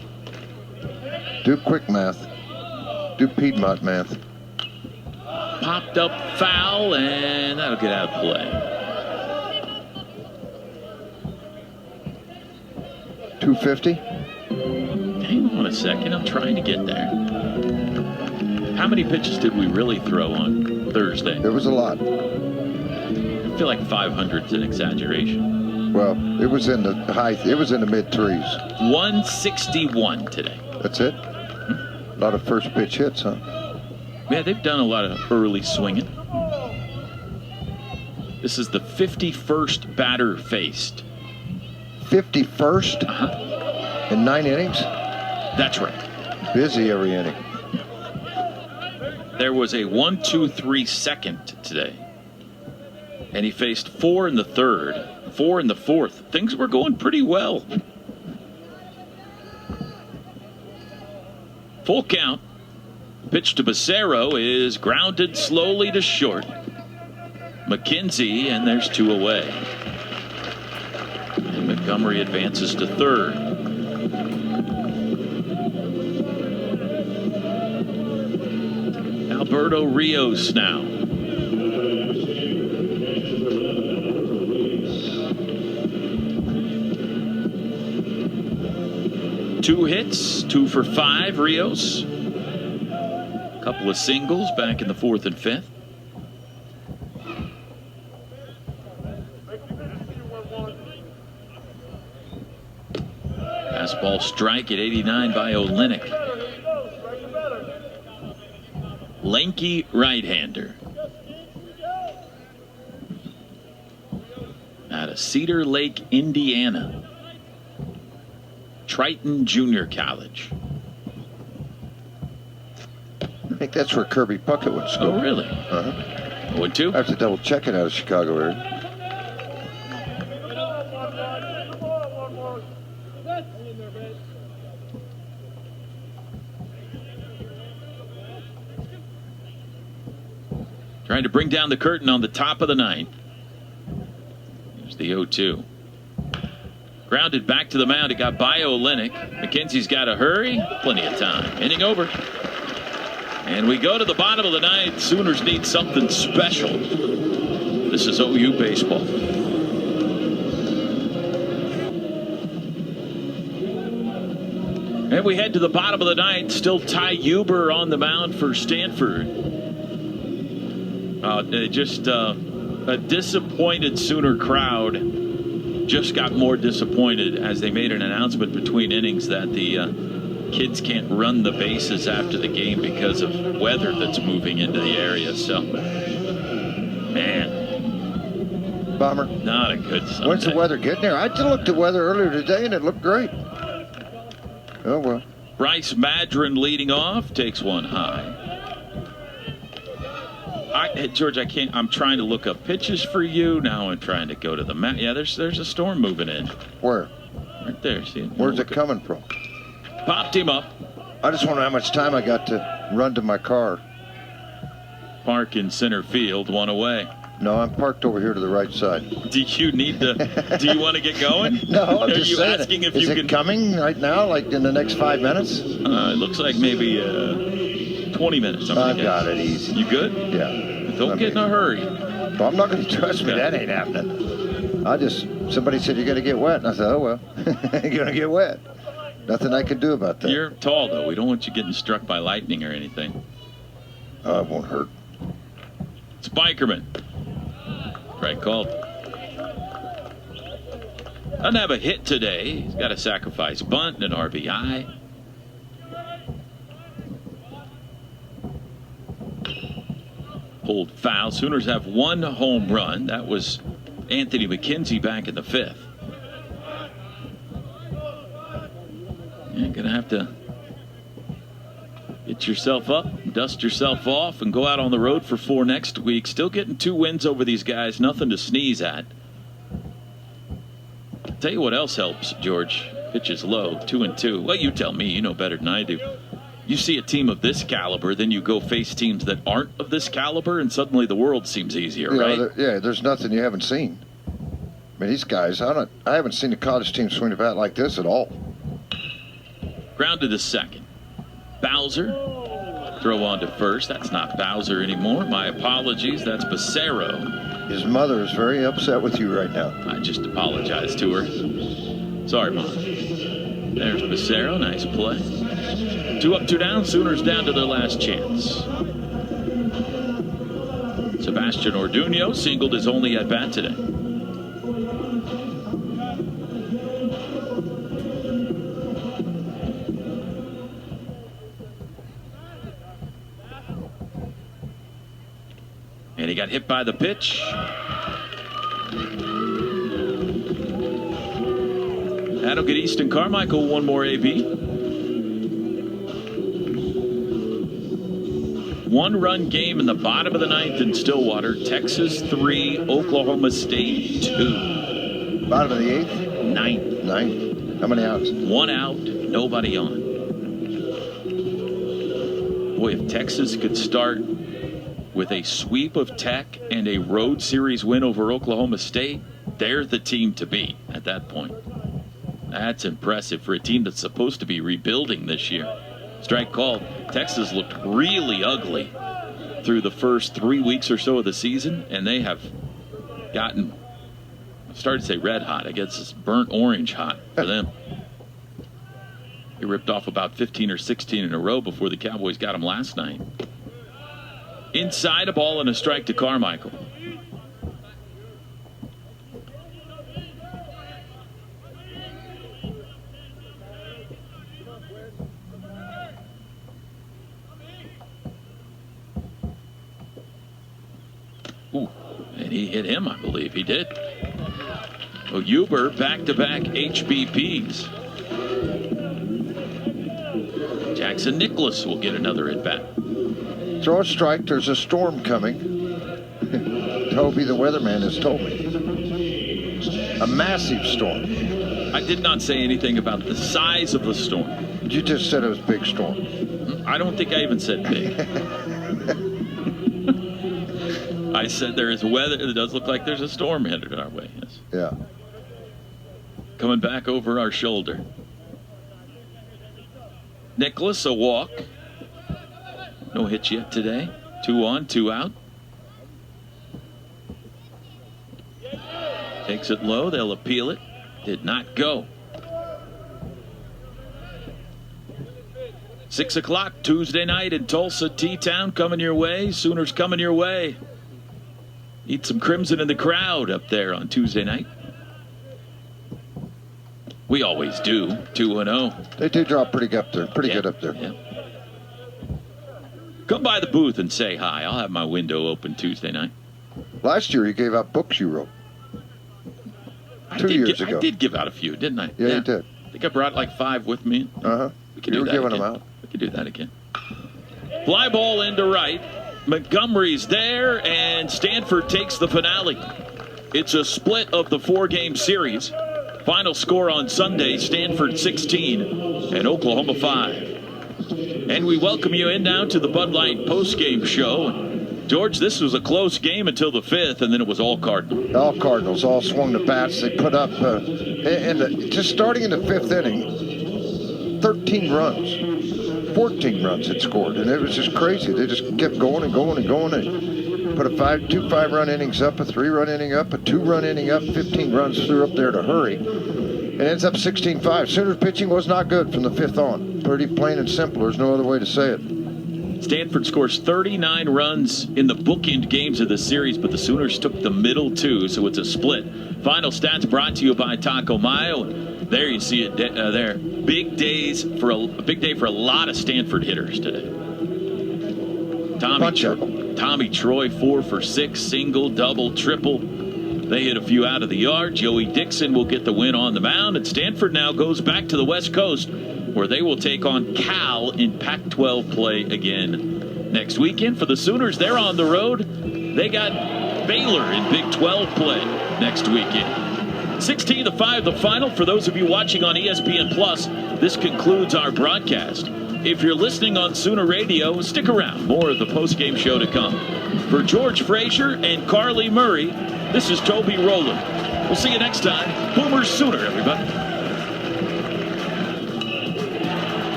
Do quick math. Do Piedmont math. Popped up foul, and that'll get out of play. 250? Hang on a second. I'm trying to get there. How many pitches did we really throw on Thursday? There was a lot. I feel like 500 is an exaggeration. Well, it was in the mid threes. 161 today. That's it? A lot of first pitch hits, huh? Yeah, they've done a lot of early swinging. This is the 51st batter faced. 51st? Uh-huh. In 9 innings? That's right. Busy every inning. There was a 1-2-3 second today. And he faced 4 in the 3rd, 4 in the 4th. Things were going pretty well. Full count. Pitch to Becerra is grounded slowly to short. McKenzie, and there's 2 away. And Montgomery advances to 3rd. Alberto Rios now. Two hits, 2 for 5, Rios. Couple of singles back in the 4th and 5th. Fastball strike at 89 by Olenek. Lanky right-hander. Out of Cedar Lake, Indiana. Triton Junior College. I think that's where Kirby Puckett went to school. Oh, really? Uh-huh. Would too? I have to double check it out of Chicago area. Trying to bring down the curtain on the top of the ninth. Here's the 0-2. Grounded back to the mound. It got by Olenek. McKenzie's got to hurry. Plenty of time. Inning over. And we go to the bottom of the ninth. Sooners need something special. This is OU baseball. And we head to the bottom of the ninth. Still Ty Huber on the mound for Stanford. Just a disappointed Sooner crowd just got more disappointed as they made an announcement between innings that the kids can't run the bases after the game because of weather that's moving into the area. So, man. Bummer. Not a good Sunday. When's the weather getting there? I just looked at weather earlier today and it looked great. Oh, well. Bryce Madron leading off, takes one high. George, I can't. I'm trying to look up pitches for you. Now I'm trying to go to the map. Yeah, there's a storm moving in. Where? Right there. See? Where's it coming from? Popped him up. I just wonder how much time I got to run to my car. Park in center field, one away. No, I'm parked over here to the right side. Do you need to? Do you want to get going? No, I'm Are just you saying. asking if Is you it can? coming right now, like in the next 5 minutes? It looks like maybe 20 minutes. I got it easy. You good? Yeah. Don't get in a hurry. Well, I'm not going to trust me. That ain't happening. Somebody said you're going to get wet. And I said, oh, well, you're going to get wet. Nothing I can do about that. You're tall, though. We don't want you getting struck by lightning or anything. It won't hurt. Spikerman. Strike called. Doesn't have a hit today. He's got a sacrifice bunt and an RBI. Pulled foul. Sooners have one home run. That was Anthony McKenzie back in the fifth. You're going to have to get yourself up, dust yourself off, and go out on the road for 4 next week. Still getting 2 wins over these guys. Nothing to sneeze at. Tell you what else helps, George. Pitches low, 2-2. Well, you tell me. You know better than I do. You see a team of this caliber, then you go face teams that aren't of this caliber, and suddenly the world seems easier, right? There's nothing you haven't seen. I mean, these guys, I haven't seen a college team swing a bat like this at all. Grounded to second. Bowser. Throw on to first. That's not Bowser anymore. My apologies. That's Becerro. His mother is very upset with you right now. I just apologized to her. Sorry, Mom. There's Becerro. Nice play. 2 up, 2 down. Sooners down to their last chance. Sebastian Orduño singled his only at bat today. And he got hit by the pitch. That'll get Easton Carmichael one more AB. 1-run game in the bottom of the ninth in Stillwater. Texas 3, Oklahoma State 2. Bottom of the 8th? Ninth. How many outs? 1 out, nobody on. Boy, if Texas could start with a sweep of Tech and a road series win over Oklahoma State, they're the team to beat at that point. That's impressive for a team that's supposed to be rebuilding this year. Strike called. Texas looked really ugly through the first 3 weeks or so of the season, and they have gotten, I started to say red hot. I guess it's burnt orange hot for them. He ripped off about 15 or 16 in a row before the Cowboys got him last night. Inside, a ball and a strike to Carmichael. Ooh, and he hit him, I believe. He did. Well, Huber back-to-back HBPs. Jackson Nicholas will get another at bat. Throw a strike. There's a storm coming. Toby, the weatherman, has told me. A massive storm. I did not say anything about the size of the storm. You just said it was a big storm. I don't think I even said big. I said there is weather. It does look like there's a storm headed our way. Yes. Yeah. Coming back over our shoulder. Nicholas, a walk. No hits yet today. 2 on, 2 out. Takes it low. They'll appeal it. Did not go. 6 o'clock Tuesday night in Tulsa, T-Town coming your way. Sooners coming your way. Eat some crimson in the crowd up there on Tuesday night. We always do. 2-0. They do drop pretty good up there. Pretty good up there. Yeah. Come by the booth and say hi. I'll have my window open Tuesday night. Last year you gave out books you wrote. 2 years ago. I did give out a few, didn't I? Yeah, you did. I think I brought like 5 with me. Uh-huh. We can do that giving again. them out. We can do that again. Fly ball into right. Montgomery's there, and Stanford takes the finale. It's a split of the 4-game series. Final score on Sunday, Stanford 16 and Oklahoma 5. And we welcome you in now to the Bud Light postgame show. George, this was a close game until the 5th, and then it was all Cardinals. All Cardinals, all swung the bats. They put up, just starting in the 5th inning, 13 runs, 14 runs had scored, and it was just crazy. They just kept going and going and going. And put a 2 5-run innings up, a 3-run inning up, a 2-run inning up, 15 runs threw up there to hurry. It ends up 16-5. Sooners pitching was not good from the 5th on. Pretty plain and simple. There's no other way to say it. Stanford scores 39 runs in the bookend games of the series, but the Sooners took the middle 2, so it's a split. Final stats brought to you by Taco Mayo. There you see it there. Big day for a lot of Stanford hitters today. Tommy Troy 4 for 6, single, double, triple. They hit a few out of the yard. Joey Dixon will get the win on the mound, and Stanford now goes back to the West Coast, where they will take on Cal in Pac-12 play again next weekend. For the Sooners, they're on the road. They got Baylor in Big 12 play next weekend. 16-5 the final. For those of you watching on ESPN Plus, this concludes our broadcast. If you're listening on Sooner Radio, stick around. More of the postgame show to come. For George Frazier and Carly Murray, this is Toby Rowland. We'll see you next time. Boomers Sooner, everybody.